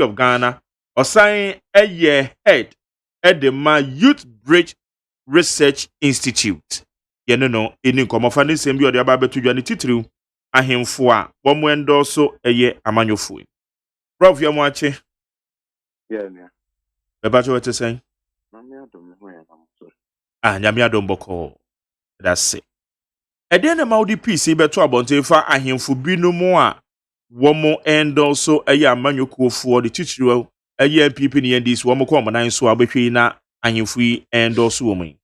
of Ghana, Osain Eye head at the Youth Bridge Research Institute. Yɛne no ɛni nkɔmmɔfa ne nsɛm bi ɔde aba abɛto dwa ne titiriw ahemfo a wɔn endorso ɛyɛ amanyɔfoɔ. Prof yɛ mo akye. Yeah, yeah. Bɛba kyɛ wɔte sɛn? Nyame adom bɔkɔɔ. That's it. Ɛdeɛ na ma wode peace bɛto abɔnten fa ahemfo binom a wɔn endorso ɛyɛ amanyɔkuofoɔ de titiriw ɛyɛ MPP ne NDC wɔn kɔ ɔmanan so a bɛhwɛ yi na ahemfo yi endorso wɔn yi.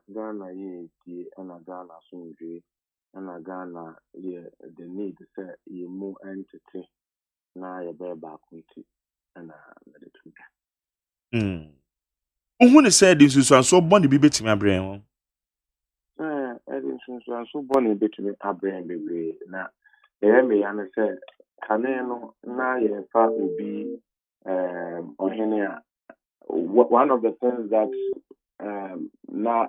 Ghana ye and a Ghana Sunday and a Ghana ye the need to say ye more entity na ye bear back with it and Who ne said this is so bonny be betting my brain? Edison so bonny between a brain baby na me and say Caneno na ye fa will be or one of the things that na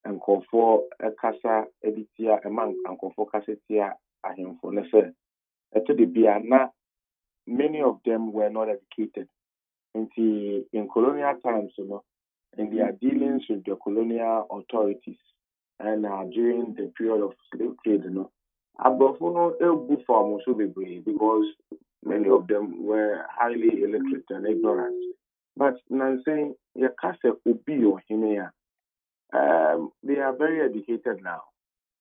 nkɔfoɔ kasa editia ɛma nkɔfoɔ kasa tia ahemfo ne sɛ ɛto de bia na many of them were not educated in colonial times, you know, in their dealings with the colonial authorities and during the period of slave trade, you know, aborɔfo no ebu for so bebree because many of them were highly illiterate and ignorant. But now saying your kasa obi or hine they are very educated now.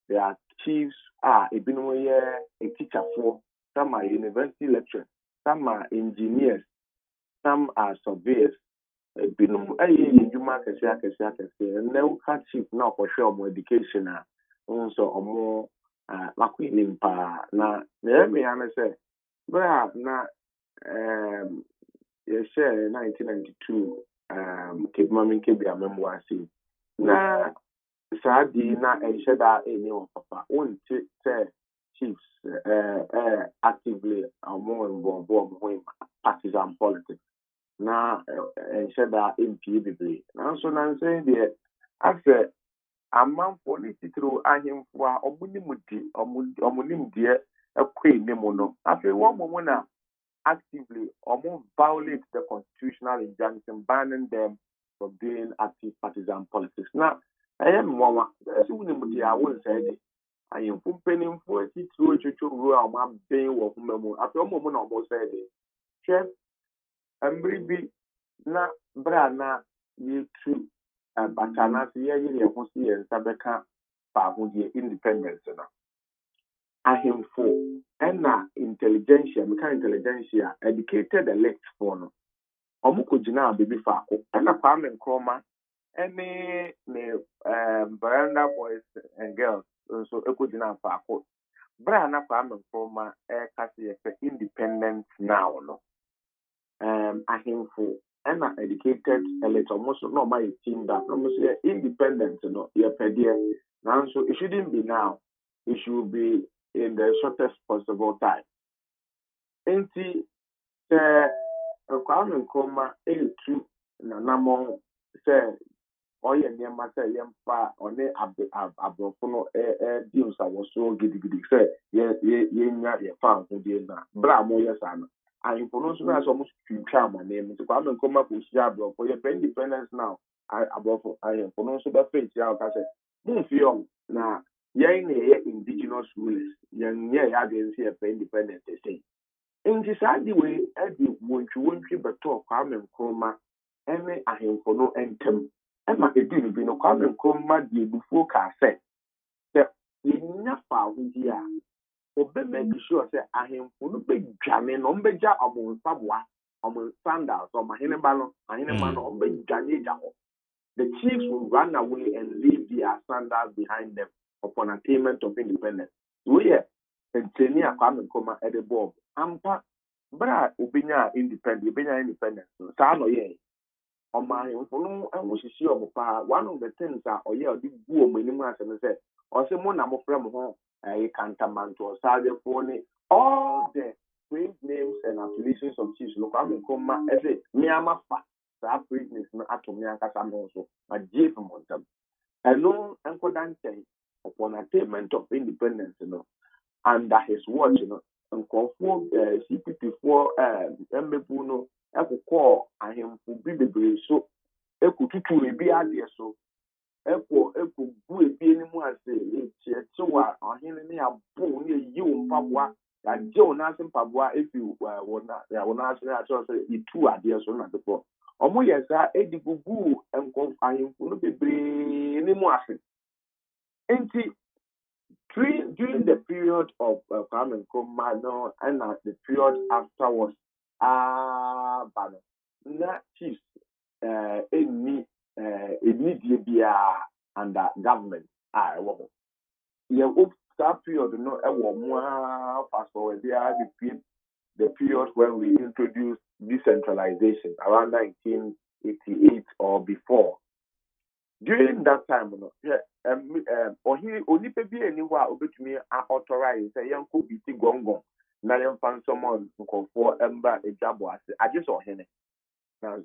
They are chiefs, a teacher for, some are university lecturers, some are engineers, some are surveyors. Binum and now can chief now for sure more education also or more maquinim pa na me say na yes 1992 keep mammy keep your memoir see na Sadi na ensheda any of papa won't say chiefs actively are more involved in partisan politics. Na ensheda MPBB. Now so now saying there after a man political ahim for omunim dear a queen nemono. After one moment actively almost violate the constitutional injunction banning them from doing active partisan politics. Now I am one. As soon as I will say, I am pumping for a situation where my being or whom after a moment almost said, Chef, and maybe na brana ye true, but I not see a Hosi and Sabeka for independence. I am for and intelligentsia, mechanical intelligentsia, educated elect for no. Omuko jina baby fako, and a farm and chroma. Any veranda boys and girls so equal enough for a quote. Brana farming from my air independent now. No, I him for and educated a little most not my team that almost independent, you know, your pedia. Now, so it shouldn't be now, it should be in the shortest possible time. And see, the farming coma A2 Nanamon said. Oye nneɛma sɛ yɛmfa ɔne aborɔfo no deals a wɔso gidigidi sɛ yɛnya yɛfa ahodie no a berɛ a moyɛ saa no ahemfo no nso no a sɛ ɔmo twintwa amanneɛ mu nti Kwame Nkrumah kɔhyia aborɔfo yɛpɛ independence now aborɔfo ahemfo no nso bɛfa nhyia wɔka sɛ momfie ɔm na yɛn na yɛyɛ indigenous rulers yɛnyɛ yɛ adwene sɛ yɛpɛ independence ɛsɛi nti saa de wei de wɔntwi bɛtɔɔ Kwame Nkrumah ne ahemfo no ntam Emma Edin be no Kwame Nkrumah di before ka say that yinya fa ahudi a obe make sure say ahemfo no be dwane no mbeja omon saboa omon sandals o mahene ba no ombe dwane ja ho. The chiefs will run away and leave their sandals behind them upon attainment of independence. We are Tanzania Kwame Nkrumah at the board ampa bra obinya independence sa no ye on my phone and was see one of the things that or yeah the boom minimum and said or say more number from home a cantaman to all the great names and affiliations of chiefs look I'm come as it me am a fat that business no atomia also a jeep from them alone and say upon attainment of independence, you know, under his watch, you know, nkurɔfoɔ CPP4 mmebu no ɛkokɔ ahemfo bi bebree so ɛkotutu ebi adeɛ so ɛkɔgu ebi anim ase ɛkyerɛkyerɛw a ɔhene ne abo ne eyi wo mpaboa yagye wo n'ase mpaboa efi wo n'ase ne akyerɛw sɛ itu adeɛ so na depɔ ɔmo yɛ saa edi gugu ahemfo no bebree ne mu ase nti during the period of Kwame Nkrumah no and the period afterwards bano na chiefs any media under government ɛwɔ hɔ that period no ɛwɔ mu fast forward there the period when we introduced decentralization around 1988 or before. During that time, onipa bi ani hɔ a obetumi authorize sɛ yɛnkɔ bi ti gɔngɔn na yɛmfa nsɔmɔ nkɔfoɔ mba edwabɔ ase agye sɛ ɔhene.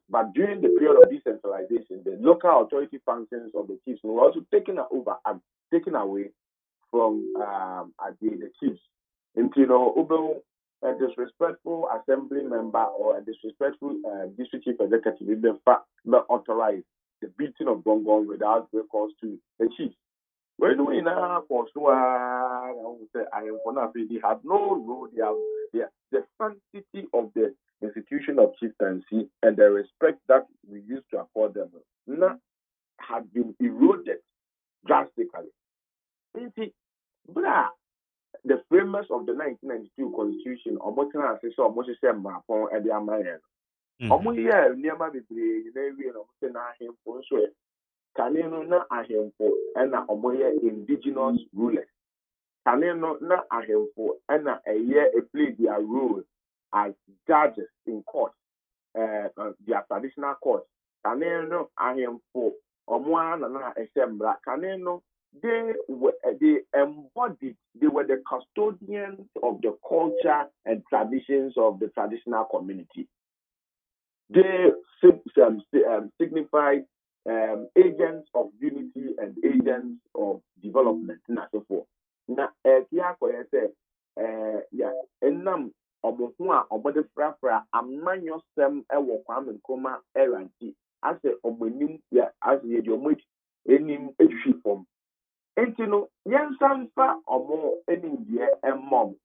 But during the period of decentralization, the local authority functions of the chiefs were also taken away from the chiefs. And a disrespectful assembly member or a disrespectful district chief executive will authorize the beating of gongong without recourse to the chiefs. When we now they had no role. The sanctity of the institution of chieftaincy and the respect that we used to accord them had been eroded drastically. The framers of the 1992 Constitution, Kaneno na ahemfo na indigenous rulers. Kaneno na ahemfo na play their role as judges in court, their traditional court. Kaneno ahemfo na esembra. Kaneno they embodied, they were the custodians of the culture and traditions of the traditional community. They signified agents of unity and agents of development and so forth. Now, enam omohua obode frafra amanyo sem ewo Kwame Nkrumah eranti ase omonim ya ase ye di omo enim ehwi fom enti no yensanfa omo enim die emmom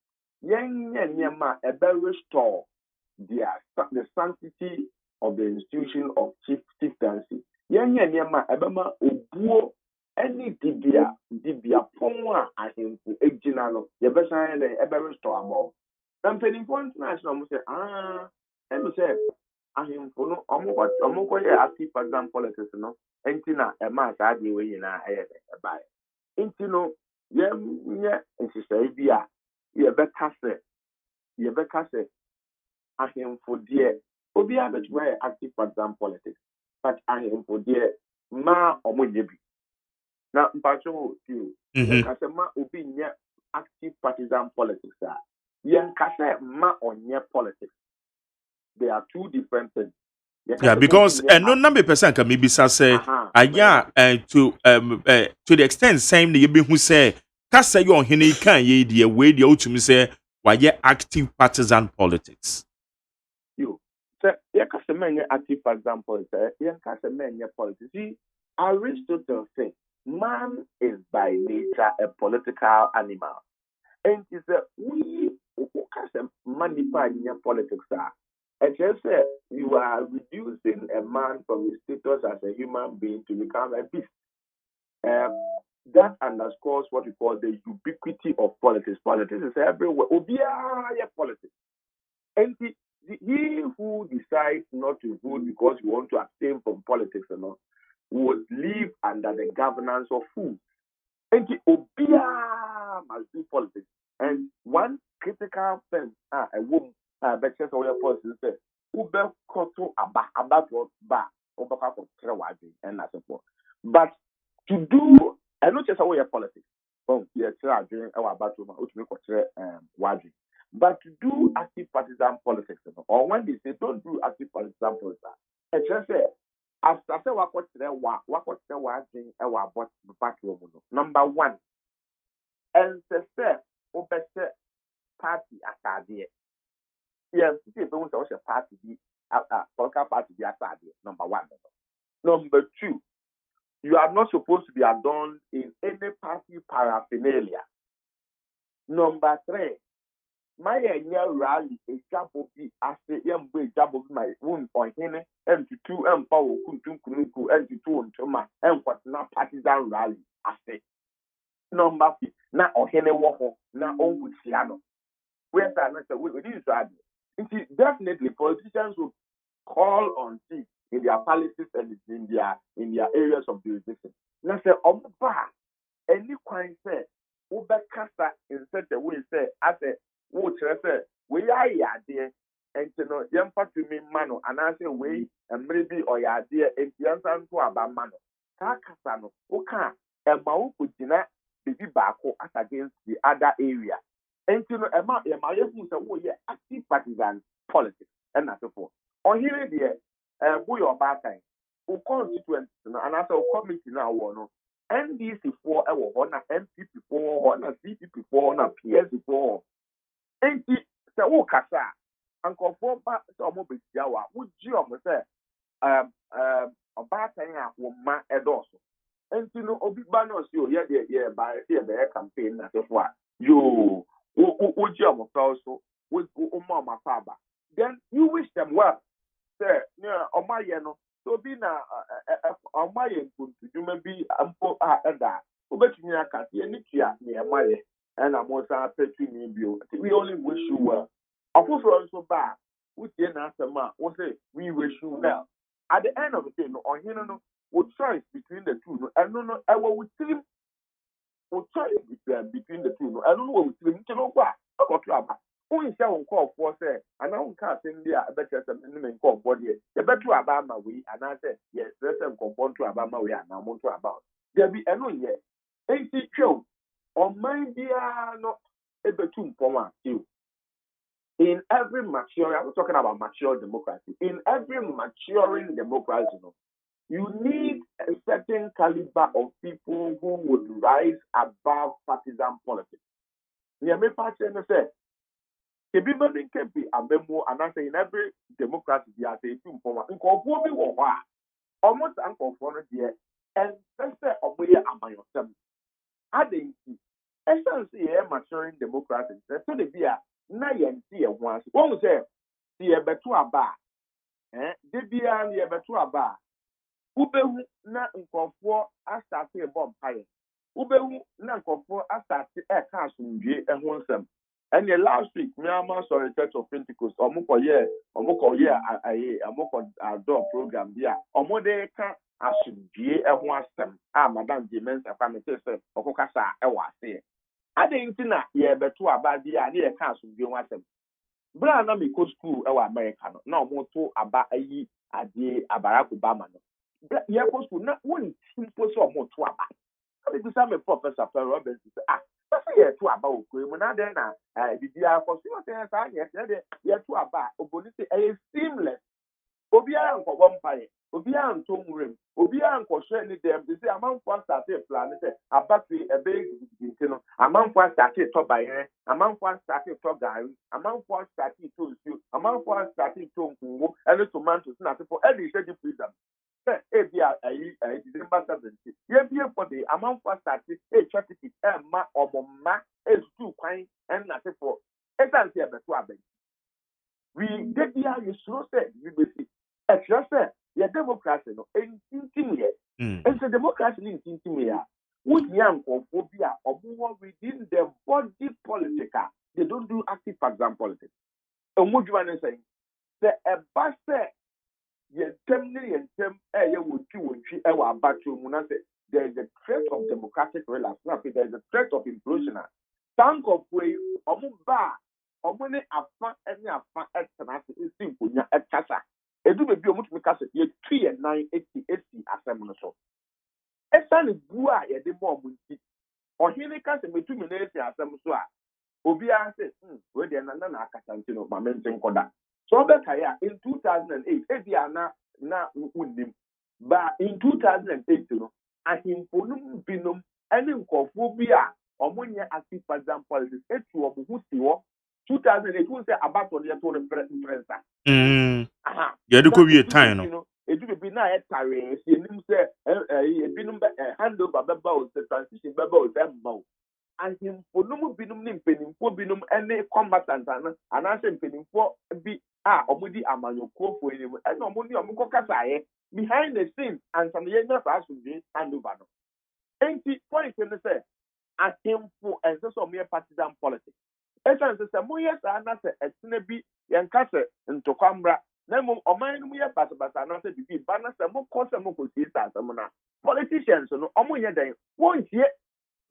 yenye nyema ebe restore the sanctity of the institution of chieftaincy. Yenye nyema ebema obuo any dibia pon ahemfu ejina no yebesan na ebe restore amo. Na mpanyinfo international mo say emi say ahemfu no omo ye active partisan politics no enti na ema saa de we nyina eye eba enti no ye nsisai bia yebeka se ahemfu de obi abetwe active partisan politics but ahemfu de ma omo nyebi na mpacho ti kase ma obi nye active partisan politics yen kase ma onye politics. They are two different things. Yeah, because no number percent can maybe say to the extent same the be who say kase yo hene kan ye the way the ultimate say why active partisan politics. You say ye kase menye active partisan politics, ye kase menye politics. See, Aristotle says man is by nature a political animal. And it's we kase manipa in politics and just say you are reducing a man from his status as a human being to become a beast. That underscores what we call the ubiquity of politics. Politics is everywhere. Politics. And he who decides not to vote because you want to abstain from politics or not would live under the governance of fools. And Obia must do politics. And one critical thing, a woman, but just all your politics says, Ube koto about what ba, Obaka for Trewaji, and as forth. But to do, and not just all your politics. Oh, yes, I'm doing our battle, which make Waji. But to do active partisan politics, or when they say don't do active partisan politics, it's just say, as I say, what number one, and say, party asade. Yes, if you want to party be political party be asade. Number one. Number two, you are not supposed to be adorned in any party paraphernalia. Number three, my rally a jabo be as the young boy jabo my wound or hene and to two and power kuntunku and to two and toma and what not partisan rally as the number na or hene woho na on with siano. Where's that not we didn't rally? Definitely politicians will call on things in their palaces and in their areas of jurisdiction. Now say any kind say Ubekasa in such a way say as a water say we are there and you know yampa to me mano and I say we and maybe or ya dear and yansan to about mano. Takasano oka and mauku dina baby bako as against the other area. And you know about who say oh yeah active partisan politics and that's so forth. On here there boy or bad time. O constituents and I say committee now one. NDC for a one, MPP for one, CPP for one, PS for. And the whole Kasa, Uncle for some of Yawa, would you say, a bad thing at one also. And you know, Obibanos, you, yeah, by the campaign, that's what you would you also with Mama Faba. Then you wish them well, sir, near Omayeno. So be na on my input, you may be ample at that. But you can't see any near my and I'm also petting you. We only wish you well. Of course, also bad. We can answer ma, we say we wish you well. At the end of the day, on here, no, what choice between the two, and no, I will tell what choice between the two, I don't know what we tell you know what. I got to who is on call for say, and I can't send there better than call body. The better about my way, and I said, yes, let's comport to about my way, and I'm to about. There be a no yet. Ain't it true? On my dear, not a betum for one, you. In every mature, I'm talking about mature democracy. In every maturing democracy, you need a certain caliber of people who would rise above partisan politics. Near me, party, and say, everybody can be a memo, and I say in every democracy, they are saying, "Incorporate what almost unconformed here, and that's the way am I yourself." I think essence here maturing democracy. That's the be a na see once. One will say, "See a better bar, the beer near better bar." Ubehu na incorporate as started a bomb fire. Ubehu na incorporate as started a castle in the and the last week, Myanmar saw a church of Pentecost, Omoko year, a door program here. Omode can assume a one stem, Madame Demens, a family sister, Okokasa, a was here. I didn't know, yeah, but two about the idea council, you want them. Brana Miko school, our American, no more to about a ye, a day, a Barack Obama. Yeah, school, not one simple so more to about. I mean, some professor Robinson said, yes, to about when I then the for yes, to about Obonisi a seamless. Obian for one pie, Obian to rim, Obian for sharing them. They say a month for started plan, a battery, a big, a month for started top by hair, a month for started top guy, a month for started to you, a month for started to and the tomatoes, nothing for any schedule freedom. December 17th. Yeah, for the amount for starting a traffic ma or ma is too kind and nothing for a fancy of the swabing. We get here, you slow said, you will see. At your say, your democracy, no, and intimate. And so democracy in intimate. With young or phobia or more within the body politica, they don't do active exam politics. And what you want to say? The ambassador. There is a threat of democratic relapse. There is a threat of implosion. Thank of way, Omuba, Omune Afan, any Afan, Excellency, is simple, at Casa. A do be able to make us 3 and 9, 80, assembly. A son is Bua, a demo munti. Or he make us a 2 minutes assembly. Obia says, where they are not Casantino, my mention Koda. So in 2008, Ediana na unim. But in 2008, I think Ponum Binum and in Kofobia, or when you active partisan politics, it's to Obusiwo, 2008 who say about on the to the aha Yeah, the could be a time. you know edu be na e tare si enim say ebinum handover beba o the transition beba o dem ma o ahimfo no mu binum ne mpenimfo binum ene combatant ana se mpenimfo bi a omudi amanyokofo enim ene omudi omko kasaye behind the scenes and some yenga fa so be handover no enti point ne say ahimfo ense so me partisan politics esan se mo yes ana se etene bi yenka se ntokwambra na mo oman no ye basabasa na se bibi ba na se mo ko si sa na politicians no omo ye den won tie.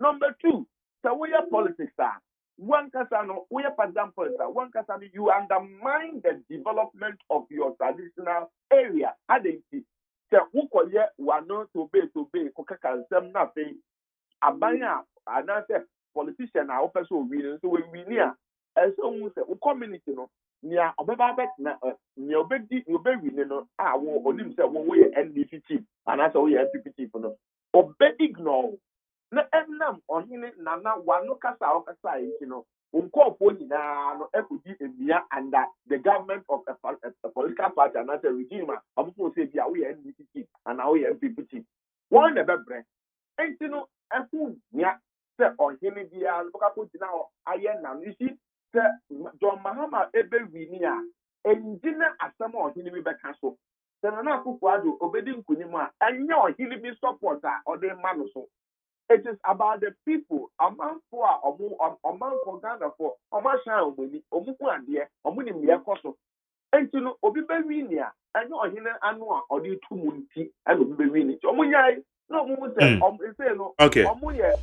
Number 2, so we are politics one kasa no we are partisan politics one kasa you undermine the development of your traditional area identity se ukoye wano to be ko kaka nsem na fe abanya anase politician na opeso wi so we win here so hu se community no nia obeba bet na nia obedi win no wo onim se wo ye NDP chief anase wo ye NPP chief no obedi ignore na enam ohine nana wano kasa okasa yi no unkofo nyina no ekudi emia under the government of a political party and as a regime amfo say bia we NDP chief and now we NPP chief one the bebre enti no efu nya se ohine bia no ka ko dina aye na no isi se John Mahama ebe wini a enjina asem ohine bi beka so se na akufo ado obedi nkunim a enya ohine bi support a ode ma no so. It is about the people. Among for among Ghana for Omashan Omuni, Omukuandie, Omuni Miakoso. And you know, Obibewinia, I know him annual or the 2 munti, and Obibewini. Omuya, no Mumu say, no, Okay. Omuya,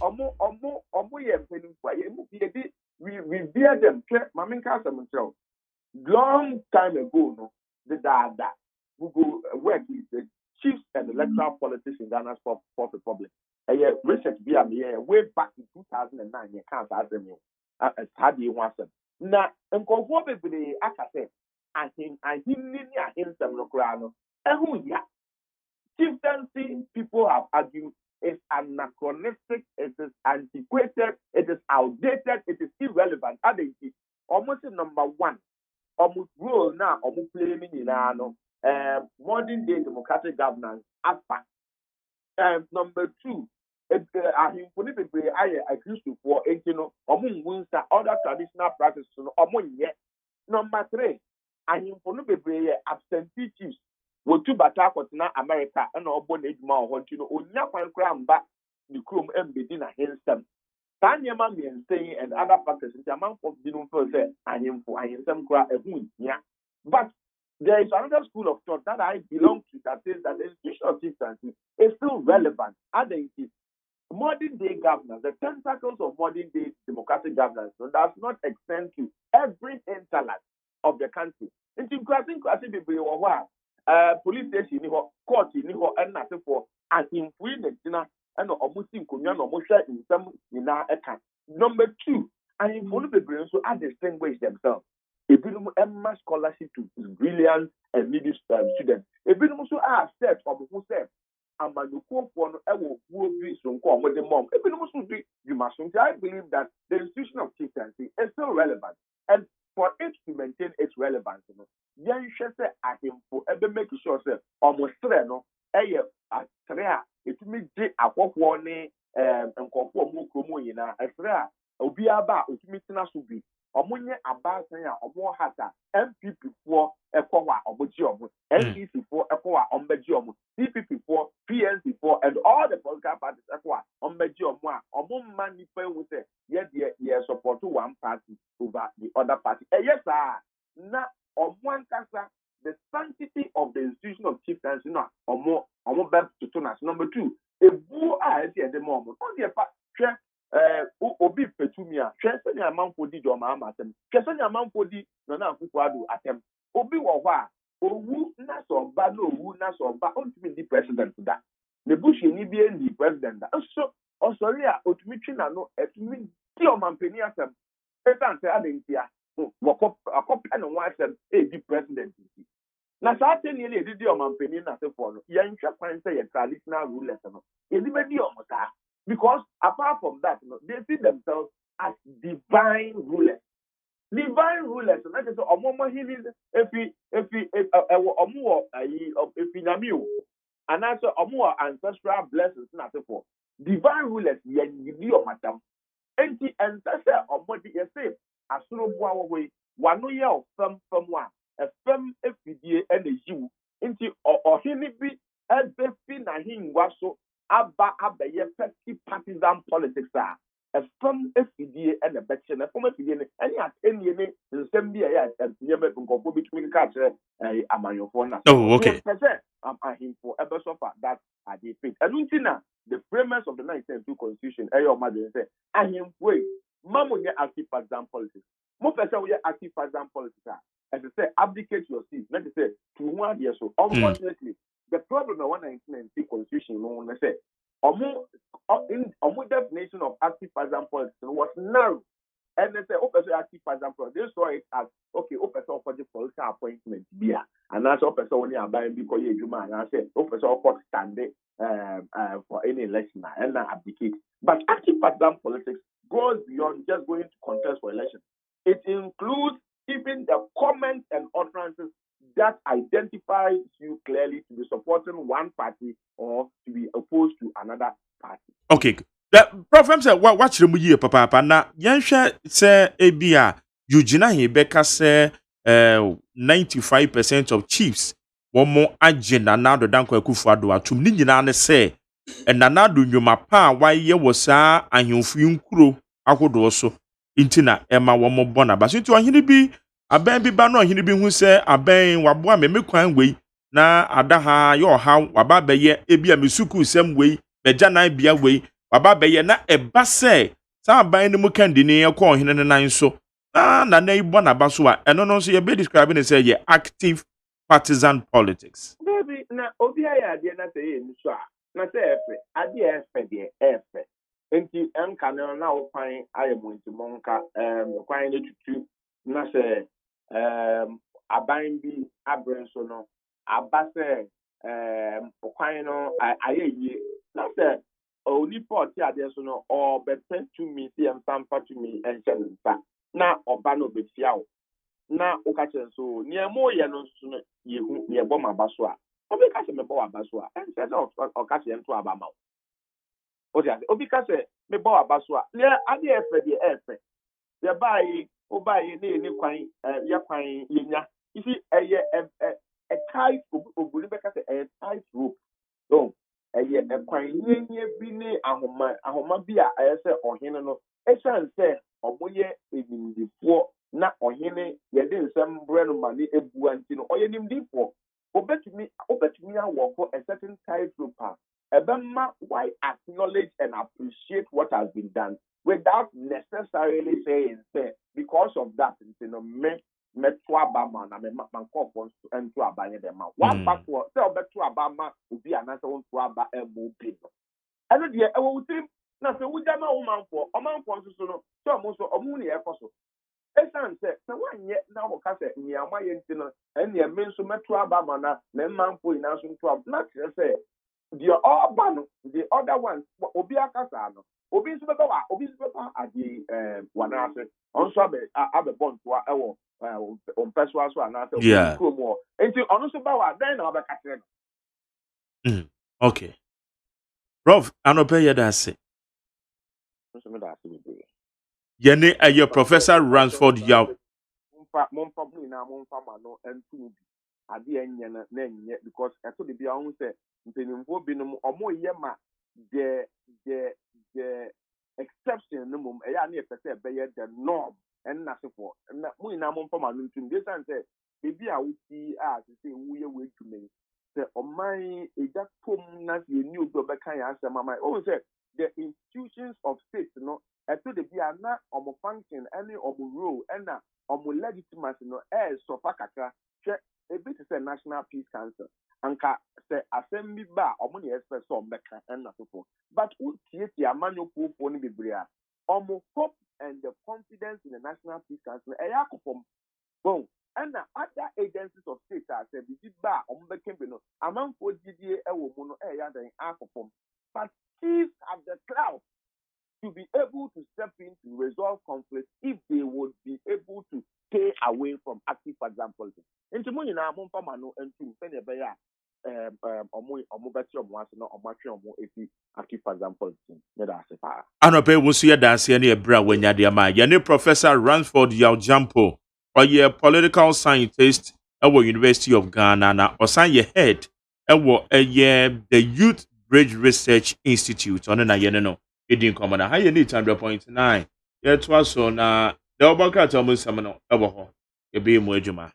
we bear them, Mamin Casa himself. Long time ago, no, the Dada, who go work with the chiefs and electoral politics in Ghana's Fourth Republic. Research via me way back in 2009, you can't ask them. How do you want them? Now, and conform with the Akase, I think some Locrano. And who, yeah, chieftaincy people have argued is anachronistic, it is antiquated, it is outdated, it is irrelevant. Almost number 1. Almost rule now, almost playing in modern day democratic governance. Number 2, ahimfoni bebree ayɛ akristofoɔ enti no ɔmo nwu nsa other traditional practices no ɔmo nyɛ. Number 3, ahimfoni bebree yɛ absentee chiefs wotu bata akɔtena America ɛna ɔbɔ n'edwuma wɔ hɔ nti no onya kwan koraa mba ne kurom mbedi n'ahensɛm. Saa nneɛma mmiɛnsa yi and other factors nti amanfoɔ binom feel sɛ ahensɛm koraa ɛho nhia. But there is another school of thought that I belong to that says that the institution of chieftaincy is still relevant. Modern day governance, the tentacles of modern day democratic governance does not extend to every hinterland of the country. Into crossing police station, court, and nothing for as in free the and almost in Kunyan or in some in our account. Number 2, and in full so are distinguish themselves. A bit of scholarship to brilliant and needy students. A bit also are steps of who said. I believe that the institution of chieftaincy is still relevant, and for it to maintain its relevance, make sure that almost it may be a warning and conform Obiaba, Utimina Subi, Omunye Abasaya, Omo Hata, MPP for Ekowa, Obojium, NDC for Ekowa, Ombejium, CPP for PNC for, and all the political parties Ekowa, Ombejium, Omum Manipe will say, yes, support to one party over the other party. Yes, sir. Now, on one casa, the sanctity of the institution of chieftaincy, no, or more back to Tunas. Number 2, a boo I at the moment. On the part, obi petumia hwese ne amanfo di joma amatem hwese ne amanfo di na akufo ado atem obi wo hɔ a owu na so ba na owu na so ba ontumi di president da ne bush ni bi ndi president da so osori a otumi twi na no etumi di omampani asem etan se adentia wo akɔpɛ no ho asem di president na saa teni na edidi omampani na sefo no yɛnhwɛ kwan sɛ yɛ traditional rulers no edi be di omota. Because apart from that, they see themselves as divine rulers. divine rulers na just omo healing if omo if nyame and also omo ancestral blessings na for divine rulers ye ni o madam enti ancestor omo di say asoro boa wo we wano ye ofam fam wa efam efidie e na yiwu enti ohene bi ebefi na hingwa so aba abeye petty partisan politics efam efidie e na beche na efam efidie ne eni atenie ne nsem bi ya nyebe nkofo bitumi ka kire amanyofo na Oh, okay. percent ahimfo ebesofa that are the faith enuntina the framers of the 1992 constitution eyo madden say ahimfo mamu nye active partisan politics mo person we active partisan politics as I say abdicate your seat let me say to one year so unfortunately the problem of 1992 constitution no say omu definition of active partisan politics was narrow. And they say, person active partisan politics. They saw it as okay, person for the political appointment here, and that's person only about because you man. And I say, person for standing for any election and not abdicate. But active partisan politics goes beyond just going to contest for election. It includes even the comments and utterances that identifies you clearly to be supporting one party or to be opposed to another party. Okay. The problem say what mu yie papa na yenhwe say ebia Eugene he beka say 95% of chiefs womo agye Nanado Dankwa Akufo-Addo atum ni nyina ne say Nanado nnwuma pa waye wo saa ahemfu nkuro akodo so intina ema womo bona ba so nti ohene bi aban bi ba no ohene bi hu say aban waboa me kwan wei na adaha ye oha waba beye ebia mesuku sem wei beja nan bia wei waba beye na eba se sa aban ni mu kandini ye ko ohene ne nan so na ibo na ba so a eno no so ye be describe ne say ye active partisan politics. Baby, na obi aya ade na say ye nso a na say efe ade efe de efe enti enka no na wo kwan ayemo nti monka kwan ne tutu na say aban bi abren so no aba say kwan no ayeye na say oni port ade so no or better to me see am sampa to me enchen nsa na oba no betia wo na ukache so niemo ye no so no yehu ye bɔ ma baso a obi ka se me bɔ wa baso a en se o ka se ento aba ma o ti ase obi ka se me bɔ wa baso a ne ade efe de efe ye bai o bai ne ni kwan ye kwan ye nya ifi eye e tight obuli be ka se e tight rope so eye e kwan ye bi ne ahoma bi a eye se ohene no e chan se oboye edindifo na ohene ye de nsem bre no ma ne ebu anti no oye nimdifo obetumi awoko a certain title path ebema why acknowledge and appreciate what has been done without necessarily saying say because of that you know me to abama na me man confidence and to abanye dem one back for say obeto abama obi anase won to aba emo bi no eno de e wo tim na se wuja ma wo manfo nso no so mo so omu ne e koso esan se na wanye na wo ka se nyiama ye nti no ene me nso meto abama na me manfo ina nso to ab na kire se the all no the other ones obi akasa no obi nso beba adi wana ase onso abe bontoa ewo on personal so anase obi kromo enti ono so ba wa den na obe ka kire no okay Prof anope ye da se nso me da ase bi ye ne aye Professor Ransford Yaw momfa mu na momfa ma no entu bi ade enye na enye because eto de bia ho se mpenimfo binom omo ye ma the exception no mum eya na epese be ye the norm en na sefo na mu na momfa ma no ntum de san se bebi a wuti a se wu ye we dwume se oman eja tom na se ni obi obeka ya asem amai o se the institutions of state no eto de bia na omo function any omo role na omo legitimacy no so fa kakra hwe ebi te say National Peace Council anka say assembly ba omo ne expect so mbeka na sofo but utieti amanyoko fo ni bibria omo hope and the confidence in the National Peace Council yakopom bon and other agencies of state are say bi ba omo bekembe no amanfo didie ewo mu no ya dan akopom but chiefs of the cloud to be able to step in to resolve conflicts if they would be able to stay away from active partisan politics. Into money now, Mompamano and to send a bear active partisan politics. Anope wusu dance ne ebra wanya de ma. Ye Professor Ransford Yaljampo, or political scientist at the University of Ghana na osan ye head the Youth Bridge Research Institute on na ye no. Edin common na ye need 100.9. Ye twa so na the obaka tomu sam no ebo ho. Ye be mu adwuma.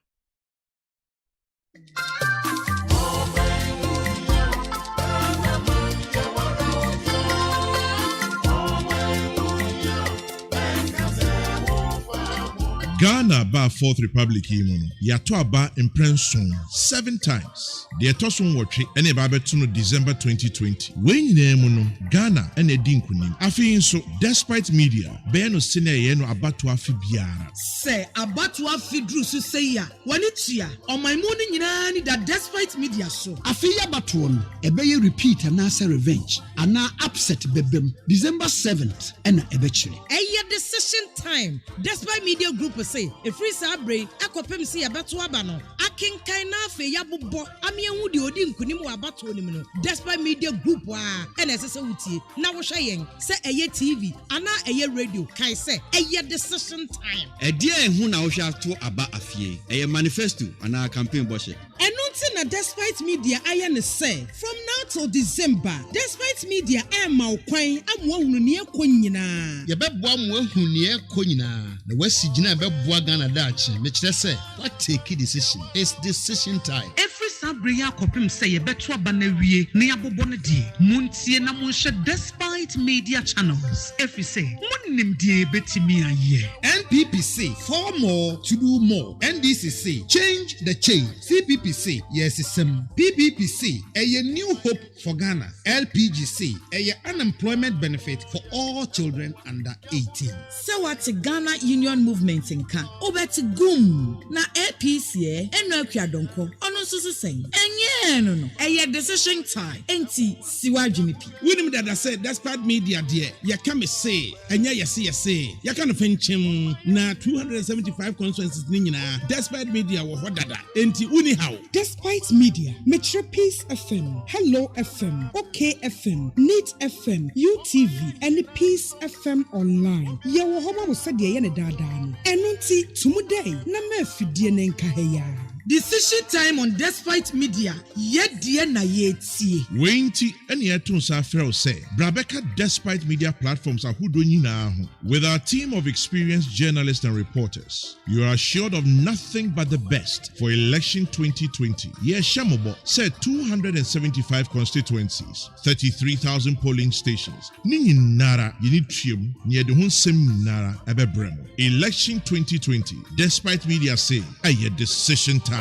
Ghana ba Fourth Republic imono yato aba imprenson 7 times. The etoson watwe ene ba beto no December 2020. When nyina mu no Ghana ene di nkunim. Afi nso despite media be no sene ye no abato afi biara. Say abato afi dru so say ya. Wani tia on my morning nyina ni that despite media so. Afi ya bato no ebe ye repeat and answer revenge. Ana upset bebem December 7th ena ebe chire. Eye decision time. Despite media group say a free sabre akopem say abato aba no akenkan na afa ya bobbo amienwu de odi nkunim wa abato nim no despite media group a ena sese wutie na wo hwe yen say eye TV ana eye radio kai say eye decision time edi ehun na wo hwe ato aba afie eye manifesto ana campaign boshe enunti na despite media aye ne say from now till December despite media ma okwan amwo hunu ne ekonyina ye beboa mo ehun ne ekonyina na wasi gina beboa Ghana dachi me kire say what take decision it's decision time every sabre ya kopim say ye beto aba na wie ne abobo ne die montie na monhwe despite media channels every say monnim die betimi aye NPPC for more to do more NDCC change the change CPPC yes some PPPC a new hope for Ghana LPGC a unemployment benefit for all children under 18 so what Ghana Union Movement nka obeti gum na APC eno akwadonko ono so sen enye no eye decision time enti siwadwini pi winim that I said despite media there ya come say enye yesi ya kan fenchim na 275 constituencies ni nyina despite media wo hodada enti uni how despite media Metro Peace FM Hello FM OK FM Neat FM UTV and Peace FM online ye wo hoba mo said ye ne dada no enunti tumuday na mafidie ne nka heya decision time on despite media yet dear na yetie Wenti ene eton sa frɛ say Brabeka despite media platforms ahudo nyina ho with our team of experienced journalists and reporters you are assured of nothing but the best for election 2020 ye shamobo said 275 constituencies 33,000 polling stations ni nyinara ye ni twiem ni de ho nsem nyinara ebebrem election 2020 despite media say aye decision time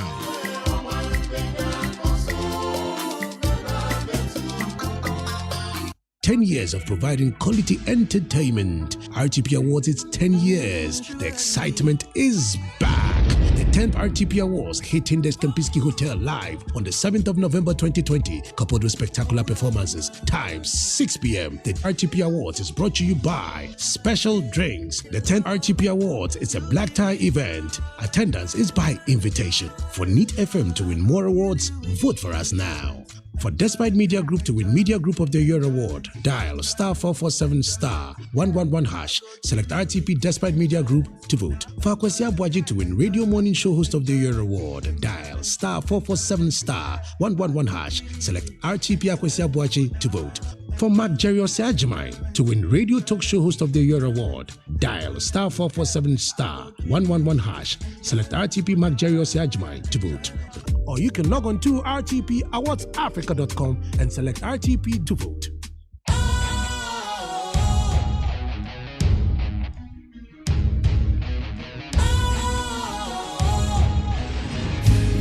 10 years of providing quality entertainment. RTP Awards, it's 10 years. The excitement is back. The 10th RTP Awards hitting the Kempinski Hotel live on the 7th of November 2020, coupled with spectacular performances. Time 6 p.m. The RTP Awards is brought to you by Special Drinks. The 10th RTP Awards is a black tie event. Attendance is by invitation. For Neat FM to win more awards, vote for us now. For Despite Media Group to win Media Group of the Year award, dial *447*111#. Select RTP Despite Media Group to vote. For Akwasi Abuaji to win Radio Morning Show Host of the Year award, dial *447*111#. Select RTP Akwasi Abuaji to vote. For Mark AGYEMAN to win Radio Talk Show Host of the Year award, dial *447*111#. Select RTP Mark AGYEMAN to vote. Or you can log on to rtpawardsadafrica.com and select RTP to vote.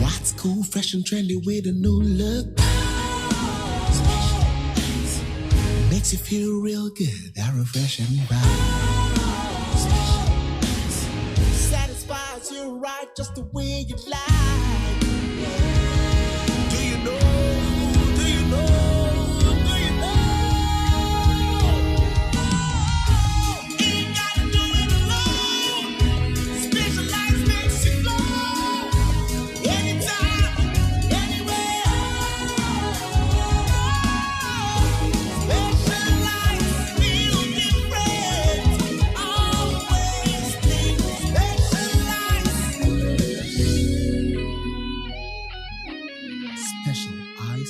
What's cool, fresh and trendy with a new look? Makes you feel real good, that refreshing vibe. Satisfies you right just the way you like. Do you know?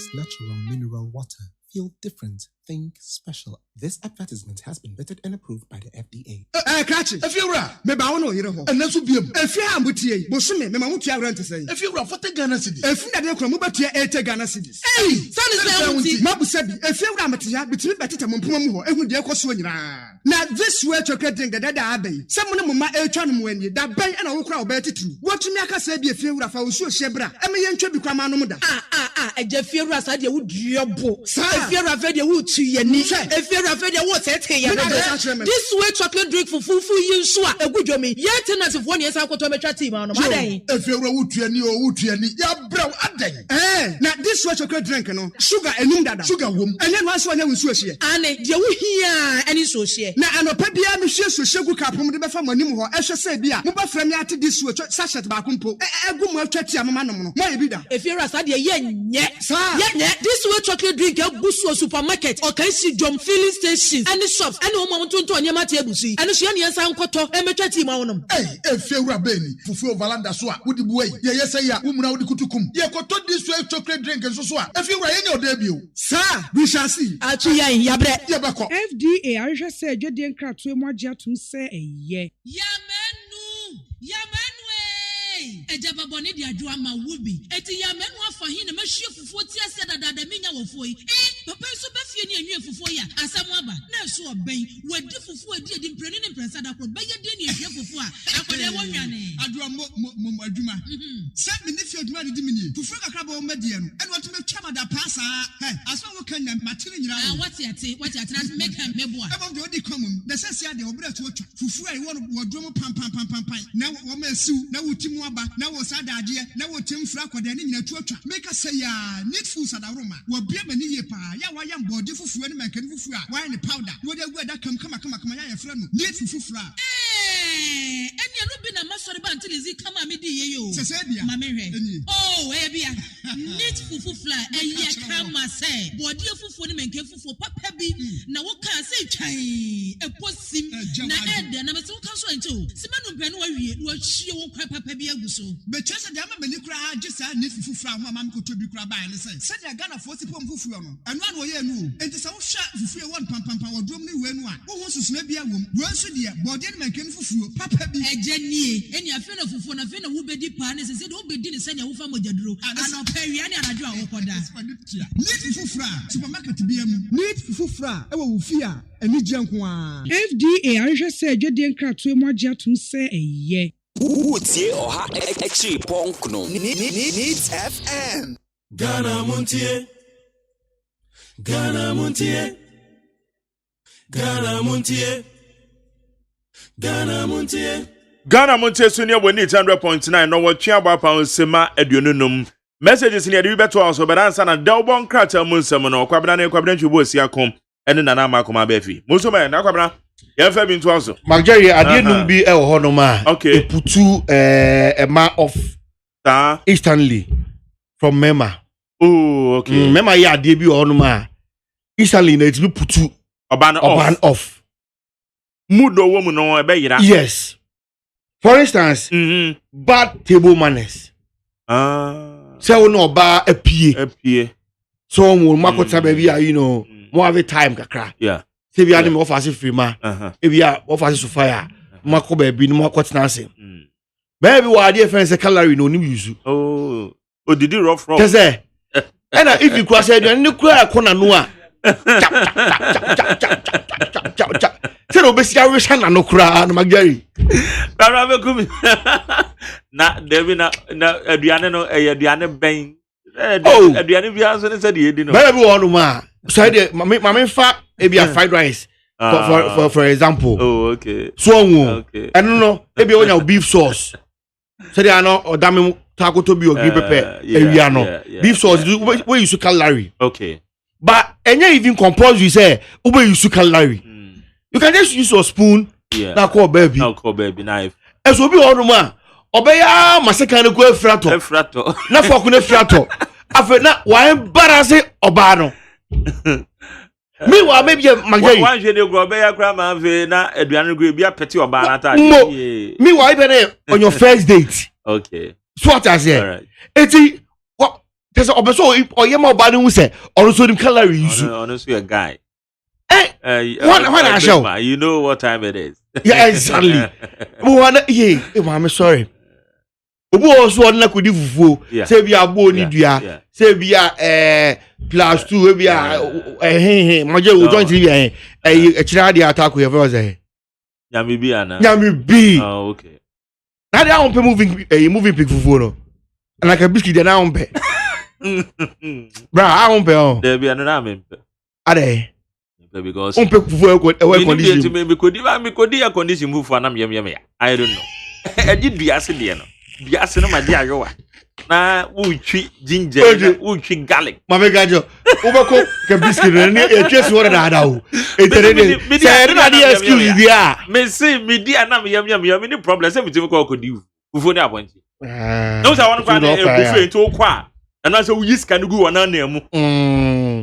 This natural mineral water. Feel different. Think special. This advertisement has been vetted and approved by the FDA. Catch it. If you're me ba wono yire ho. And that's be if you am butie. Bosume me ma mutia rent say. If you're 40 Ghana cedis. If you dey kro mo batia 80 Ghana cedis. Hey, say ma bu sabi. If you am batia bitimi betete mo mpoma mu ho. Ehu de ekoso nyina. Na this way chocolate drink that abai. Some mo ma e twa no mo ani. Da ban na wo kra wo be titru. Wotumi aka say bi if you fa wo su hyebra. E me ye ntwa bi kwa ma no mu da. Eje fiewura sa de wo duobo. If you're afraid you will see your knee, if you're afraid you will set here, this way chocolate drink for full you sure a good job. Yet, as if 1 year I got a team on if you're a wood to any or wood to any, you're brown at day. Now, this way chocolate drink, sugar and sugar womb, and then once one was here. And you hear any associate. Now, and a pebia, Monsieur Sugar Capum, the Bafam, or Asha said, yeah, Muba from at this way, such as Bakumpo, a good more chatty, maybe that. If you're a study, yet, this way chocolate drink, a supermarket or can see John filling stations and the shops and no moment to Anyama Tebusi and the Shania San Koto and Metati Maunum. Hey, if you were Benny, Fufu Valanda Swa, would the way, yes, I am, woman out the Kutukum. You could talk this way chocolate drink and so swa. If you were in your debut, sir, we shall see. Achia, Yabre, Yabako. FDA, I just said, Jadian Crab to Maja to say a ye. Yamenu, Ejaba boni dia adwa ma wubi eti ya menu afa hin na mahie fufuo ti ase dada menya wofo yi papa so ba fie ni anwie fufuo ya asam aba na so oben wadi fufuo edi mpreni ne mpresa da kro ba ye de ni ehie fufuo a akode wo nwane adwa mo adwuma se me ni fie adwuma di mi ni fufuo kakra ba o madie no ene wato metwa mada pasa aso wo kan na matire nyira wati ate na make am meboa eba de odi komum na sese ade obra to otwa fufuo ai wo wodwo mo pam na wo ma asiu na wotimu aba na wo sadaje na wo temfra kwada ne nyina tuatwa make say ya need food sadaroma wo bia mani ye pa ya wa ya mbode fufuo ne mankani fufuo a wa ne powder wo de gu da kama ya fra no need fufuo a enya no bi na masori ba until izi kama me di ye yo sese bia ma me hwe oh e bia need fufuo a ye kama say bode fufuo ne mankani fufuo papa bi na wo ka say twan e posim na ede na me so ka so ento simanu mpɛ no wa wie wo hie wo kwa papa bi aguso be chese de ama mani kura agisa ne fufuo ho ama mkoto bi kura ba ne se de Ghana for sipom fufuo no eno an wo ye nu enti se wo hwa fufuo won pam wo drom ne we nu a wo susuna bi awom wo nso de body ne manken fufuo papa bi aganie eni afi na fufuo na afi na wo bedi pa ne se de wo bedi ne se ne wo fa mogyaduro ana pawia ne anadwo a wo koda need fufuo supermarket bi am need fufuo e wo fi a eni gye nko a FDA ahwehwe se adwede nkratoe mu agye atom se eye Utie oha echi ponkno Needs FM Ghana Montie Ghana Montie Ghana Montie Ghana Montie Ghana Montie Sunia we need 100.9 no what chia ba pa sema aduonunum messages ni ade beto also but answer na delbon krata munsem no kwabra na kwabra ntwe bo siakom ene nana makoma bafi musoma na kwabra ya fa bi nto also Mageri adenum bi e wo hono ma eputu a man of instantly from Mema. Oh okay. Mema ya ade bi hono ma instantly na it be putu oban off mudo wo mu no e be yira. Yes. For instance, bad table manners. Say we no ba apie. So mo makota ba bi you know, mo have time kakra. Yeah. Say we adam offer free ma. If we are offer so fire, mako ba bi no mako tenase. Baby we are friends say calorie no nim use. Oh did you rough? Say and if you cross say you kura kona no a. Say no be sia wish na no kura no Mageri. Para be kumi. Na Devi na aduane no aduane ben. Aduane bi anso ne say de no. Baby we on ma. So dey mama fa e be fried rice. For example. Oh okay. So okay. And no e be onya beef sauce. So dey ano odame takoto bi ogi pepper ewia no. Beef sauce we use calorie. Okay. But any even compulsory say we use calorie. You can just use your spoon. Yeah. Na call baby. Na call baby knife. Eso bi onu ma. Obeya maseka ne ko efrato. Na fo ko ne efrato. Afa na wa embarrass oba no. Me wa maybe Mageri. Wan je ne gro obeya kra ma ve na aduane gro bi apeti oba na ta. Me wa ibe on your first date. Okay. So what I say? All right. Eti There's a obeso or yama bani who say also the calories. Honestly, a guy. What I show? You know what time it is. Yeah, exactly. I'm sorry. Obu also on na kudi fufu. Say be abo ni dua. Say be plus 2 we be maje o joint be chira dey attack we ever say. Nyami bi ana. Nyami bi. Oh, okay. Now they don't pay moving pick fufu no. And like a biscuit they now pay. Bra, I won't pay on. There be another me. Ade. Because on pay fufu condition. Me could a condition move for nam yam. I don't know. I did biase de no. Biase no my dear yo. Na uchi ginger, uchi garlic. Mama gajo. Ubako ke biscuit ni e chase wora da da o. E tere de. Say na dey excuse dia. Me say me dia nam yam ni problem say me timi ko kodi. Fufu ni abonchi. No say one kwa na fufu ento kwa. And I say we use can go on name.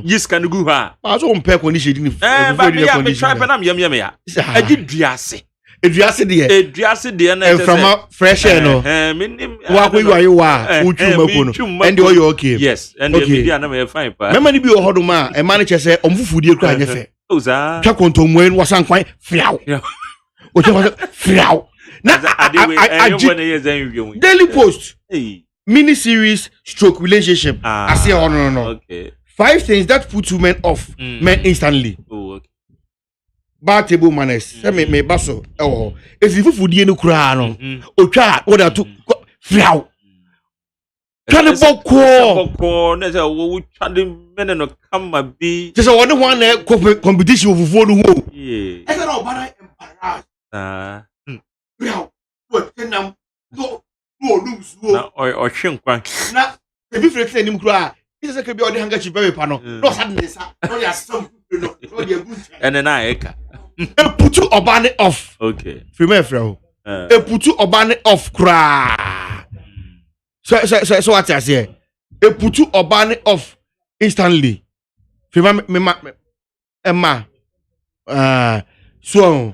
Yes can go ha. I so on pay condition ni. But me try pe nam yam ya. I did duase. Eduase de na from fresh air no. Wa ko you wa uchu maku no. And you okay. Yes, and the media na me fine pa. Mema ni bi o hodo ma e man che say omfufudie kura anye fe. Oza. Twa kontomu en wasan kwan fiaw. O che fiaw. Na Daily Post. Mini series stroke relationship. I say oh no. Okay. 5 things that put women off men instantly. Oh, okay. Bad table manners. Say me baso. Oh, if you fufudie no kura no. Otwa order to fiaw. Twane boko. Na say wo twade men no come be. Just one competition of fufu no ho. Yeah. I said obara embarrass. Fiaw. What kenam no lose wo. Na o hwenkwan. Na e bi flex enim kura. This is be odi handkerchief very pa no. No sadness. No ya some no. No dey good. And then I eka. E putu obane off. Okay. Female friend. E putu obane off kra. So what I say? E putu obane off instantly. Female Emma. So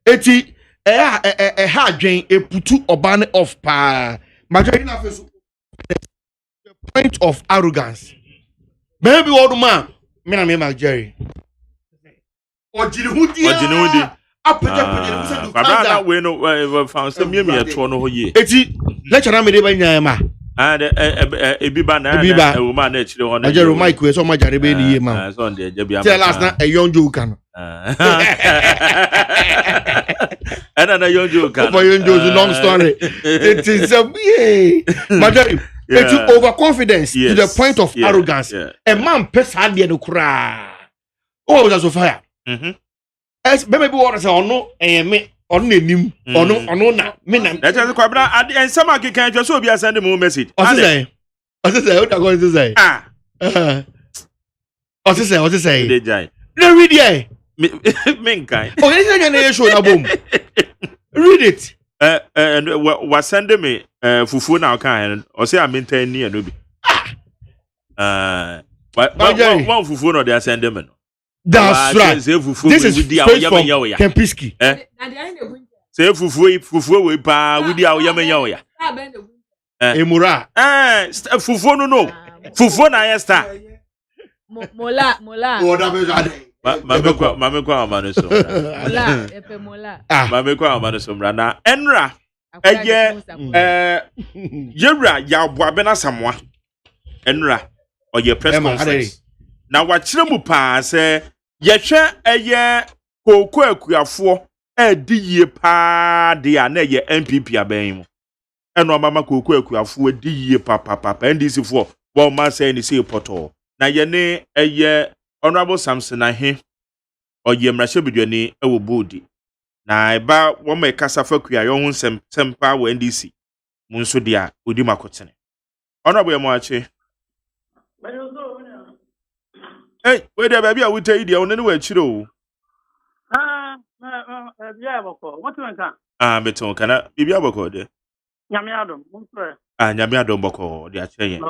eti ha dwen e putu obane off pa. Majority na face the point of arrogance. Maybe old man, me na me Jerry. Ojiri hudi. Apete Baba we no found some me atro no ho ye. Eti lecture na me dey ba nya ma. Ebiba na woman na chire ho na. Ajero Mike we so ma jare be ni ye ma. So on dey bia. Tell us na a young joke kan. And a young joke. For young joke long story. It is Majority. It's overconfidence to the point of arrogance. A man pesa de no cry. Oh, that's so fire. As maybe what I say, no, me on him, no, na, me na. That's the Quabra, and some can just so be a send him message. What say? What I'm going to say? What to say? They die. No, read it. Minkai. Oh, this is a boom. Read it. And what send me fufu now kind or say I maintain near no be. But one fufu no they send them. That's right. This is straight from Kempiski. Say fufu we pa with the yama ya. Emura. Fufu no. Fufu na yesta. Mola. Oh, that was Mame kwa amane so. Mola, epe mola. Mame kwa amane so na enra. Yewra ya boabena samwa. Enra oye press conference. Na wachire mu pa se yehwe koko akuafo edi yie pa de a na ye MPP aban mu. Eno mama koko akuafo edi yie papa NDC fo wo ma say ni say poto. Na ye ne Honorable Samson ahe oye mrahye bidwani ewo bodi na eba wo me kasa fa kua yo hu sempa wo NDC munso dia odi makotene Honorable mo ache we dey baby a wuta idi won ne wa chire o bia boko what you can beton kana bibia boko de nyame adom munso nyame adom boko de ache yen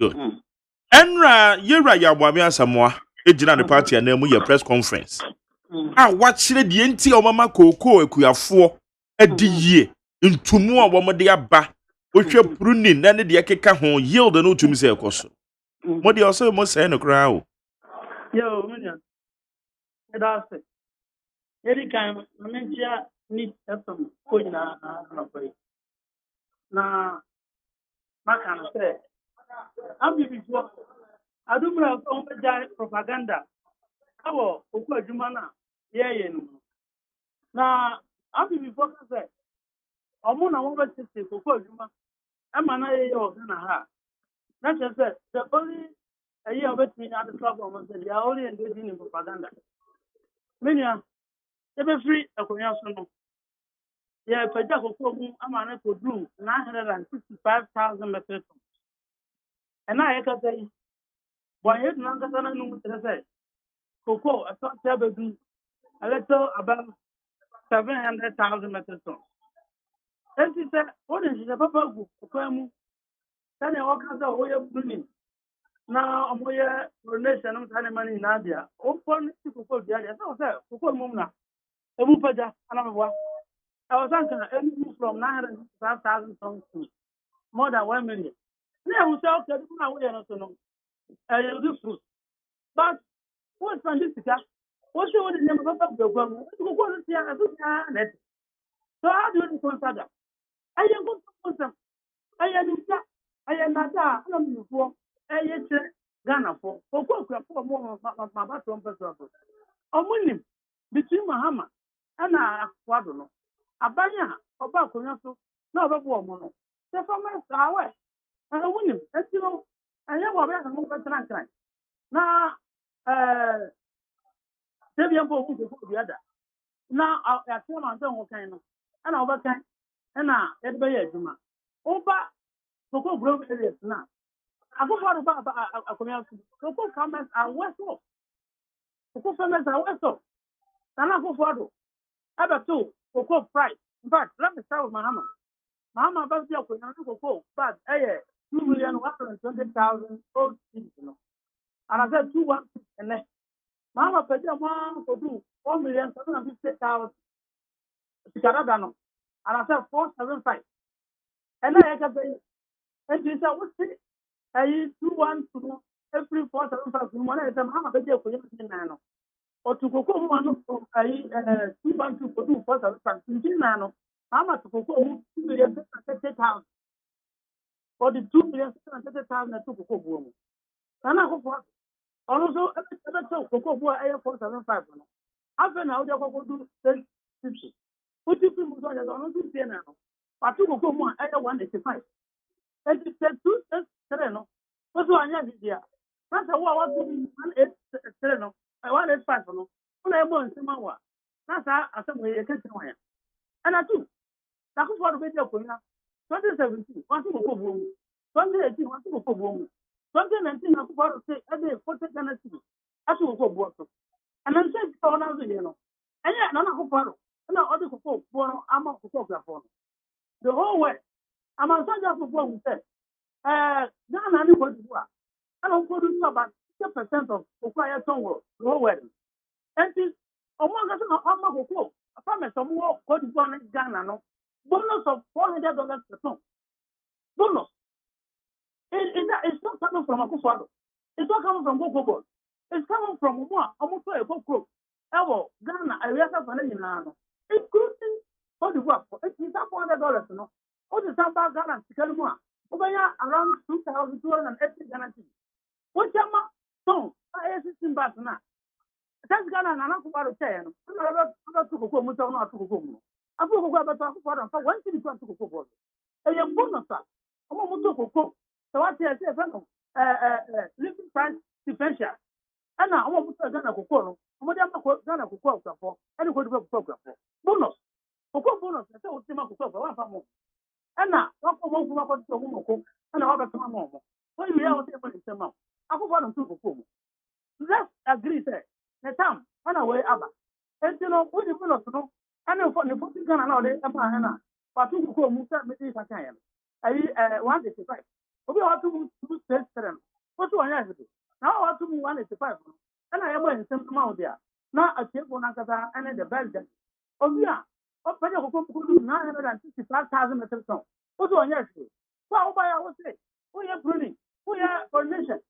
good enra yewra ya boame asamoa ejina the party na mu ye press conference wachire de enti o mama koko akuafo adiyie ntumu a wo mo de aba ohwe pruni na ne de keka ho yield no tumi se ekoso Mo de also mo say no kra o. Yo, Minion. That's it. Any kind of Malaysia needs some point na Makana say. I'm before. I don't know propaganda. How Oku Jumana? Yeah. Now, I'm before say. Omuna won't be Oku Juma. I'm an eye of Gana. That's just it. The only a year with me at the club almost they are only engaging in propaganda. Minya, they be free a conyasono. Yeah, Pajako Kogu, I'm an echo drew 965,000 metric tons. And I can say, why it's not going to say, Cocoa, a short baby, a little above 700,000 metric tons. Then she said, what is the papa book? Then I walk out the way of bringing. Now, I'm here for nation, I'm telling money in Nadia. Open to Cocoa, the other. So, sir, Cocoa Mumna, a Mupaja, and I'm one. I was thinking anything from 905,000 tons to more than 1 million. Now, we say, okay, we are not to know. Do fruit. But what's on this? What's the name of the government? So, how do you consider? I am good to consider. I am not that. I am before. I am Ghana for more of my bathroom. Omunim between Mahama and Aquadono. Abanya, about Conaso, no other woman. The farmers are away. And I win him. As you know, I never read a move at time. Now, Debian Book before the other. Now, I feel on some kind of and over time, and now, everybody, Juma. Over Cocoa Grove areas now. I go about a community. Cocoa comments are west off. Cocoa farmers are west off. And I go forward. Other two, Cocoa price. In fact, let me start with Mahama. Mahama about the Cocoa, but 2,120,000 old seeds, you know. And I said 2,160 and then Mahama paid a man for 1,750,000. Chicaradano. And I said 475. And then I can say, and he said, what's it? I used 2,120 every 475. One is a Mahama paid for you nano. Or to Cocoa one of 2,120 for 475 nano. Mahama to Cocoa 2,750,000. For the 2,750,000 that took Cocoa. And I hope what also Cocoa Air 475. After now, they will do 650. What you people are on to see now? But to Cocoa Air 185. And it's 2 Sereno. What's one year? That's a war 1 Sereno. I 185. When I want Simawa. That's how I said, we can try. And I do. That's what we do for now. 2017, one to go home. 2018, one to go home. 2019, I could say, I did 40 Ghana City. I should go work. And then say, oh, now, you know. And yet, none of the no other folk, I'm not photographer. The whole way, I'm on such a football who said, Ghana, anybody who are. I don't go to about 10% of Okwaya Tongo, the whole way. And this, among us, I'm not a folk. I promise some more, what is one in Ghana, no. Bonus of $400 per ton. Bonus. It's not coming from a Kufado. It's not coming from Gogo. It's coming from one, almost a Gogo. Evo, Ghana, I realize for any nano. Including what the work for. It's $400, no. What is some about Ghana to tell more? Over here, around 2,280 Ghana. What's your song? I assist back now. That's Ghana and I'm about to say, I'm not to go, Musa, not to go. I will go back to Kufado for 1 city to Kufado. A young bonus. I'm going to go. So what I say, living price differential. And now I want to put Ghana Cocoa. I'm going to Ghana Cocoa for any good program. Bonus. Cocoa bonus. I say, what's the matter for one more? And now, what for one for Cocoa? And I have a more. So you have to put it in the I go for them to Cocoa. Let's agree, sir. The time, and away, Abba. And you know, what you want to know? And for the 40 Ghana now, they are Hannah. But to go, Musa, maybe I can. I want to say. We have to move to state term. What's 1 year ago? Now I want to move 185. And I am in some amount there. Now I take one Akata and the Belgian. Oh, yeah. What for you go 965,000 metric tons? What's 1 year ago? Well, by I would say, we are pruning, we are coordination.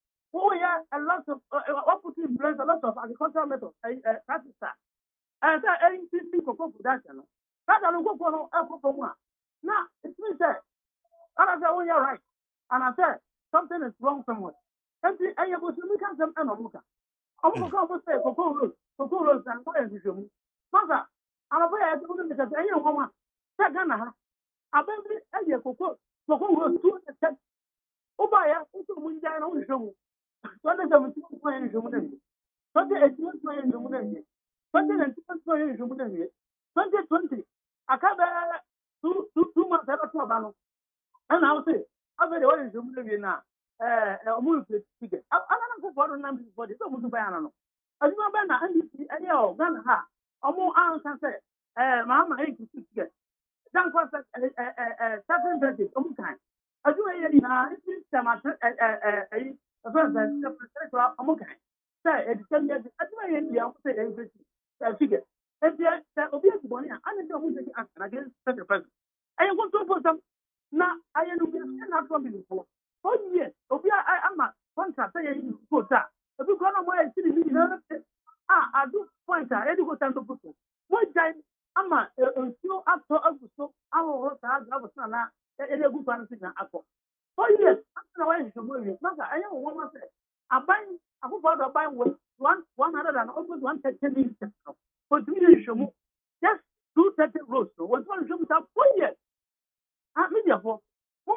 lot of what put in place a lot of agricultural methods practices. And increasing cocoa production. That's a local for one. Now it means that I say, oh, you're right. And I said something is wrong somewhere. And I was looking at them and I'm looking. I'm going to say cocoa roads and where is you? Mother, I'm aware I don't know because any woman, Sagana, I bet a cocoa roads 2 Obaya, also when they are on the show. 2017 2020, I can't 2 months ever to Abano. And I'll say, I've been always doing now. A movie ticket. I don't know for the number for the Banano. I remember and you Ghana. Or more answer say, Mamma, 86 ticket. Don't cost 730 time. I do it's a person, say, it's 10 years. I do India, say, figure. And yet, that will be a bonnet, and don't answer against such a person. I want to put some. Now, I am not from before. Oh, yes, I am a contract. I am put that. If you go on my city, I do point out, I do go down to put it. One time, I'm a few after so I will have a son, and a good one thing. Oh, yes, I'm going to move it. I am one of it. I buy, I hope I'll buy 100 and almost 130 minutes. For 3 years, just 230 rows. So, what one should have 4 years. I'm therefore. I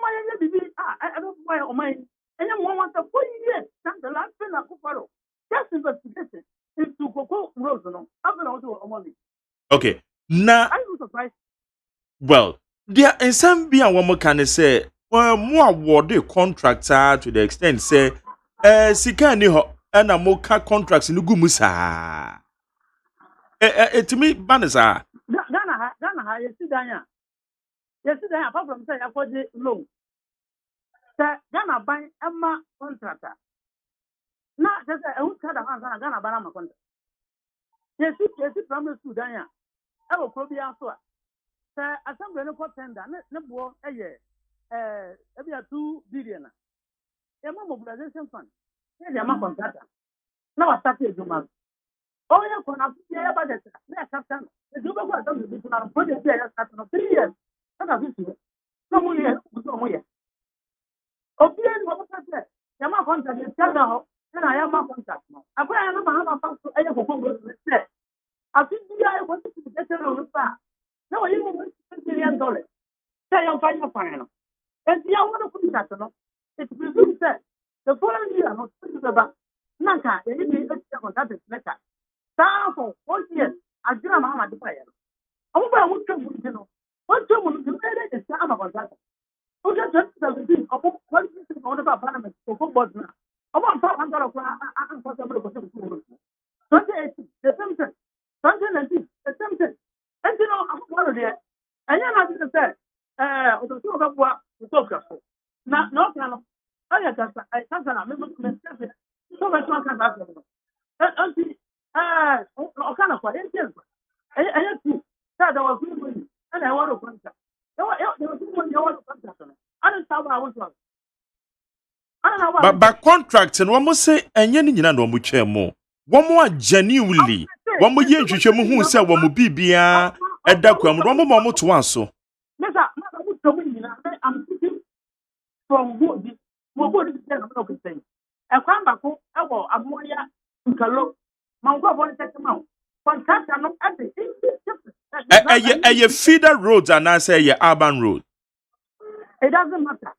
don't know why on my. And then 1 month of 4 years. That's the last thing I could follow. Just investigation into cocoa rows. I'm going to do money. Okay. Now, I was surprised. Well, there is some be a woman can say, well, more award the contractor to the extent say, sika ni ho, and a moka contracts in Gumusa. To me, Banasa. Ghana, you see, Diana. Yes, apart from say, I got the loan. Ghana buying Emma contractor. Now, just a who cut a hand on Ghana Banama contract. Yes, promise to Diana. I will probably answer. Sir, assembly no tender, no a year. Every 2 billion. A mobilization fund. Here's a contractor. Now I started to month. Oh, yeah, for now, yeah, budget. Yeah, captain. The Juba was done with the project here after 3 years. No more years, no more years. Obtain what I said. Yama contract is now, and I am a contract now. I am a pastor. I have a congress. I think I wanted to get a little far. No, you want $1 million. Say I'm final. And the other contract, it's presumed that the following year, not about Naka, the Indian contract is better. For 4 years, I did a mamma to pay. I want to what someone to pay is time about that. Oh, just 17 of what is the order of parliament for football now. About 500 of the 2018, the Simpson, 2019, the Simpson. And you know, I'm one of there. And then I didn't say, the 2 of what the talk of. Now, no, I can't remember so much one can ask them. And kind of what it is. And you said I was doing, and I want to contract. There was someone you want to contract. I don't know what I want to. I don't know what. But contracts and one must say, and yen in no much more. One more genuinely. One more year, you who said one would be at that one more to answer. I'm sitting from what body is saying. I come back home, I will ammonia to Kalo. Mount Gobon take them out. Contract are not at the a feeder roads and I say your urban road. It doesn't matter.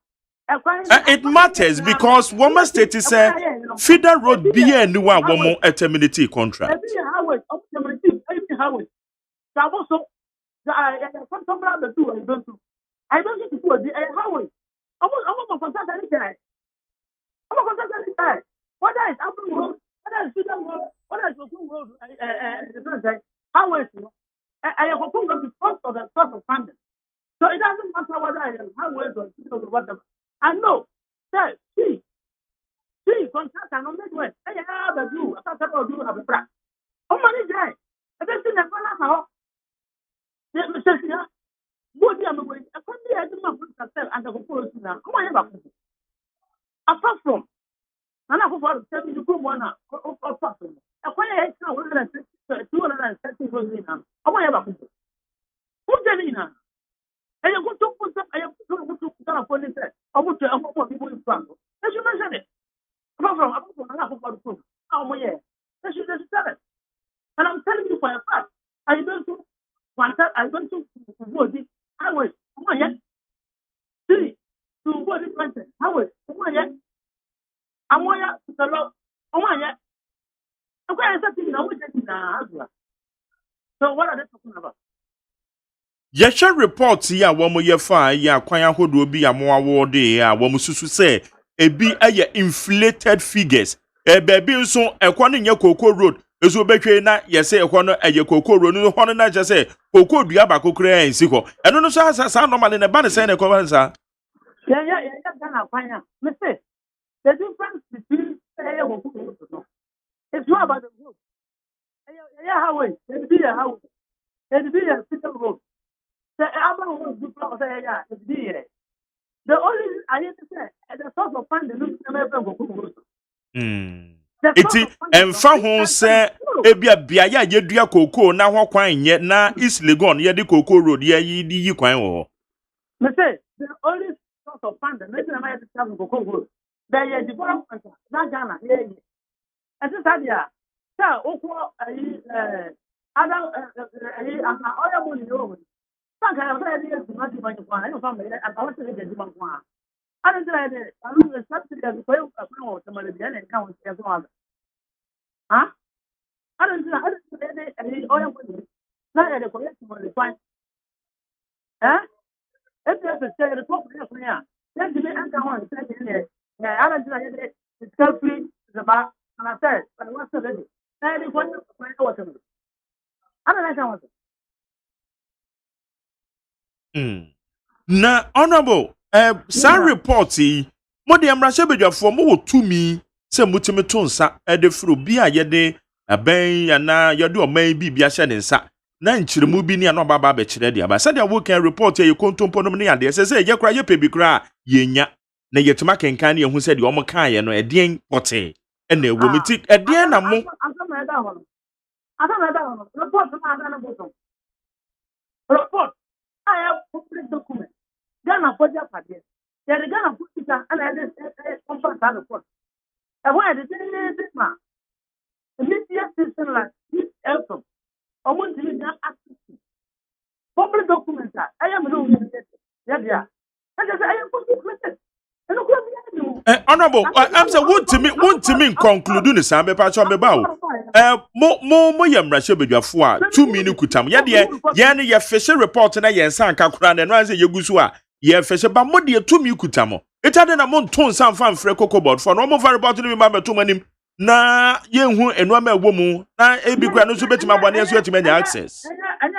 It matters because one state is a feeder road be a new one more eternity contract. I don't need to do a highway. I'm a contract anytime. I'm a contract anytime. What is Apple Road? What is Sudan Road? What is Oku Road? Highways. I have a program because of the source of funding. So it doesn't matter whether I am highways or whatever. I know that see, contracts are not made well. I have a view. I thought you have a track. How many guys? I don't think that's how. What do you mean? I can't be a man who can sell and the proposal now. Come on, apart from Nana for 7 to come one of person. A quiet 260 million. I want to have a who's Janina? I am going to put up. I am going to put up on it. I want to have people in front. As you mentioned it. Apart from another proof. Oh, my, yeah. That's it. And I'm telling you for a fact. I went to vote. I was, oh, yeah. See, to vote it, I was, oh, yeah. I want you to love, oh, yeah. Okay, I said, I was getting the So, what are they talking about? Yesha report ya womo ye fa ya kwan ahodo bi ya mo awode ya womo susu se ebi aye inflated figures baby nso ekwo no nye Koko Road ezo betwe na yese ekwo no aye Koko Road no hono na je se Koko dua ba kokora ensi ko eno no so sa normal na ba ne se na ekwo ba nsa Yeah, Ghana fine. Me say the difference between it's not about the road. Yeah, highway. It be a highway. It be a single road. The other road do not say yeah, it be it. The only I need to say the source of fund the new road. Iti emfa ho se ebia bia ya yedua Koko na ho kwan nye na East Legon ye de Koko Road ye yi kwan wo. Me say the only source of fund the nation am to travel Koko Road. There is development na Ghana yeah. And this idea so okwo other oil money no. Sanka ya say dey do not ban kwan. I no family I want to dey do ban kwan. I don't say I lose subsidy for you for somebody and account as well. Huh? I don't say oil money. Now the collect money fine. Huh? If you say the top of here, then the account say there. I don't say it's free the bar and I said, but what's the ready? I don't want to find out what I don't know what. Na honorable some report mo de amrashe bedwafo mo wo tumi se mutimi to nsa de fro bi a ye de aban ana ye de oman bi bia hye ne nsa na nkyiremu bi ne na baba be kire de aba se de wo kan report ye kontompo no ne ya de se ye kra ye pebi kra ye nya na yetima kenkan ne hu se de omo kan ye no edien pote na ewo miti edien na mo report I have public document. Ghana for their party. They are Ghana put it and I conference that report. And why did this man? The media system like this help. I want to be access to public documents. I am no yeah. And I am public. And look what honorable I'm say want to me conclude ni sa be pa cho me ba o mo yamrashe bedwafo a 2 minute kutam ye de ye ne ye fishe report na ye nsa nka kura na no an say ye gusu a ye fishe ba mo de 2 minute kutam etade na mo nton nsa mfa mfre Koko board for no mo fa report ni ma meto manim na ye hu enu ama ewo mu na ebi kura no so betima bone so betima nya access and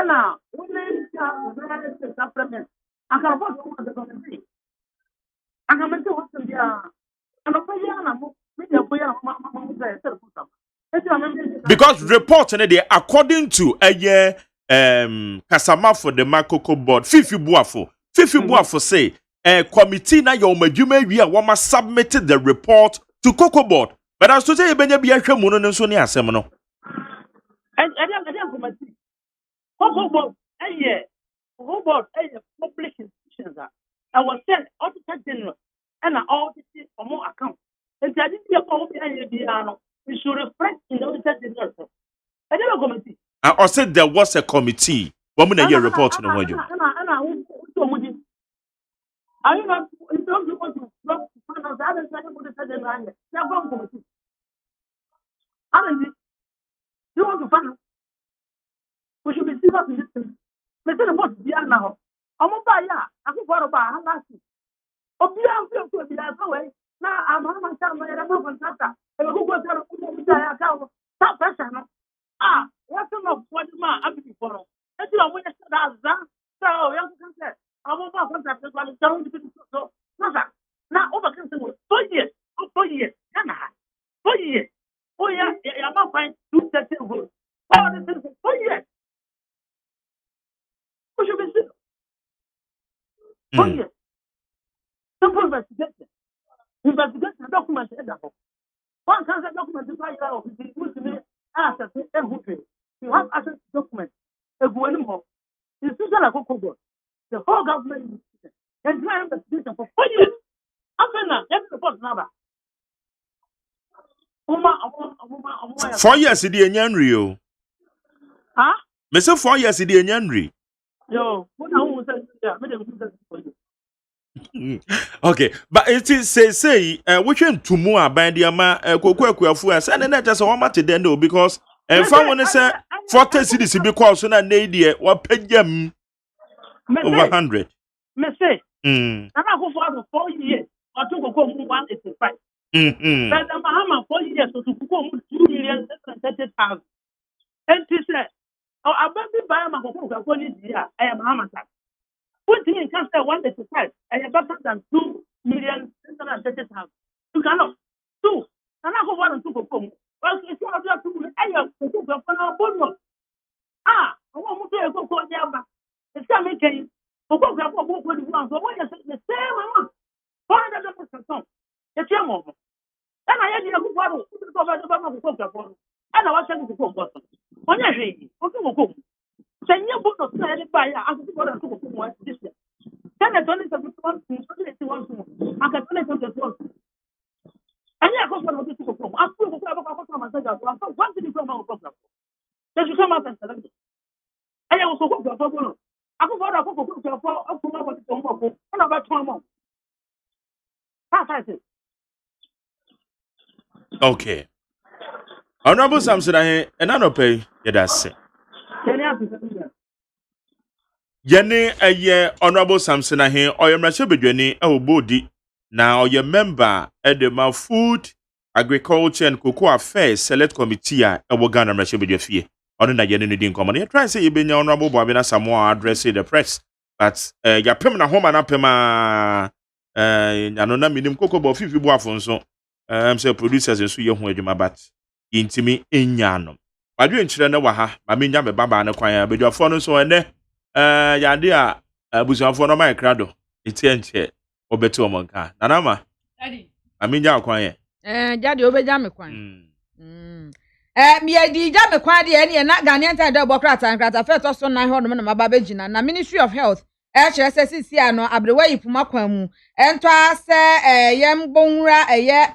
now when they supplement I can vote for the committee. I'm going to watch them there. I'm a because report they according to a year Kasama for the Koko board Fifi Buafo say a committee na your majume we are submitted the report to Koko board but as to say benye bi ahwe mu no so ne asem no and committee Koko board public institutions I was sent auditor general and an auditor for more account. And I didn't hear all the we should reflect in the auditor general. I never committee. I said there was a committee. What when you report to the one you? Are you not in terms of what you drop to find out the other side of the general? They're going committee. You want to find out? We should be serious in this thing. Let's say what's the now. I'm about I think what about last week. Obia feel to be that way. Now I'm on my time and I'm on contractor. And who goes out of account? Stop pressure. What's enough what the man I'm before? That's your way to start that. So young can say, I'm on my contract because I'm telling you so. Now over can say 4 years. 4 years. 4 years. Oh yeah, I'm not fine 2 certain votes. All this is 4 years. What should we say? 4 years. Simple investigation. investigation document is that one can say document is why you are to me access everything. You have access to documents. A good more. It's just like a cocoa. The whole government is trying investigation for 4 years. After that, that's the first number. 4 years the enyanri o. Huh? Me say 4 years the enyanri. Yo, what I want to say, yeah, me dem do for you. Okay, but it is say we can to more aban the ama kokuakuafu and say na just one matter then though because and fa won say 40 cities because so na dey what pagam over 100. Me say, na go for 4 years. I took a call 185. But the Mahama 4 years to go 2,630,000. And she said, oh, I bet buy my proposal for this year. I am Mahama. Put in cancer 185. I am better than 2,630,000. You cannot. 2. And I go one and 2 for home. Well, it's not just 2. I have to go for our bonus. I want to go for the other. It's coming to you. For the one. So what you say the same amount. 400%. The chairman. And I had a good bottle. And I was telling you to go. On your head, what you go? Then you put the slide by after the water to this year. Then I told you to I can tell you to one. And I go for the to go. I feel the one thing from our program. Then you come out and select it. And I also go for a problem. I go for and about 12 months. Okay. Honorable Samson and Anope, that's it. Yene a year Honorable Samson ahe or your Mashebedweni Bodi. Now your member at the Food, Agriculture and Cocoa Affairs Select Committee at Wagana Mashebedwe. On the Yen in common. Try to say you been Honorable Bobina Samoa addressing the press. But your permanent home and apema anona minim cocoa bo fifi bo afonso. Say producers and so ye ho adwuma but intimi enyanom. Wadwe nkyere na wa ha ma menya me baba na kwan abedwafo no so ene yade a abusuafo no mai krado etie nche obeto omonka nanama daddy amenya kwan ye daddy obeja me kwan mi edi ja me kwan de ene na Ghanaian time de bokrata first so na ho no na maba begina na Ministry of Health HSSC ano abrewa yipuma kwan mu ento ase yem bonwura eye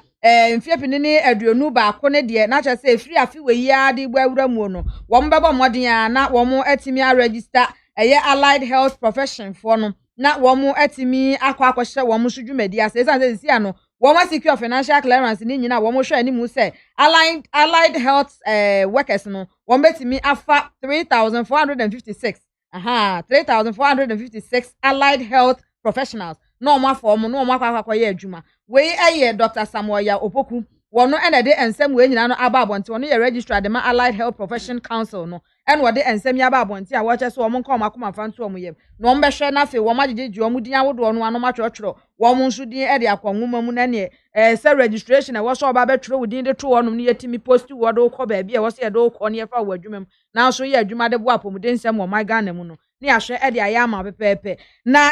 mfiepini ni aduonu ba ko ne de na cha se free afi we ya de gbawura mu no wo mbebo moden a na wo mo atimi a register allied health profession for no na wo mo atimi akwakwohye wo mo sudwumadi ase san se ano wo mo secure financial clearance ni nyina wo mo hwe ani mu se allied health workers no wo betimi afa 3,456 3,456 allied health professionals no more form no more kwakwaye adwuma we Dr. Samoya Opoku wono ene de ensem we nyina no aba abonte wono ye registrar de ma allied health profession council no ene wo de ensem ya aba abonte a wo che so wo mo nka makoma fanto wo mo yem no mbehwe na fe wo magegegi wo mo din awodo no ano matwotworo wo mo nso din e de akwanwuma mu na ne se registration e wo so ba betworo wo din de to wono ne yetimi post wo do ko ba bia wo se de wo ko ne fa wo adwuma na so ye adwuma de bo apomuden nsem wo magana mu no ni ahwe e de ayama pepepe na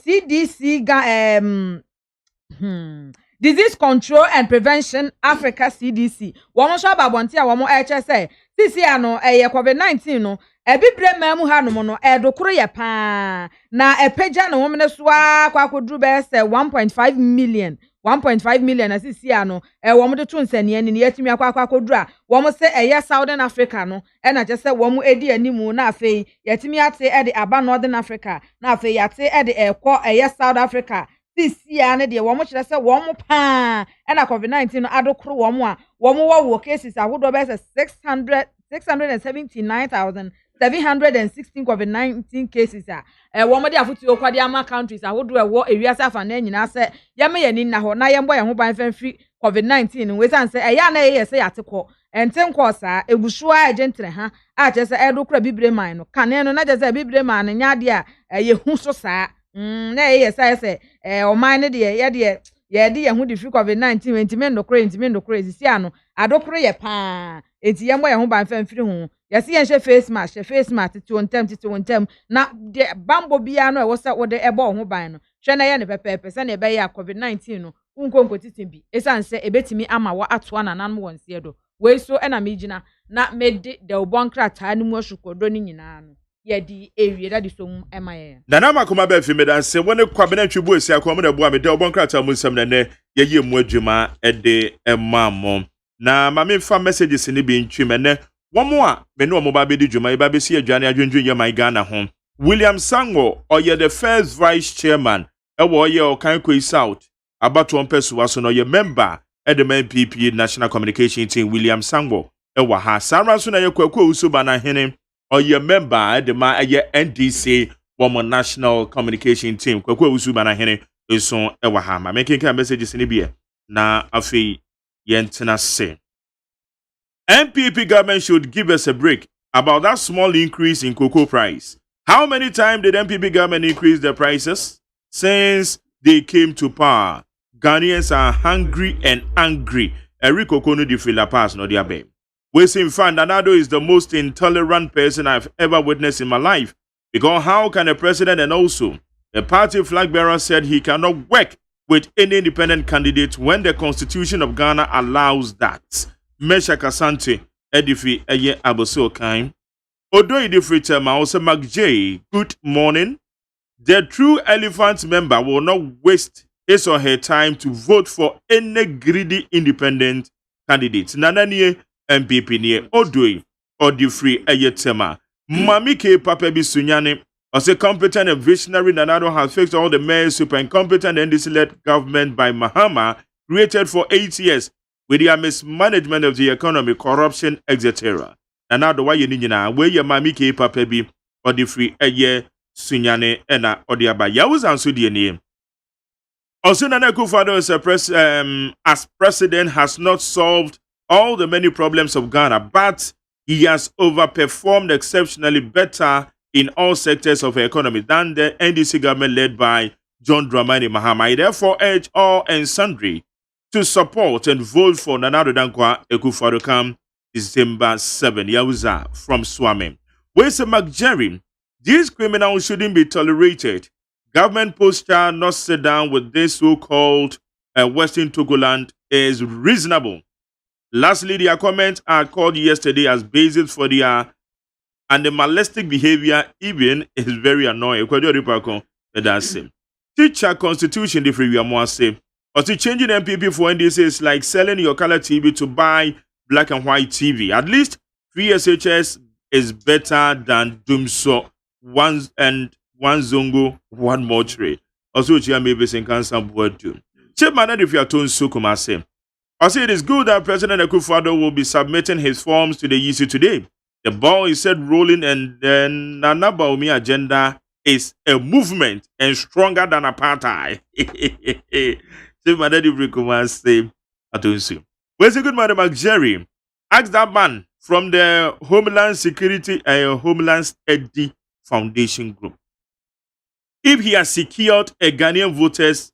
CDC Disease Control and Prevention Africa CDC. Womo so babonti a womo eche say CC ano COVID-19 no ebibre mamu hanom no edokoro ye pa na epeja no womne so akwakodru be say 1.5 million na CC ano womo de to nsane ani ne yatimi akwakodru a womo say Southern Africa no na je say womo edi animu na afei yatimi ate de aba Northern Africa na afei yate de ekọ South Africa this year ne de wo mo kire se wo mo pa na COVID-19 no adokoro wo mo a wo mo wo cases ahodo be se 679,716 COVID-19 cases wo mo de afutu okwade ama countries ahodo wo ewiase afa na nyina se ye me yani na ho na ye mbo ye ho ban fanfri COVID-19 we san se ya na ye se yatekọ enten ko sa egusu a agentre ha a che se edokoro bibre man no kane no na je se bibre man nya de a ye hu so sa na ye say o man ne de ye de ye hu di free COVID-19 wentime ndokore sisi ano adokoro ye pa enti ye mo ye ho ban famfiri ho ye se ye hye face mask tete wontem na de bambo bia no e wo se wo de ebo ho ban no hwe na ye ne pepepe se na ebe ya COVID-19 no unkonko titin bi esan se ebetimi ama wa atoa nanan wonse do we so na megina na mede de obonkrata ne mu ahwokodo ni nyina no ye di ewie da di so mu emaye na na makoma ba fi medanse woni kwabena twibu esi akoma na bua me de obonkrata mu nsam na ne ye mu adwuma ede emamo na mame fa messages ni bi ntwi me ne womo a me no mo ba be di dwuma e ba be si adwane adwendwen ye my Ghana ho William Sango oye the first vice chairman ewo oye Okanko South abato onpesuwa so no ye member at the MPP National Communication Team William Sango ewa ha Sarah so na ye kwakwa usuba na hene oye member at the NDC woman National Communication Team kwakwa usuba na hene so ewa ha ma making messages ni bia na afi yentena se MPP government should give us a break about that small increase in cocoa price. How many times did MPP government increase the prices since they came to power? Ghanaians are hungry and angry. Eric Okono di fila pass no diabe. We see in fact Nanado is the most intolerant person I've ever witnessed in my life. Because how can a president and also a party flag bearer said he cannot work with any independent candidate when the Constitution of Ghana allows that? Mesha Kasante Edifi Eye Aboso Kaim. Odo Idifrita Maose McJ, good morning. The true elephant member will not waste his or her time to vote for any greedy independent candidate. Nananie MPP nie Odoi Odifri Eye Tema. Mami K Papa Bisunyane as a competent and visionary Nanado has fixed all the mayors super incompetent NDC-led government by Mahama created for 8 years with the mismanagement of the economy, corruption, etc. And now the way you need now, where your Mami K Papa be or the free a year Sunyane ena or the Abba Yawuz answer the name. Also, Nana Akufo-Addo as president has not solved all the many problems of Ghana, but he has overperformed exceptionally better in all sectors of the economy than the NDC government led by John Dramani Mahama. I therefore urge all and sundry to support and vote for Nana Dankwa Akufo-Addo come December 7. Yawuza from Swami. Where's McJerry? These criminals shouldn't be tolerated. Government posture not sit down with this so-called Western Togoland is reasonable. Lastly, their comments are called yesterday as basis for their animalistic behavior, even is very annoying. Teacher constitution, the free say. Or to changing MPP for NDC is like selling your color TV to buy black and white TV. At least 3 SHS is better than Dumso, one Zongo, one more tray. Also, Chia maybe saying cancer word too. Chief Manad if you are told Sukuma say. I say it is good that President Akufo-Addo will be submitting his forms to the EC today. The ball is set rolling and then Nana Baumi agenda is a movement and stronger than apartheid. Chief Manad if you come say, I don't you. Where's a good man, McJerry? Ask that man from the Homeland Security and Homeland Steady Foundation Group if he has secured a Ghanaian voters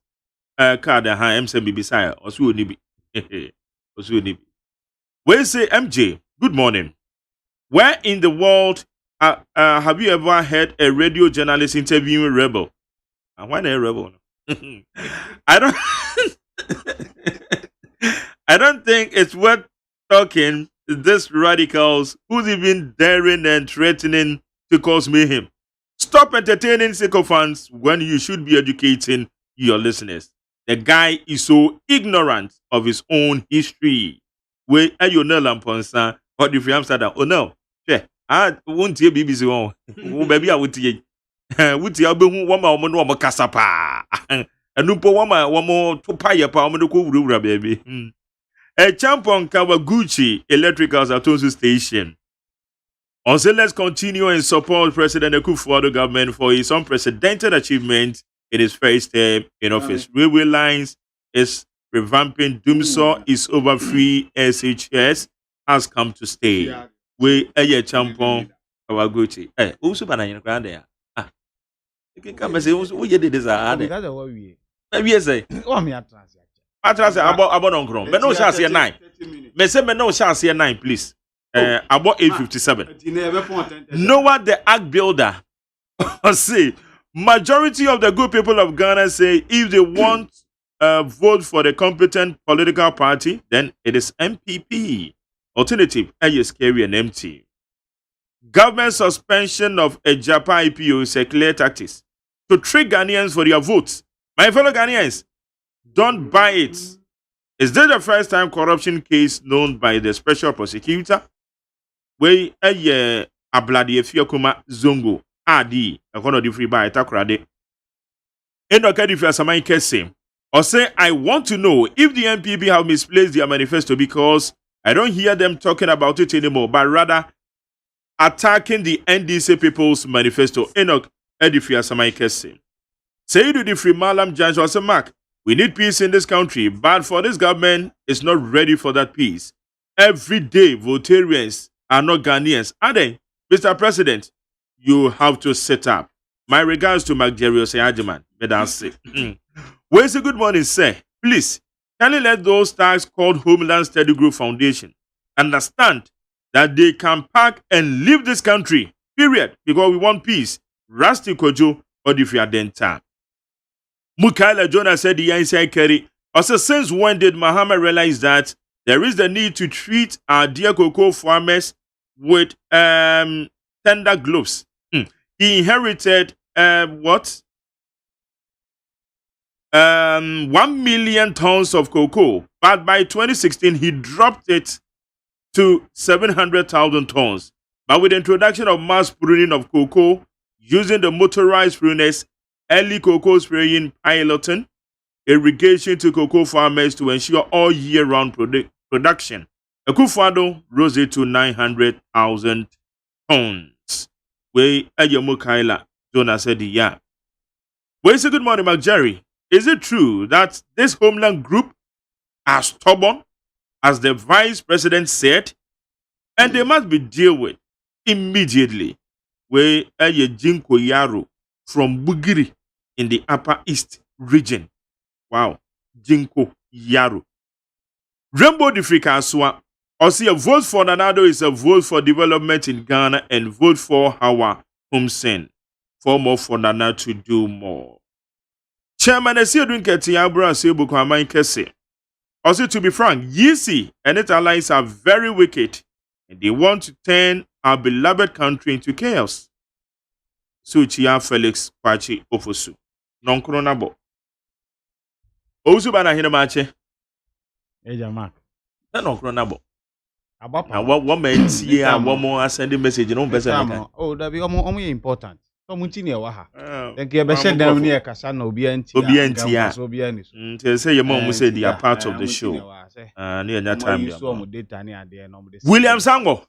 card and MCB beside also Nibi. Also Nibi. We say MJ, good morning. Where in the world have you ever heard a radio journalist interviewing rebel? And why a rebel? I don't think it's worth talking to these radicals who's even daring and threatening to cause mayhem. Stop entertaining sycophants when you should be educating your listeners. The guy is so ignorant of his own history. Where are you no lamponsa? What if you Amsterdam? Oh no. I won't hear BBC on. Baby, I would hear. Would you be one more casapa? And no one more to pay a pound baby. A champion Kawaguchi Electricals at Tozu Station. Also, let's continue and support President Akufo-Addo government for his unprecedented achievement in his first term in office. Railway lines is revamping. Dumso is over free. SHS has come to stay. We a champion Kawaguchi. Also, banana grand there. You can come and say, "Who you did this?" Maybe you say, "Oh, me Atrás about on Chrome. But no chance here 9. Me say me no chance here 9, please. About 8:57. Noah the Ark Builder. Say Majority of the good people of Ghana say if they want vote for the competent political party, then it is MPP. Alternative, is scary and empty. Government suspension of a Japan IPO is a clear tactic to trick Ghanaians for their votes. My fellow Ghanaians, don't buy it. Is this the first time corruption case known by the special prosecutor? Where a abladi efiakuma zongo adi akono di free buy takrade. Eno kadi fi asamai kese. Or say, I want to know if the MPP have misplaced their manifesto because I don't hear them talking about it anymore, but rather attacking the NDC People's Manifesto. Enoch Edifia Samaikese. Say to the free Malam Judge or say, Mark, we need peace in this country, but for this government, it's not ready for that peace. Every day, Votarians are not Ghanaians. Are they? Mr. President, you have to set up. My regards to Mark Jerry AGYEMAN. That's it. Where's the good morning, sir? Please, can you let those tags called Homeland Study Group Foundation understand that they can pack and leave this country, period, because we want peace. Rusty Kojo, Odifia Denta. Mukaila Jonah said the inside carry. Also, since when did Muhammad realize that there is the need to treat our dear cocoa farmers with tender gloves? He inherited what? 1 million tons of cocoa, but by 2016 he dropped it to 700,000 tons. But with the introduction of mass pruning of cocoa using the motorized pruners, early cocoa spraying, piloting, irrigation to cocoa farmers to ensure all year-round production, Akufo-Addo rose it to 900,000 tons. Where Mukaila Jonah said, yeah. Well, say good morning, Mark Jerry. Is it true that this Homeland group are stubborn, as the Vice President said, and they must be dealt with immediately? Where Jinko Yaro from Bugiri in the Upper East region. Wow, Jinko Yaro. Rainbow Africa Aswa. Also, a vote for Nanado is a vote for development in Ghana, and vote for Hawa Humsen. For more for Nana to do more. Chairman Esiodun Ketiabra Sebu Kwamain Kese. Also, to be frank, Yisi and its allies are very wicked, and they want to turn our beloved country into chaos. Suchia Felix Kwachi Ofosu. Non-cronable. Ozu bana hinamache. Mark. Non-cronable. Abapa. And what meant here, one more sending message, no better. Oh, that be almost important. So much near Waha. Then give a shed down near Casano, Obianti. Say your mom will say they are part of the show. Near that time. William Sango.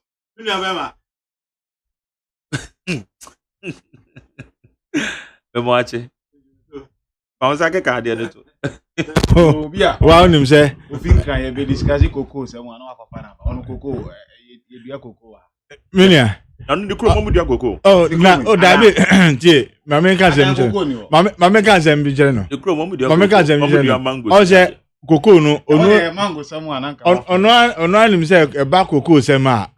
Watching. Oh, yeah. Wow, him say. Can be discussing cocoa, someone on cocoa. Minia. Oh, David, Mamma can't say, Mamma can't say, Mamma can't say, oh, say, cocoa, no, mango, someone, on one himself, a back cocoa, Sema,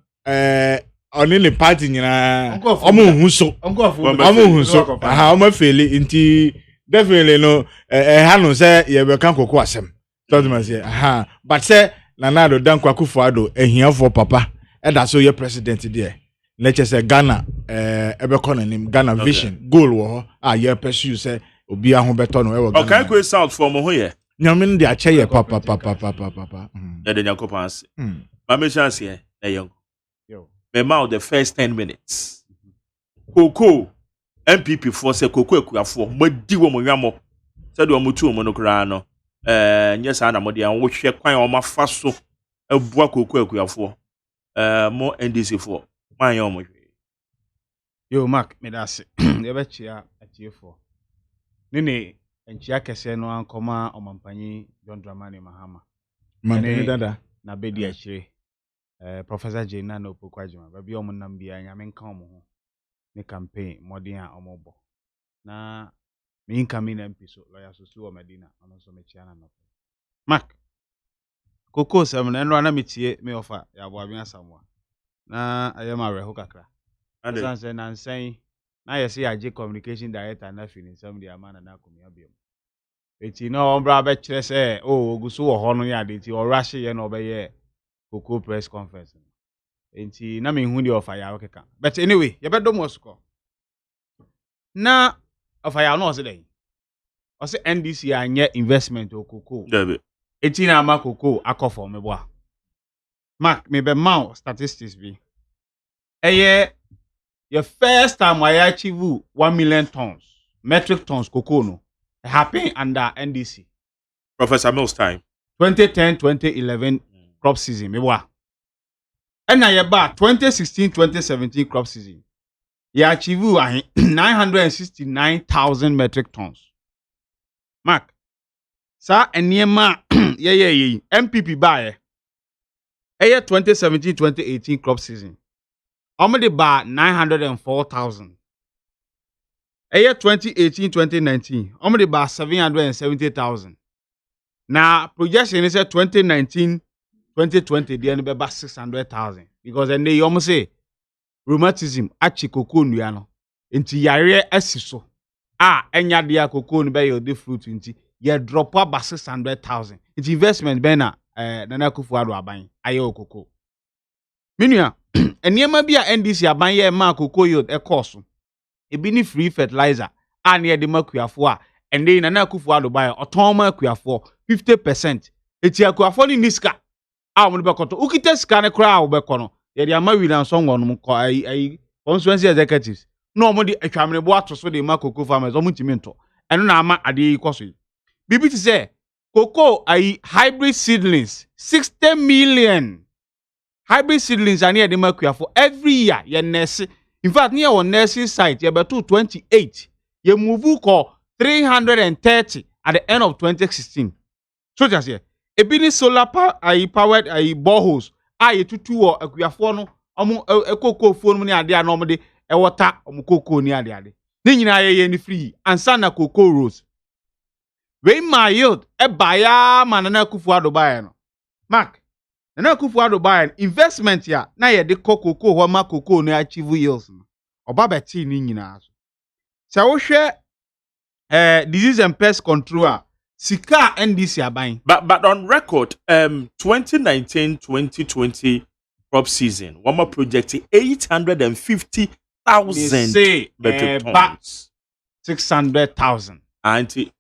only party, so, how much fairly into definitely no, Hano say, you will come cocoa, some, told him, say, aha, but say, Nanado, Dan Akufo-Addo, and here for Papa, and that's so your president there. Let's just say Ghana, name Ghana vision, goal, yeah, pursue, say, Obi Ahon no. Okay, go south for Mohoye. Nyamin de achaye papa. Yeah, then you pass. My chance here, young. Mema the first 10 minutes. Coco, MPP for say Coco for Modi Womoyamo. Said Omutu Monocrano. Yes, Anna Modia, and which quite on my faso. A bois Coco for more NDC for. My own. Yo, Mark, me that's it. The bet you at you for. Nene, and Chiaka say no uncoma or Mampani, John Dramani Mahama. Mane dada. Na bedi ache. Professor Jena no Pokwajima, baby Omunambia, and Yamen Como. Ne campaign, Modia or Mobo. Na me incoming MP, so lawyer Susu Medina, and also Mechiana. Mark. Coco, some and run a métier me offer, ya boy, someone. Na I am a rehokakra. As I say, na yɛ sɛ agye communication director na fi ne nsɛm de ama na akɔmia biom eti na ɔmbra bɛkyerɛ sɛ ogu so wɔ hɔ no yɛ ade ti ɔrahye yɛ na ɔbɛyɛ cocoa press conference enti na me hu de ɔfa yawo keka but anyway yɛbɛdɔ mo sukɔ na ɔfa yawo na ɔse dɛn ɔse NDC anyɛ investment o cocoa eti na ama cocoa akɔ fɔ me boa mark me be ma statistics bi ɛyɛ your first time I achieve 1 million tons metric tons cocoa no happened under NDC Professor Mills time 2010-2011 crop season me boa ɛna yɛ ba 2016-2017 crop season yɛ achieve 969,000 metric tons mark sa eniema yɛ MPP ba ɛyɛ 2017-2018 crop season Omedi ba 904,000. Eye 2018-2019. Omedi ba 770,000. Na projection is 2019-2020 the end be ba 600,000 because then they almost say rheumatism achi cocoa nua no. Nti yare asiso. Enya dia cocoa no be yield fruit nti ye drop ba 600,000. It's investment be na Nana Akufo-Addo aban aye cocoa. Minua eniema bi a NDC aban ye ma cocoa yield cost ebi ni free fertilizer na ye de makuafo a ende Nana Akufo-Addo ban oton ma akuafo 50%. Eti akuafo ni niska a mo be koto ukite sika ne kra a wo be kono ye de ama William Songo no ko ai constituency executives no mo de atwamene bo atoso de ma cocoa farmers o mo ntimi nto eno na ama ade yi koso bibi ti say cocoa ai hybrid seedlings 60 million hybrid seedlings are near the makuafo every year ye nurse in fact near on nursing site ye beto 28 ye move ko 330 at the end of 2016 so just here e bi ni solar powered boreholes ye tutu o akuafo no omo cocoa fo no ni ade na omo de e water omo cocoa ni ade ni nyina ye ni free ansa na cocoa rose we my yield e baya Nana Akufo-Addo buy no mark Nana Akufo-Addo buy investment ya na ye de cocoa ho ma cocoa no achieve yields no oba beti ni nyina so wo hwe disease and pest control sika NDC aban but on record 2019-2020 crop season one more project 850,000 metric tons 600,000 and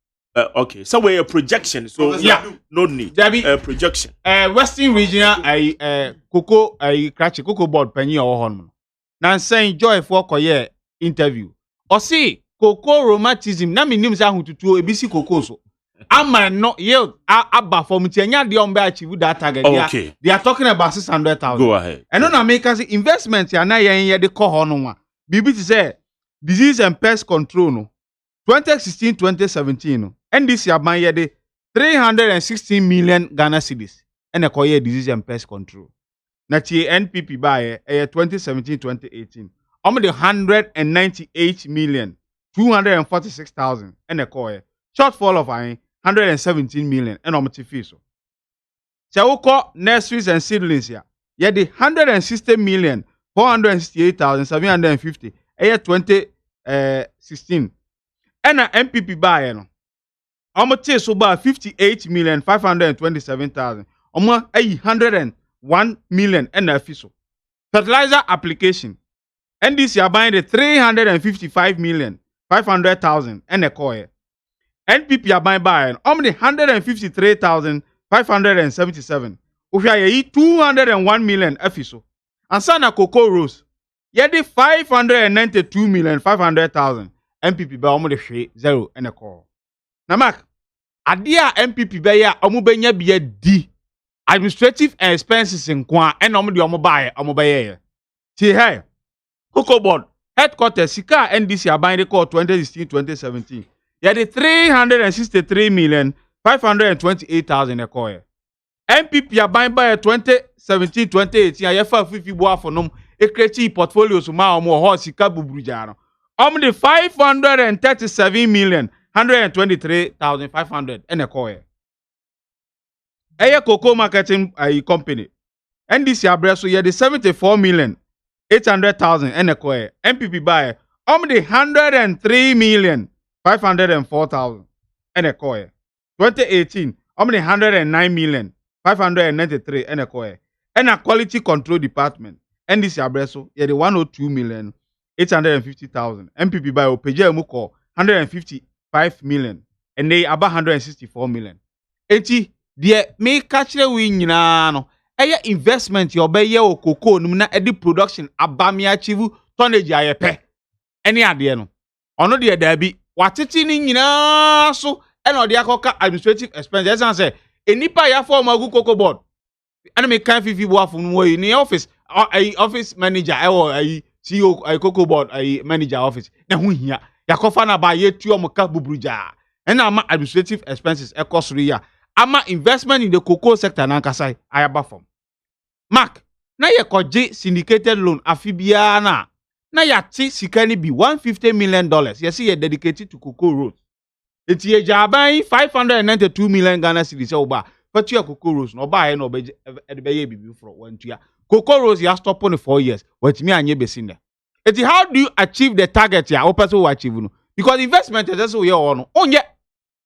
okay, so we're a projection, so yeah, no need. Projection. Western regional cocoa cocoa board penny or hon. Now saying joy for koye interview. Or see cocoa rheumatism. Na mi nims ahu tutu ebisi cocoa so. Ama no yield abba for mutianya de ombe achieve that target. Okay. They are talking about 600,000. Go ahead. And no make us investment ya na ye de ko ho no wa. Bibi ti say disease and pest control no. 2016-2017 no. NDC aban ye de 316 million Ghana cedis ene koye disease and pest control. Na tie NPP ba ye 2017-2018. Omo de 198 million 246,000 ene koye. Shortfall of 117 million ene omo ti fee so. Se wo ko nurseries and seedlings ya ye de 160 million 468,750 2016. Ena MPP ba ye no omo te so ba 58,527,000 omo 101 million ena afiso fertilizer application NDC aban de 355,500,000 ena koye NPP aban ba omo de 153,577 ohwa ye 201 million afiso ansa na cocoa rose ye de 592,500,000 MPP ba omo de hwe 0 ena koye na mark adia MPP be ya omo benya bia di administrative expenses nkwa ena omo de omo bae omo be ye ti hey cocoa board headquarters sika NDC aban de call 2016-2017 ya de 363,528,000 ekoye MPP aban ba 2017-2018 ya fa fifi bo afonom ekreti portfolios ma omo ho sika bubruja no omo de 537,123,500 ene koye. Eye cocoa marketing company. NDC abreso ye de 74,800,000 ene koye. MPP buy the 103,504,000 and a coy. 2018, the 109,593 and a coy. And a quality control department. And this abreso, yeah, the 102,850,000. MPP by Opeja Muko 155 million. And they about 164 million. Eti, dear, me catch the win, no. Aya investment your bay o cocoa numna edi production abami achieve tonnage ayepe. Any idea no? Ono de dabi watiti ni nyina so and odi akoka administrative expenses and say enipa ya form agu cocoa board. And me kan fifi bo afun mo ni office office manager CEO cocoa board manager office. Na hu hia yakofa na ba ye tuo mo ka bubruja. And ama administrative expenses e cost ya. Ama investment in the cocoa sector na nkasai ayaba form. Mark, na ye koje syndicated loan afibia na ya ti sikani bi $150 million. Yes, ye dedicated to cocoa roads. Eti ye jaban 592 million Ghana cedis oba. But you cocoa roads no ba no be ye bibi for one to ya. Cocoa roads ya stop on 4 years. What me anye besin there. Eti how do you achieve the target ya? Opeso will achieve no. Because investment is also your own. Onye.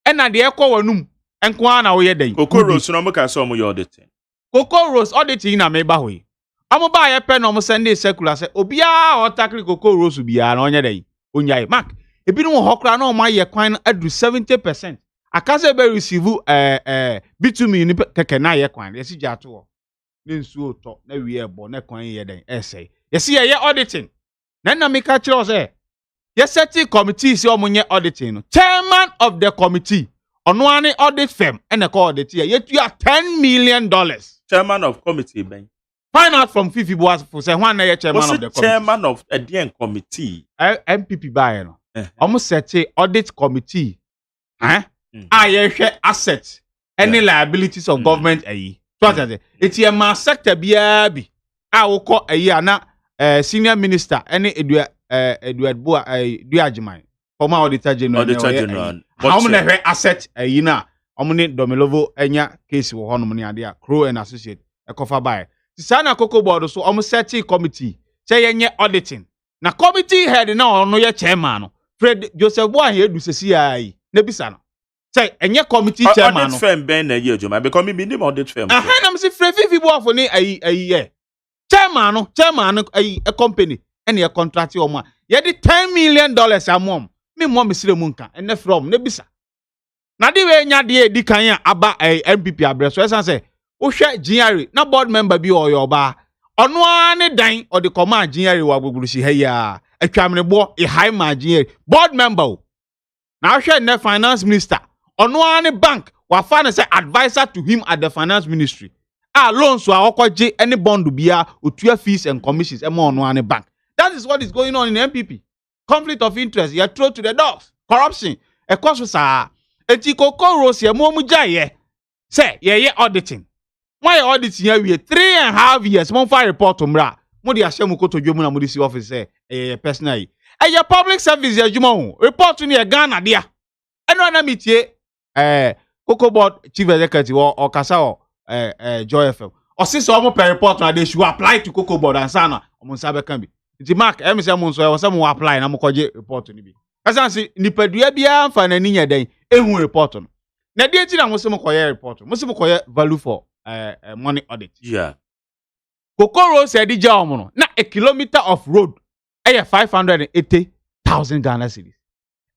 Ena de ekwa wanum. Enkwa na oye den. Cocoa roads no mo ka so mo your auditing. Cocoa roads auditing na meba hoyi. Amo ba ye pe no mo send circular say obia o tackle cocoa roads bia na onye den. Onyai mark. Ebi no hokra na o ma ye kwan adu 70%. Akase be receive bitumen ni keke na ye kwan. Yesi jato o. Ni nsuo to na wi ebo na kwan ye den essay. Yesi ye auditing. Na me ka kire o say yeseti committee si o munye auditing no. Chairman of the committee Onwani audit firm and a call audit here. Yet you are $10 million. Chairman of committee, Ben. Find out from Fifi Boas for say one year chairman of the committee. Chairman of a DN committee. MPP by no. Almost set audit committee. I share assets. Any liabilities of government So it's a mass sector BRB. I will call a year na senior minister any Edward Boa AGYEMAN. Former auditor general. How many asset yina omuni domelovo enya case wo hono muni ade Crow and Associate e kofa by tisana cocoa board so omo set committee say yenye auditing na committee head na ono ye chairman no Fred Joseph Boa he edu sesi ai na bisa no say enye committee chairman no audit firm ben na ye adwuma because me name audit firm na me say Fred Fifi Boa for ni ai chairman no a company and a contract o ma ye di $10 million amom me mom sire munka ene from ne bisa na di we nya de di kan ya aba MPP abreso esan say wo hwe GRE na board member bi o yoba ono ane dan o de command GRE wa gbogbrusi ha ya atwamne bo e high margin board member na hwe ne finance minister ono ane bank wa fa ne say advisor to him at the finance ministry loans wa okoje any bond bia otua fees and commissions e mo ono ane bank. That is what is going on in MPP. Conflict of interest, you throw to the dogs. Corruption. A cause was eti cocoa roast ye mo mujaye. Say, ye auditing. Why auditing here we 3.5 years? Mon file report to mra. Modi ashemu koto jomu na modi office say personally. Your public service ye juma report to ni Ghana dia. Eno na mitie cocoa board chief executive or kasa or Joy FM. Or since omo per report na they should apply to cocoa board and sana omo sabe kan bi. Nti mark say mo so say mo apply na mo koje report ni bi. Asa say nipadua bia amfa na ni nyadan ehun report no. Na dey ti na mo say mo koye report. Mo say mo koye value for money audit. Yeah. Cocoa road say di ja omo no. Na a kilometer of road 580,000 Ghana cedis.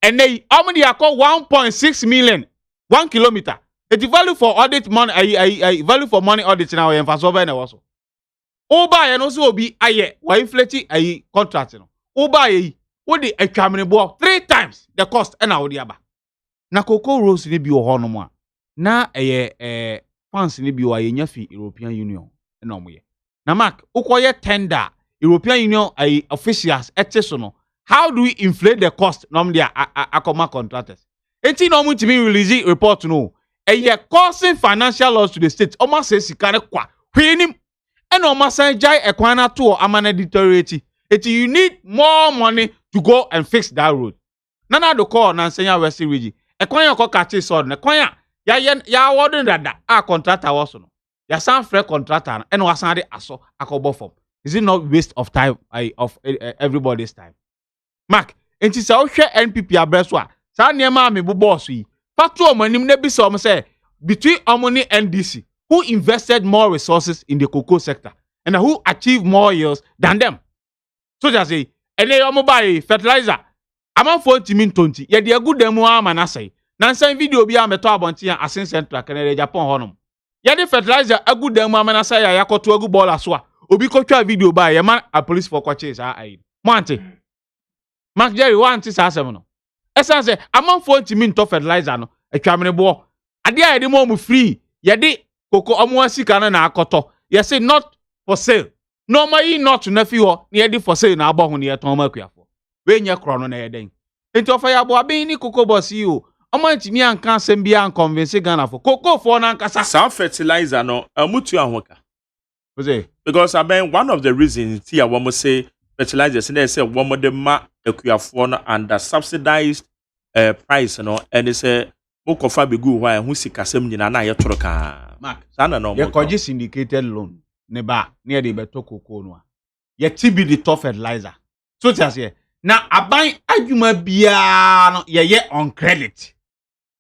And they omo dey call 1.6 million 1 kilometer. The value for audit money value for money audit now emphasize over na also. Oba ye no so obi aye wa inflate contract no. Oba ye wo de atwamne bo 3 times the cost na wo de aba. Na cocoa roads ni bi wo ho no mo a. Na funds ni bi wo anya fi European Union na omo ye. Na mark ukoye tender European Union officials so no. How do we inflate the cost no mo de akoma contractors? Enti no mo timi release report no. Causing financial loss to the state. Almost says sikare kwa. Hwinim. And almost say jai ekwana to amana deteriorate. You need more money to go and fix that road. Nana do call na senya West region. Ekwanya ko kache sword na kwanya ya wording that contractor also no. Ya san free contractor and wasan de aso akobo form. Is it not waste of time of everybody's time? Mark, enti sɛ wohwɛ NPP abreso a saa nneɛma a me bo boss yi fato omanim na bi sɛ om say between Omoni and NDC who invested more resources in the cocoa sector and who achieved more yields than them. So just say ene omo buy fertilizer amanfo ntimi ntonti ye de agu demu ama na say na nsan video bi a meto abonti a asen central Canada Japan honom ye de fertilizer agu demu ama na say ya yakoto agu ball aso a obi kotwa video ba ye man a police for kwache sa ayi monte Mark Jerry want sa asem no esan say amanfo ntimi nto fertilizer no atwamene bo ade a ye de mo free ye de koko omo asika na akoto ye say not for sale normally not na fi ho na ye de for sale na abo ho na ye ton makuafo we nya kro no na ye den enti ofa ya bo abin ni koko boss yi o omo ntimi anka asem bia an convince Ghana for koko for na nkasa some fertilizer no amutu ahoka because I mean one of the reasons here when we say fertilizers and they say one of them ma akuafo no under subsidized price no and they say mokofa be good why hu sikasem nyina na ye toro ka Mark sana no ye koji syndicated loan ne ba ne de beto koko no a ye tibi the top fertilizer so ti ase na aban adwuma bia no ye on credit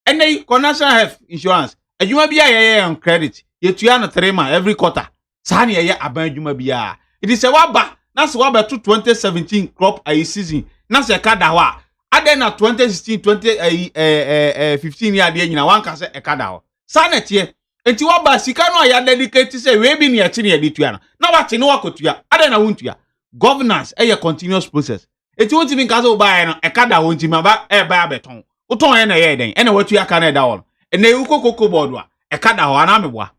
and they national health insurance adwuma bia ye on credit ye tua no 3 months every quarter sa ne ye aban adwuma bia it is a waba na so waba to 2017 crop a season na se kada ho a ade na 2016 2015 ya de nyina wan ka se e kada ho sa na tie enti waba sika no ya dedicate say we bi ne ya chi ne ya ditua na wate ne wakotua ade na wontua governance e continuous process enti wonti bi nka so ba no e kada ho nti ma ba e ba beton uton e na ye den e na watua ka na da ho e na u kokoko board a e kada ho ana meboa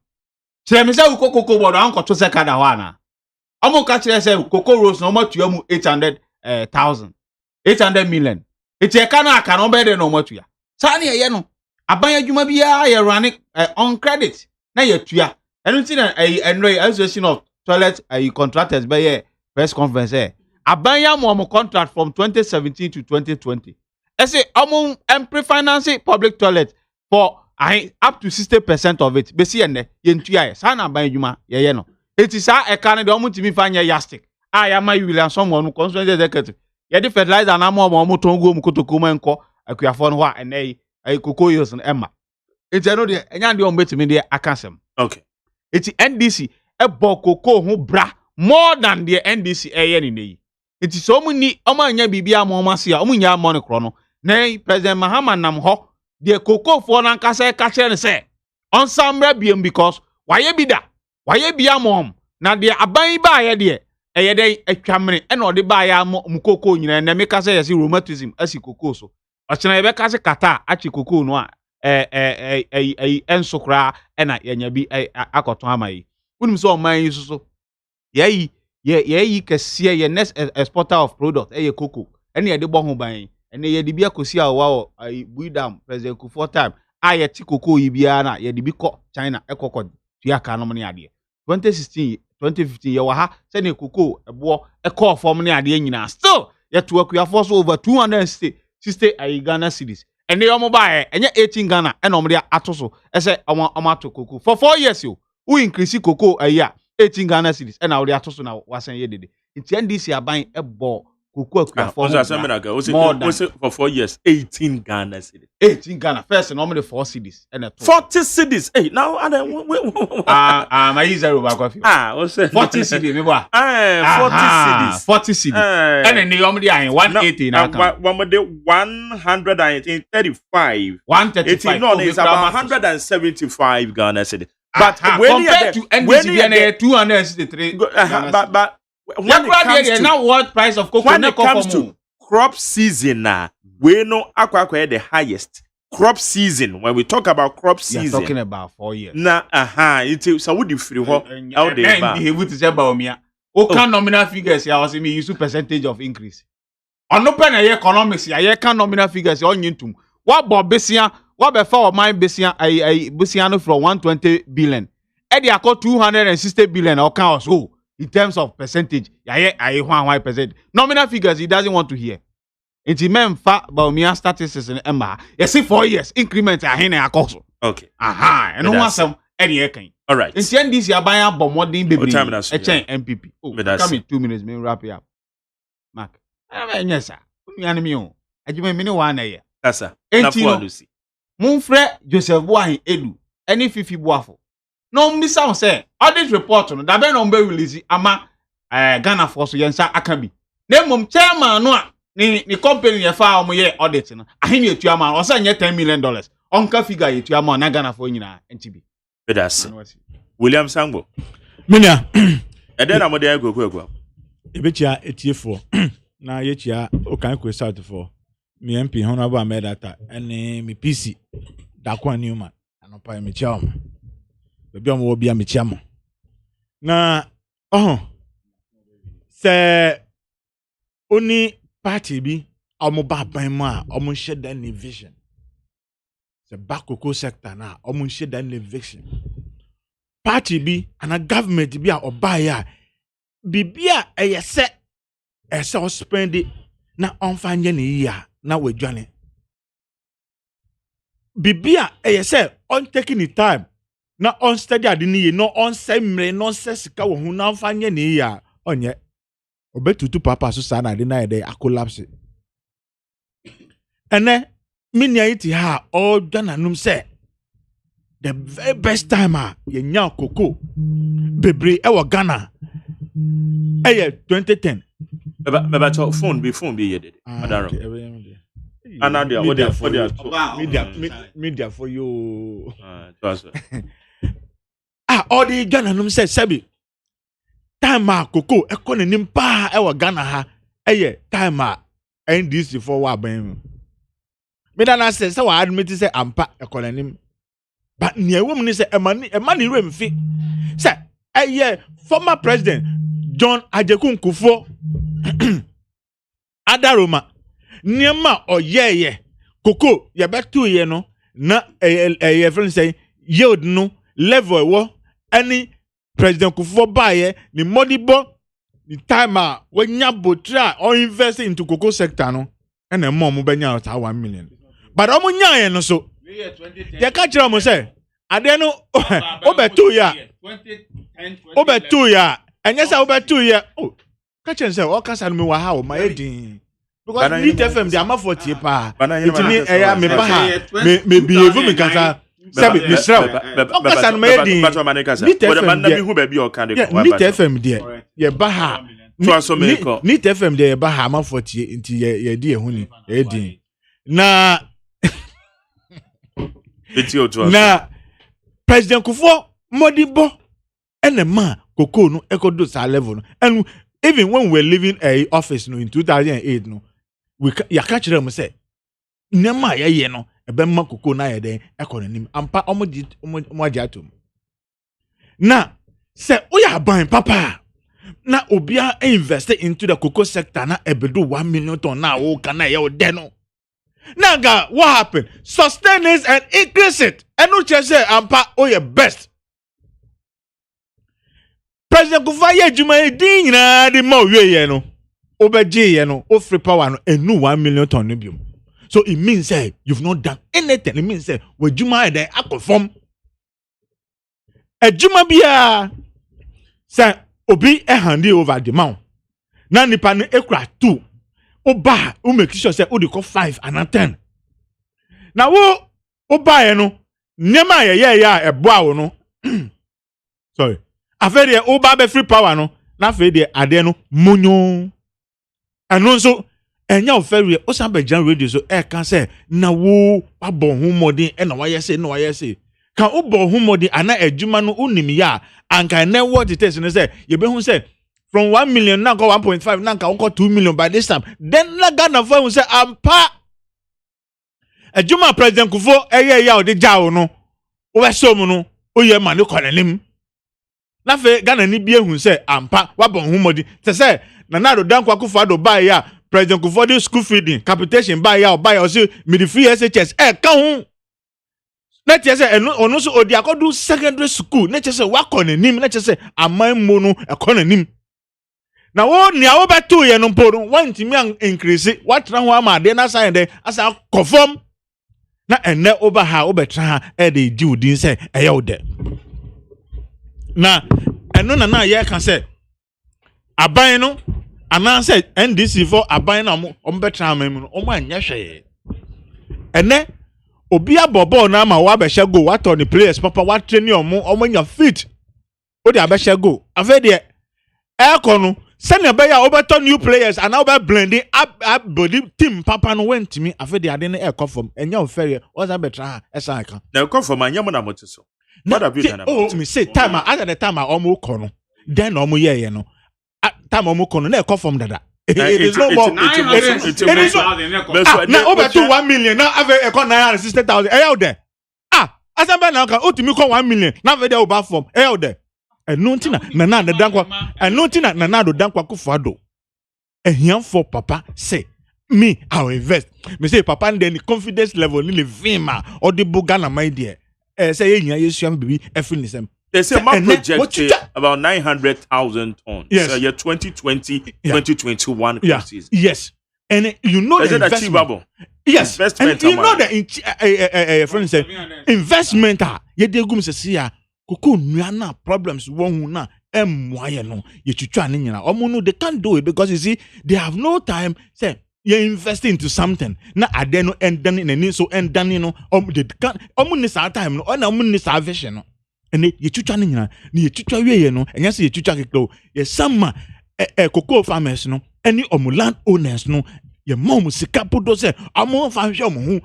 kire me say u kokoko board an koto se kada ho ana omo ka kire say koko rose no matua mu 800 million enti e ka na aka no be de no matua sa na ye no aban adwuma bia ye run on credit na ye tua enu nti na association of toilet contractors by ye press conference aban ya mo contract from 2017 to 2020 I say pre-financing public toilet for up to 60% of it be see ene ye ntua sa na aban adwuma ye no enti sa e ka na de omo timi fa nya yastic ya ma William someone constituent executive ye de fertilizer na mo tongo mu kotoko man ko akuafo no ho a ene koko yos no emma enti no de enya de ombetimi de akasem okay enti NDC ebo koko ho bra more than the NDC eye ni nei enti so mu ni anya bibia mo mase a nya money kro no na President Mahama nam ho de koko fo na nkasa ka kire ne se on samra biem because waye bia mom na de aban ba ye de eye de atwamene e na ode ba ya mu koko nyina na me kasa yesi rheumatism asi koko so ochena ebe kase kata achi koko no a ensokra e na yanya bi akoton amayi unim so oman yi so ye kese ye next exporter of product ye koko ene ye de bo ho ban ene ye de bi akosi a wa buidam president ku for time ye ti koko yi bia na ye de bi ko China ekoko tua ka no ne ade 2016 2015 ye wa ha se ne koko ebo eko form ne ade nyina still ye to akuafo so over 260 Ghana cedis and they omo buy enye 18 Ghana and omo dia atoso ese omo to koko for 4 years you who increase koko a year 18 Ghana cedis and now they atoso na wasan ye dede nti NDC aban ebo koko akuafo for 4 years 18 Ghana cedis 18 Ghana first and omo the 4 cedis and 40 cedis hey now my zero ba coffee 40 cedis me boy 40 cedis and then omo dia 180 na account one de 135 no it's about 175 Ghana cedis but compared to NDC and 263 but when it comes to crop season we know aqua the highest crop season when we talk about crop season you're talking about 4 years it so would you free out there nominal figures I was me use percentage of increase on open economics ya can nominal figures on yintum what bob besia what be for my besia besia from 120 billion e dey 260 billion or can also in terms of percentage I 1% nominal figures he doesn't want to hear inti memfa baumia statistics in emma you see 4 years increment ahine akoso okay and no wasam any kan all right inti NDC abaya bomodin bebre MPP come in 2 minutes me wrap it up Mark yes sir Unyanimi o. Adwuma me ne wa na ye. Kasa. Enti no. Munfrɛ Joseph Boahin Edu. Any Fifi Boafo. No mbisa wo say audit report no da be no mbe release ama Ghana for so yensa aka bi. Na mum chairman no a ni company ye fa o ye audit no. Ahini etua ma o say nye $10 million. Onka figure etua ma na Ghana for nyina enti bi. Bedas. William Sangbo. Minia. Eden na modern go. Ebechia etiefo na yechia o kan ko south for. Mi MP honorable Amedata ene mi PC Dakwa Newman anopa mi chiam. Bebi omo wo bia mi chiam. Na se oni party bi omo ba ban mu a omo hye dan ni vision. Se bakoko sector na omo hye dan ni vision. Party bi ana government bi a oba ya bibia eyese o spend na onfanye ni ya na wedwane bibia eyese on taking the time na on study adini ye no on semre no sesika wo hu na onfanye ni ya onye obetutu papa so sa na ade na ye a collapse ene minia iti ha o dwana num se the very best time ye nya koko bebre e wo Ghana 2010 Baba phone be ye did. Madaro. Another media for you. All the Ghana num say Sebi. Time koko ekononim pa e wo Ghana ha time NDC for wa ban. Me da na say wa admit say ampa ekononim. But near woman say e money remfi. Say former president John Ajekun Kufuor Adaroma niema oyeye koko ye betu ye no na friend say yield no level wo any president Kufuor baye ni modibo ni time wanya botra or invest into cocoa sector no and mom benya 1 million but omo nya ye no so ye ka kira mo say ade no obetu ya obetu ya enye say obetu ya catch and say all kasa no me wa ha o my edin because Neat FM dey am for tie pa it me eya me ba ha me behave me kasa sabi me sraw all kasa no my edin Neat FM dey ye ba ha Neat FM dey ba ha am for tie nti ye di ehun ni edin na na President Kufuor Modibo enema koko no ekodo sa level no and even when we were leaving a office no in 2008 no we ya catch them say nema ye no ebe ma koko na ye den ekononim ampa omo atom na say oya ban papa na obia invest into the cocoa sector na ebedo 1 million ton na o kana ye o den no naga what happened sustain it and increase it and no say ampa oya best President Kufuor ye juma din nyina de ma owie ye no obeje ye no o free power no enu 1 million ton no biom so it means say you've not done anything it means say we juma dey akofom ejuma bia say obi hand over the mount na nipa no ekura 2 oba o make sure say o dey call 5 and 10 na wo oba ye no nyema ye ya eboa wo no sorry afere oba be free power no na fe de ade no monyo eno so enya ofere o san be jan radio so e kan say na wo abo hu modin e na waye say kan obo hu modin ana adwuma no unim ya anka na what it is no say ye be hu say from 1 million na go 1.5 na ka go 2 million by this time then na Ghana for say ampa adwuma President Kufuor ya o de jawo no o we so mu no o ye ma ne konanim na fe Ghana ni bie hu say ampa wabon hu modi te say na do dan kwa Kufuor do buy ya President Kufuor do school feeding capitation buy ya o buy o say mid free SHS ka hu na te say ono so odi akodu secondary school na te say wakonanim na te say amanmu no ekonanim na wo ni awo betu ye no mpo no wantimi an increase watra ho amade na sign de asa conform na enne oba ha obetra ha e de di udin say eye ode na eno na ye kan say aban no and I said NDC for a buying better anya hwe ene obi abobo na ma wa behye go what on the players papa what train omo nya fit o de abehye go afa de no send a beya obeto new players and now blending up body team papa no went to me afa de ade na e from enya ofere o za betra esa aka na come from anya mo na motiso what have you done about me say time at the time omo kono then omo ye no time omo kono na e from dada. It is no more. It is now over to 1 million. Now I've a 960,000. Out there. As I'm now can ultimately 1 million. Now they over from out there. And nothing na the dankwa. And nothing na do dankwa kufado. And here for papa say me I'll invest. Me say papa and then the confidence level in the vima or the bugana my dear. Say you baby effinism. They say my project about 900,000 tons. Yes. So 2020, 2021 season. Yes. And you know is the it achievable? Yes. Investment. And you know the friend said investment ye de gum se ya koko nuana problems won na emwaye no ye twitwa ne nyina omo no they can't do it because you see they have no time say you invest into something na ade no endan in so endan no they can't omo ni sa time no na omo ni sa vision no. And ye chucha ni nyina ni ye chucha wiye no enya se ye chucha kekro ye sama cocoa farmers no any land owners no ye mom sika podo se amo fa hwe omo hu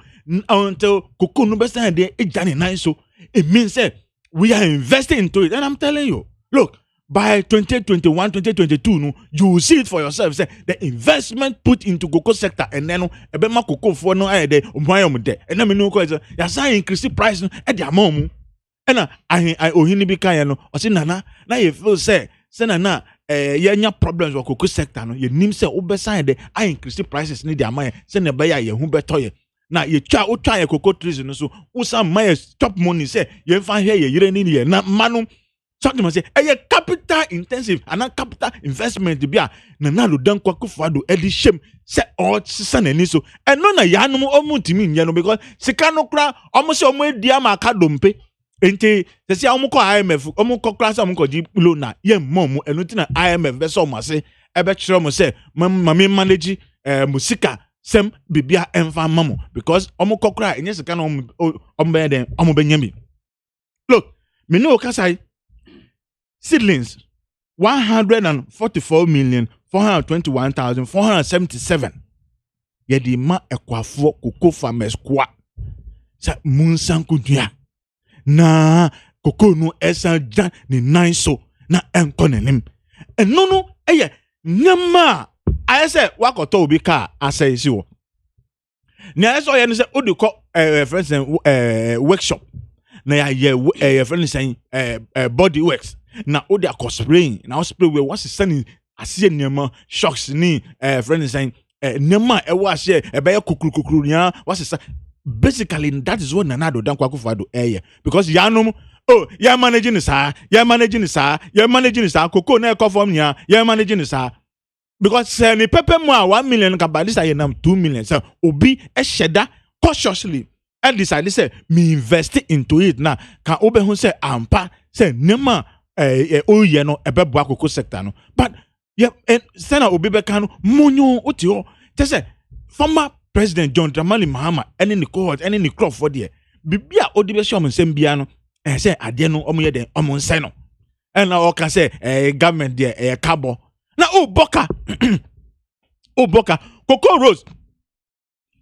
until cocoa no be stand there ejane nan so it means say we are investing into it and I'm telling you look by 2021 2022 no you will see it for yourself say the investment put into cocoa sector and then no ebe ma cocoa for no ayede omwayom de and na me no ko ya say increase price no e dia mom. And I ohini bi kan no o say nana na ye feel say nana ye nya problems with cocoa sector no ye nim say obesan de I increase prices ni dia man say na be ya ye hu beto ye na ye twa ye cocoa trees no so usan man stop money say ye fa hwe ye yire ni ye na manu something must say ye capital intensive and capital investment bi a nana lo dan kwa kufuado edi shem say o sisa na ni so eno na ya no omu ntimi nye no because sika no kra omo say omo edi ama aka dompe. Enti se amuko IMF amuko class amuko di loan ye mom enu na IMF be so mo se ebe kire mo se mami manage musika sem bibia enfa mamo because amuko kra enye sika na ombe den omobenya. Look me no kasai seedlings 144,421,477 ye di ma ekwafo cocoa farmers kwa sa munsanku dua na koko no esa jan ni nine so na enko nenim eno no eye nyama ayese wakoto obi ka asai si wo ni ayese oye no se odiko friends workshop na ya friends body works na odi akospraying na spray we what's sending asie nyama shocks ni friends nyama e wa ase e be kukuru nya what's basically that is what Nanado Dankwa Kufado because yanum ya managing this cocoa na from ya managing this because say ni pepe mo 1 million ka this I nam 2 million so obi e sheda cautiously and decide say me invest into it na ka obe hu say ampa say nema oye no ebebo cocoa sector no but say na obi be kan monyo otio te say former President John Dramani Mahama any ni cohort any ni crop for there bibia odibe show nsem bia no say ade no omo ye den omo nse no and na o can say government there cabo na boka cocoa rose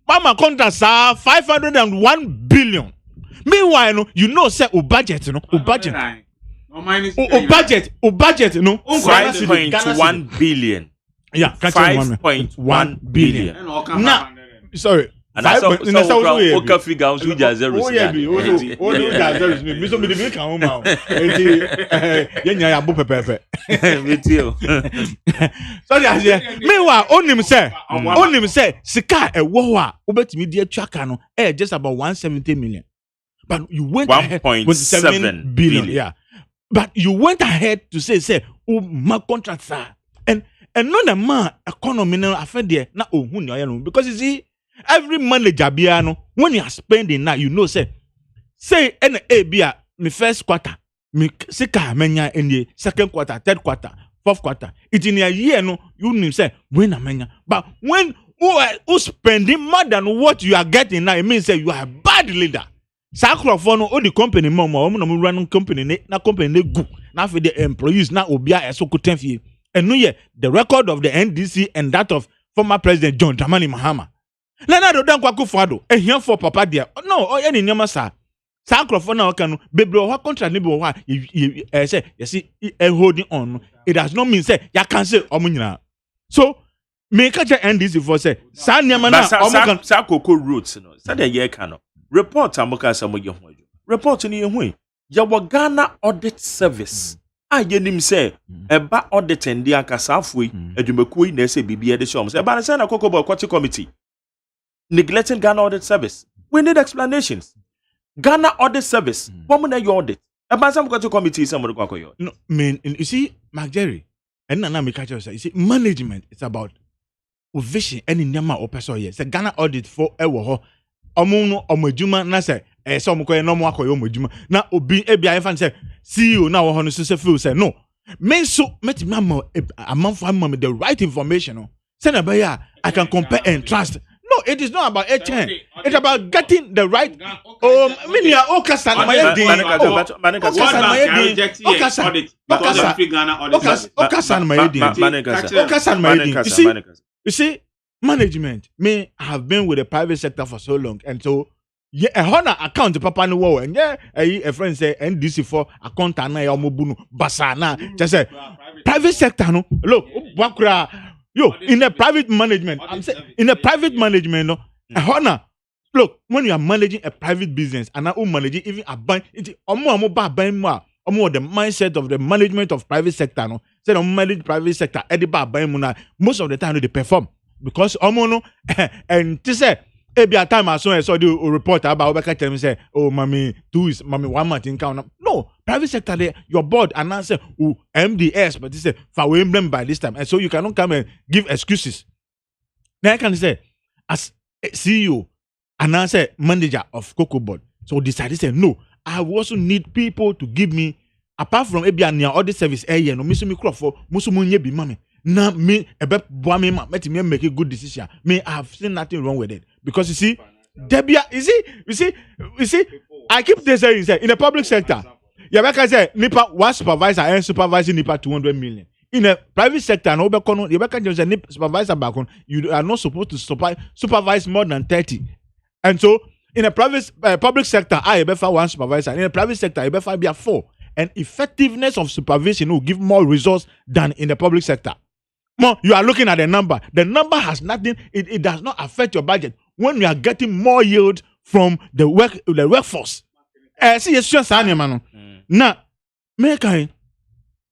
mama contract 501 billion meanwhile no you know say budget no budget no 5.1 billion yeah 5.1 billion now sorry and that's okay figure on just zero me so me dey kan home yenya ya bo pepepe sorry asie meanwhile onim say sika ewo ho a obetimi di atwaka no just about 170 million but you went 1.7 billion yeah but you went ahead to say my contracts are and no na man economy no afede na ohun ni oya no because you see every manager bia no when you are spending now you know say na bia me first quarter me sika menya enie second quarter third quarter fourth quarter. It in a year no you need say when amenya. But when who spending more than what you are getting now, it means say you are a bad leader. Sacrifice no the company mama no run company na company good. Now for the employees now obia esoko 10 fie. And no yeah, the record of the NDC and that of former President John Dramani Mahama. Na do dan kwaku fado. E here for papa there. No, o any nyama sa. Sacrifice na oka no bebre o contract ni be o ha say you see holding on. It does not mean say ya cancel omunyina. So me catch NDC for say sa nyama na omukan sa koko roots no. Sa de ye ka no. Report amoka sa mo ye ho. Report ni ye ho. Ya wo Ghana Audit Service. A ye nim say eba audit ndi akasafo yi adwumakuo yi na say bibia de shom. Say eba na say na koko boy quality committee neglecting Ghana Audit Service. We need explanations. Ghana Audit Service. What na your audit? Eba some quality committee some mo kwa yo. No, mean you see Mark Jerry and na me catch you say you see management it's about vision any nyama o person here. Say Ghana Audit for ewo ho omo no omajuma na say so omo no mo akoyo omajuma na obi ebia fan say CEO na wo ho no so feel say no me so met mama amanfo am the right information no say na be ya I can compare and trust. No, it is not about HN. It's about getting the right. Minia Okasan Mayedi. Okasan Mayedi. You see, management may have been with the private sector for so long, and so yeah, a honor account papa no wo, and yeah, a friend say NDC for account na ya omobunu basana. Just say private sector no. Look, wakura. Yo, in the private management, I'm saying in the private management, no, honor. Look, when you are managing a private business and now managing even a bank, the mindset of the management of private sector, no, say the manage private sector, most of the time they perform because no, and to say. Every time I saw the report about tell me say, oh, mommy, 2 is mommy 1 month in count. No, private sector there, your board and answer, oh, MDS, but they say, for emblem by this time. And so you cannot come and give excuses. Now I can say, as CEO and answer manager of Cocoa Board, so decided say, no, I also need people to give me, apart from Ebia audit service area, no, Mr. Mikrofo, Musumunye be mommy. Now me make a good decision. Me I have seen nothing wrong with it because you see, Debia, you see, I keep saying in the public sector, Yabaka say Nipa one supervisor and supervising Nipa 200 million. In the private sector, no Yabaka just a supervisor back on. You are not supposed to supervise more than 30, and so in the private public sector, I better one supervisor. In the private sector, I better be a 4, and effectiveness of supervision will give more results than in the public sector. More, you are looking at the number. The number has nothing. It does not affect your budget when you are getting more yield from the workforce. See, it's just animal. Now, make and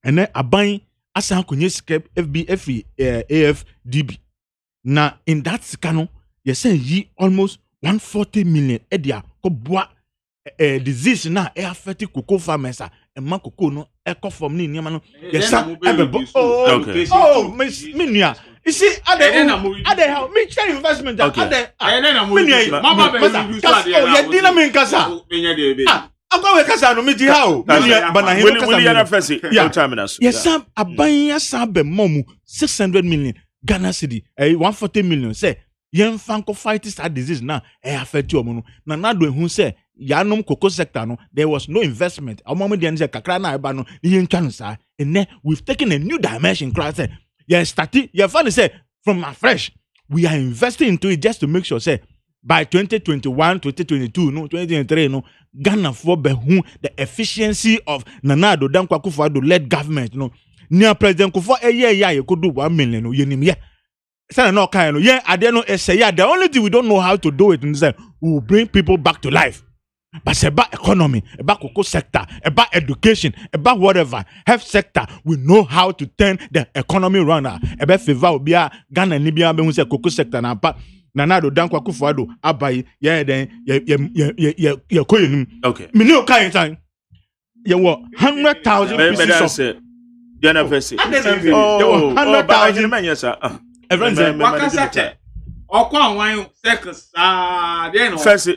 then a buying asan kunye skep FBF AFDB. Now, in that scano, you say ye almost 140 million edia ko boa disease na affect cocoa farmers and man cocoa no eco from ni niam no yes miss minia you see ade how me share investment ade minia mama be you dina me nkasa agwa we kasa no me di ha o minia bana he kasa we na first your time na so yes aban ya sabe momu 600 million Ghana cedi 140 million say yen fanko fight this disease now affect you no na do ehun say yanom cocoa sector no there was no investment among the say kakra na eba no yen twa no sa and we've taken a new dimension class say you funny say from afresh we are investing into it just to make sure say by 2021 2022 no 2023 no Ghana for behu the efficiency of Nana Addo Dankwa Akufo-Addo led government no near President Kufuor ye could do 1 million no yenim ye say no kind no yeah ade no say the only thing we don't know how to do it is that we will bring people back to life. But it's about economy, about cocoa sector, about education, about whatever. Health sector, we know how to turn the economy around. About favor will be a Ghana and Libya, we say cocoa sector na pa Nana Addo Dankwa Akufo-Addo abai then you coin. Okay. Me no kind time. You want 100,000 pieces of. You never say. Oh, 100,000 man, yes sir. Everyone say. First,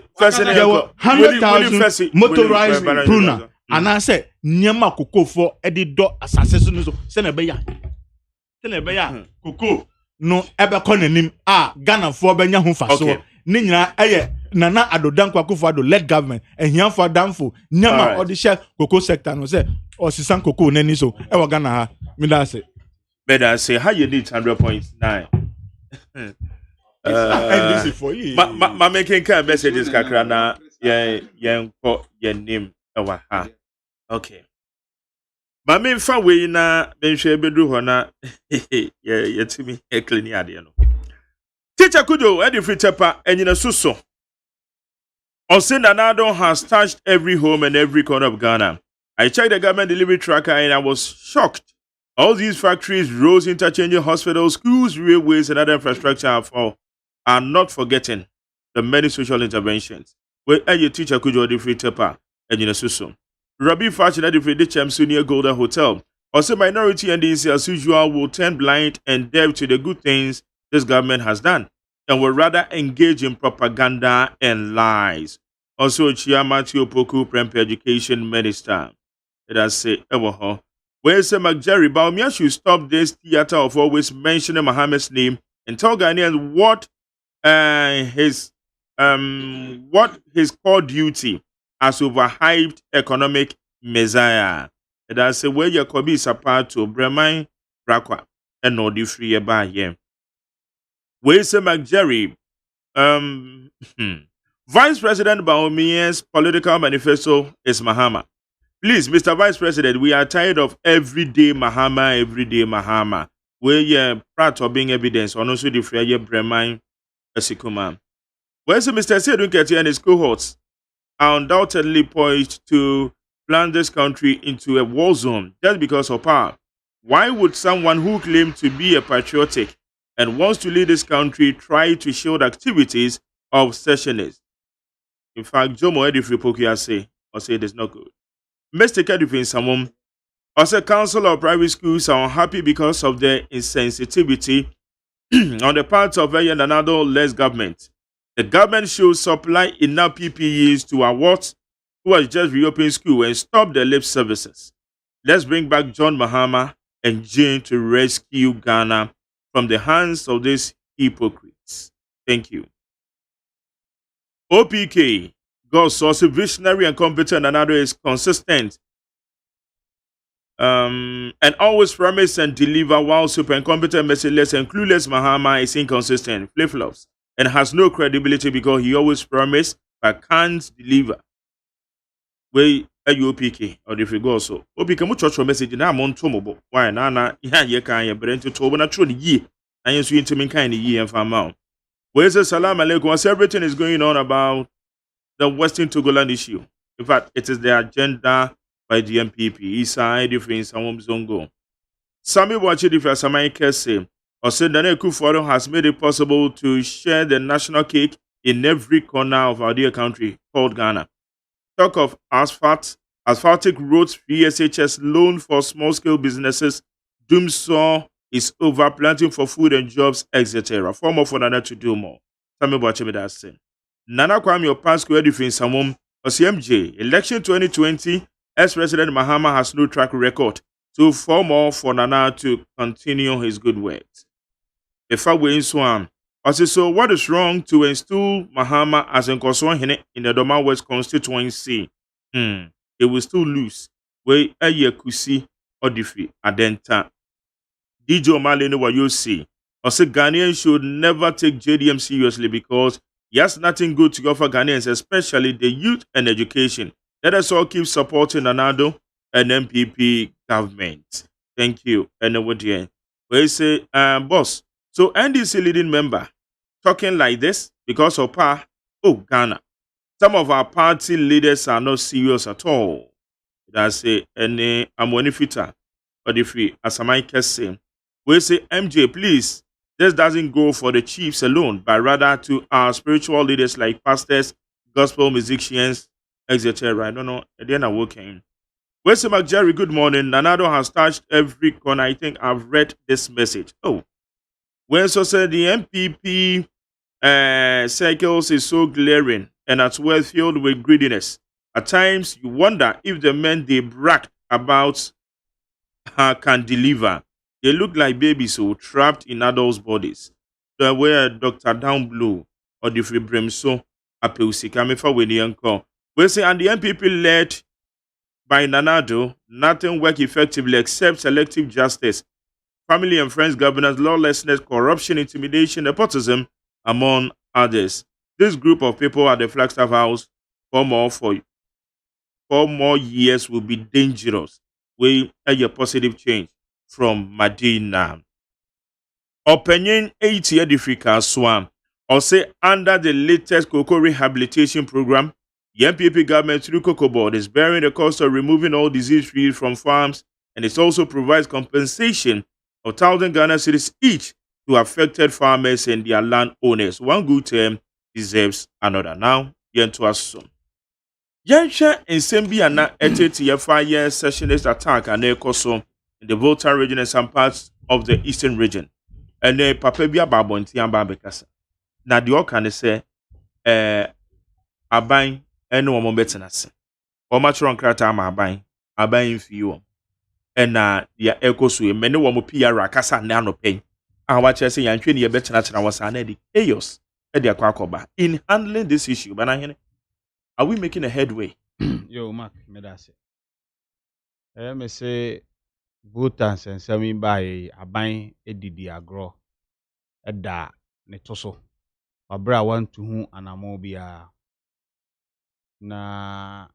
100,000 motorized pruner. And I said, Nyama Cocoa for Edido assassin so send a beya. Tell me ya koko no ebekọ nanim a Ghana for benya ho fa so. Ne nyina eye Nana Adodan Kwakufu Ado led government ehia for damfo nyama odisha koko sector no say osisan koko nani so e wo Ghana ha me da say. Better say how you need 100.9. This is for you. Ma making kind messages kakra na your name ewa ha. Okay. Ma me fa we na benhwe bedu ho na yetimi clean ade no. Teacher Kujo edi free tepa enyina suso. Osinanado has touched every home and every corner of Ghana. I checked the government delivery tracker and I was shocked. All these factories, roads, interchanging hospitals, schools, railways, and other infrastructure are not forgetting the many social interventions. Where a teacher could order free tepa and in a suso. Rabbi Fashion at the free near Golden Hotel. Also, minority and these as usual will turn blind and deaf to the good things this government has done and will rather engage in propaganda and lies. Also, Chiamati Opoku, Prempe Education Minister. Let us say, where's McJerry Baumia should stop this theater of always mentioning Mohammed's name and tell Ghanaians what his core duty as overhyped economic messiah. Let us say where your Kobe is apart to Bremen, Brakwa, and no free by him. Where's McJerry? Vice President Baumia's political manifesto is Mahama. Please, Mr. Vice President, we are tired of everyday Mahama. Where proud of being evidence on also the free Bremen Esikuma. Where's Mr. Sedun Keti and his cohorts are undoubtedly poised to plunge this country into a war zone just because of power. Why would someone who claims to be a patriotic and wants to lead this country try to shield activities of secessionists? In fact, Jomo Edifri Pokia say it is not good. Mr. Kedifin Samum, also council of private schools are unhappy because of their insensitivity on the part of another less government. The government should supply enough PPEs to our wards who has just reopened school and stop the lip services. Let's bring back John Mahama and Jane to rescue Ghana from the hands of these hypocrites. Thank you. OPK, God's source, visionary and competent, another is consistent and always promise and deliver, while super incompetent, merciless, and clueless Mahama is inconsistent, flip-flops, and has no credibility because he always promise but can't deliver. Way a OPK or if you go so OPK mu church message na am ntomobo why na ye kan ye brent to obo na tro ye and you so intimi kan ye and fama. Where say salam alaikum as everything is going on about the Western Togoland issue. In fact, it is the agenda by the MPP. Inside different some zongo. Sami Wachi different Samai Kese or said that Kufuor has made it possible to share the national cake in every corner of our dear country called Ghana. Talk of asphaltic roads, PSHS loan for small-scale businesses, doomsaw is over planting for food and jobs, etc. Form of Nana to do more. Sami Wachi that say. Nana Kwame Opasco Edifin Samum, OCMJ, election 2020, ex-President Mahama has no track record, so for more for Nana to continue his good works. If I were in Swam, so what is wrong to install Mahama as in Koswahine in the Doma West constituency? It will still lose. Where a year kusi or defeat Adenta. DJ O'Malley know what you see. Also, Ghanaians should never take JDM seriously because he has nothing good to offer Ghanaians, especially the youth and education. Let us all keep supporting Anado and MPP government. Thank you. And what do you say, boss? So NDC leading member talking like this because of power. Oh, Ghana. Some of our party leaders are not serious at all. That's a any amonifita or the free as I can say. We say MJ, please. This doesn't go for the chiefs alone, but rather to our spiritual leaders like pastors, gospel musicians, etc. I don't know. Then I'm working. Wesley McJerry, good morning. Nanado has touched every corner. I think I've read this message. Oh, when so said the MPP circles is so glaring and as well filled with greediness. At times, you wonder if the men they brag about can deliver. They look like babies so trapped in adults' bodies. The way Dr. Downblow or the Fibremso Apeusika Mefa Wenyanko. We say and the MPP led by Nanado, nothing work effectively except selective justice, family and friends governance, lawlessness, corruption, intimidation, nepotism, among others. This group of people at the Flagstaff House for more years will be dangerous. We a positive change from Medina. Opinion 80 Edifika Swam. Or say under the latest cocoa rehabilitation program, the MPP government through Cocoa Board is bearing the cost of removing all disease trees from farms, and it also provides compensation of 1,000 Ghana cedis each to affected farmers and their landowners. One good term deserves another. Now, yen to assume. Yansha in Sembia na etete 5 year sessionist attack and ekoso in the Volta region and some parts of the eastern region. And the Papebia Babonti and Babekasa. Na the can say aban eno wo betenase. O matron krata ma aban fiyo. Na ya ekoso e mene wo PR akasa na no pen. A wa chere say yantwe ne ye betenase wasa na di chaos e de akwakoba in handling this issue. Banahene, are we making a headway? Yo, Mark, me da se. Me say voters and semi by aban edidi agro eda ne toso. Wabra want to hu anamobia. Na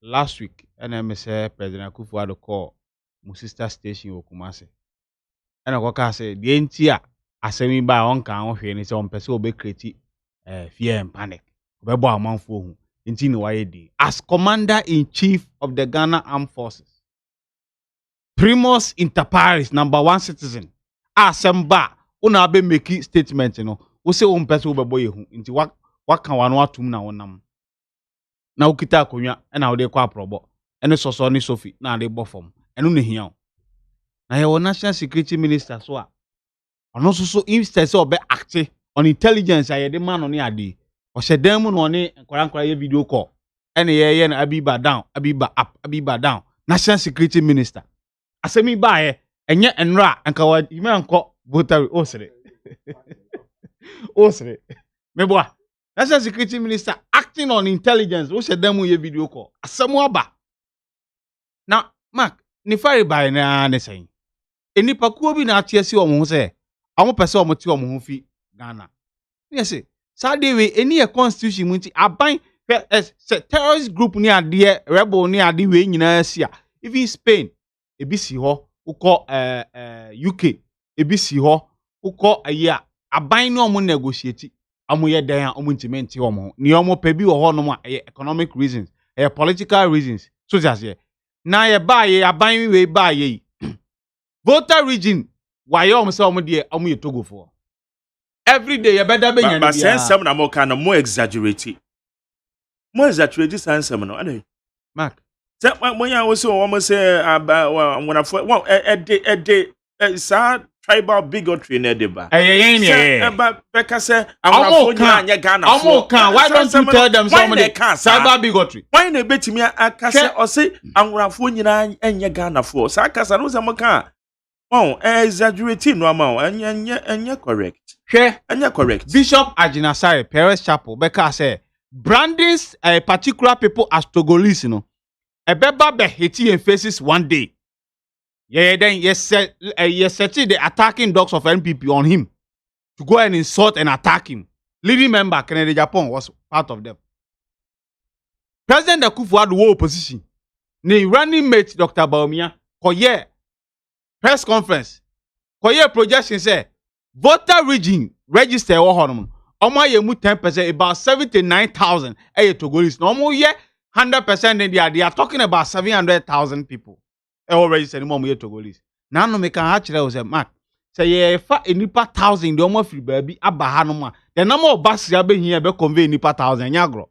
last week, me say President Akufo-Addo call my sister station Okumase. And I go say the entire asemi by on kan o hwe ni say on person obe create fear and panic. Obebo amanfo hu. Inti ni waye di. As Commander-in-Chief of the Ghana Armed Forces, Primus Inter Pares, #1 citizen, Asemba, una be make statement, you know. We say on person obebo yehu. Inti what can one atum na onam. Na ukita akonya na ode kwa probo. Ene soso ni Sophie na ade bofom. Enu ne hia. Na ye National Security Minister so a. Ono so instead say obe acte on intelligence aye de man on ade. O se dem no ne nkwankwa ye video call. Ene ye na Abiba down, Abiba up, Abiba down. National Security Minister. Asemi ba ye enye enra anka wa ime anko votary osre. Osre. Meboa. National Security Minister acting on intelligence. O se dem ye video call. Asemu aba. Now, Mark, ni fari ba na ne say. Enipa kuo bi na atiesi o mo se. Amo pese o mo ti o mo fi Ghana. Yes. Sadewe any a constitution munti aban terrorist group ni ade rebel ni ade we nyina sia. Even Spain ebi si ho ukọ UK ebi si ho ukọ aya aban no mo negotiate amo ye dan amo intimate omo ni omo pe bi wo ho no economic reasons political reasons so just here na ye ba ye aban we ba ye voter region why omo say omo de omo ye Togo for every day you better be but sense some na more kind of more exaggerate sense some no ane Mark say when you also almost say about when I say tribal bigotry na dey ba but because say why don't you tell them somebody tribal bigotry why na betimi aka say o say anwrafo nyina enye Ghana for say aka say no say mo kan exaggerate no amount enye correct. Sure. Correct. Bishop Ajinasare, Paris Chapel, Becca say, branding particular people as Togolese, you know. A beba be Haiti and faces one day. Yeah, then yes, the attacking dogs of NPP on him to go and insult and attack him. Leading member Kennedy Japan was part of them. President Akufo-Addo war opposition. Ne running mate Dr. Baumia, Koye press conference. Koye projection say. Voter region register wo honom omo ye mu 10% about 79,000 Togolese no omo ye 100% they are talking about 700,000 people register no mo ye Togolese na no me kan ha kire wo say Mark say ye fa enipa 1,000 de omo free baabi aba ha no ma the number of buses ya be hia be convey enipa 1,000 nya agro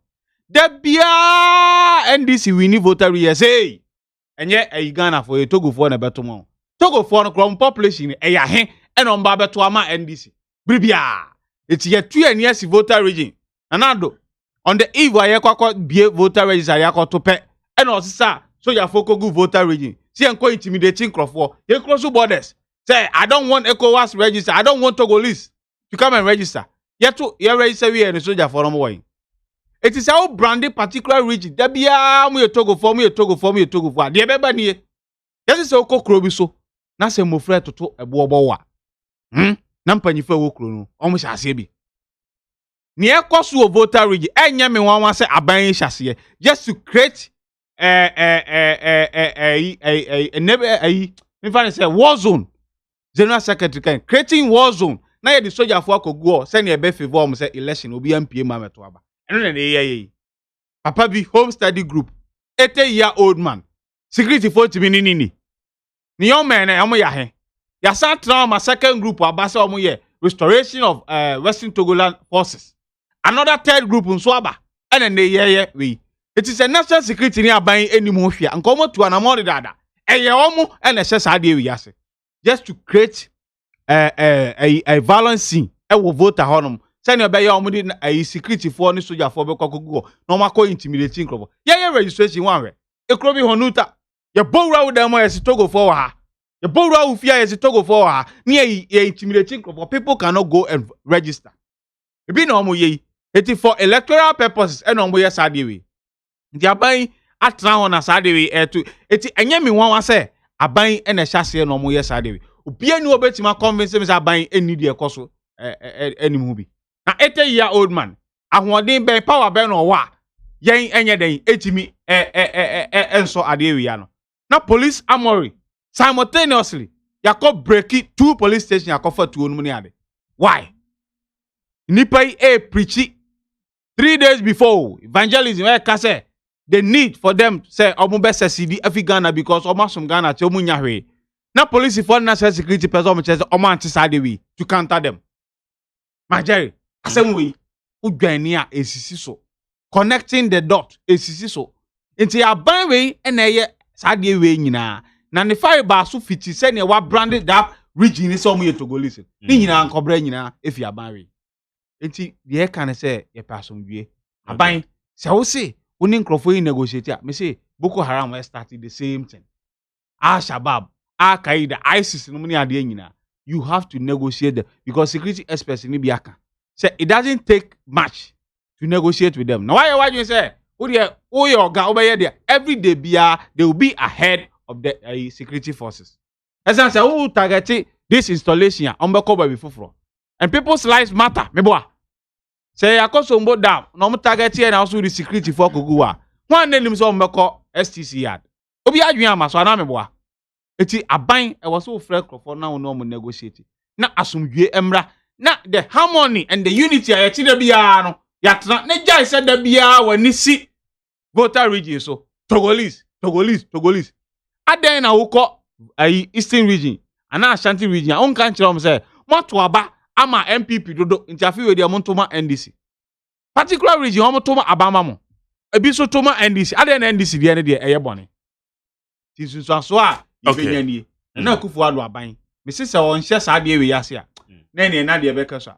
de bia NDC we need voter say enye Ghana for Togo for na beto mo Togo for no krom population ya he and on Babeto ama NDC. Bribia. It's yet 2 years voter region. Anado. On the eve where you be voter register, you to pay. And also, so you focus good voter region. See, I'm intimidate intimidating crop for. You cross borders. Say, I don't want ECOWAS register. I don't want Togolese to come and register. You register we and soldier for way. It is our branded particular region. There be a Togo for me, a Togo for me, a Togo for. Dear Bebani, this is so Krobiso. Na se mo frère toto ebobo wa. Na mpanyifa wo kro no. Omo hyase bi. Ne ekoso voter region enya me wan say aban hyase just to create me say war zone. General Secretary can creating war zone. Na ye the soldier for akogo say na e be favor am say election obi MPA ma meto aba. Eno na ye. Papa bi home study group. 80-year-old man. Security for timi ni. Ni young man amo ya he. Ya san trauma second group abasa omo ye restoration of Western Togoland forces. Another third group nso aba. Ene na ye we. It is a national security ni aban enimu hwia. Nko omo tu anamode dada. Eye omo ene hye sa de wi ase. Just to create a violence scene e wo voter honum. Say na be ye omo di security for ni soldier for be kwakogo. No makọ intimidating krobo. Ye registration wan we. Ekrobi honuta. Ye bowra with them as Togo for her. Ye bowra with fear as Togo for her. Near ye intimidating crop. People cannot go and register. It be no more ye. It is for electoral purposes and on way side way. The abai at round on a side way to it and me one say abai and a chassis no more side way. Ubia no bet ma convince me abai any dear coso any movie. Now 80-year-old man. I want them by power burn or what? Yen enya den etimi enso adewe no na police armory simultaneously yakọ break 2 police station yakọ tu onum ni ade why nipa preach 3 days before evangelism we ka say the need for them say omo be CD afi Ghana because omo som Ghana che omo nya hwe na police for national security person omo che omo anti side we to counter them Majeri asem we udwani a esisi so connecting the dot esisi so nti aban we na ye sade we nyina na ne fire ba so fiti se ne wa branded that region is omo ye Togolese ni nyina nkobra nyina efi aban we nti ye kan se ye person wie aban se wo se woni nkrofo yi negotiate a me say Boko Haram we started the same thing Al-Shabaab Al-Qaeda ISIS no muni ade nyina you have to negotiate them because security experts ni bi aka say it doesn't take much to negotiate with them. Now why you say, every day they will be ahead of the security forces. As I say, target this installation and people's lives matter. Say I cause on down. No target and also the security for Kugua. One name is on STC yard. Obi adwuma so na meboa. Eti aban e was so afraid for now no negotiate. Na asumdwe emra. Na the harmony and the unity a yeti da bia no. Yatra ne jai said da bia wani si voter region so Togolese. Aden na wukọ Eastern region ana Ashanti region. On kan kire om say moto aba ama MPP dodo ntiafi we dia montoma NDC. Particular region om toma abama mo. Ebi so toma NDC. Aden na NDC dia ne dia eye bone. Tisunso so a ibenya nie. Na kufu ado aban. Me se on hye sa de we yase a. Na ne na de be kaso.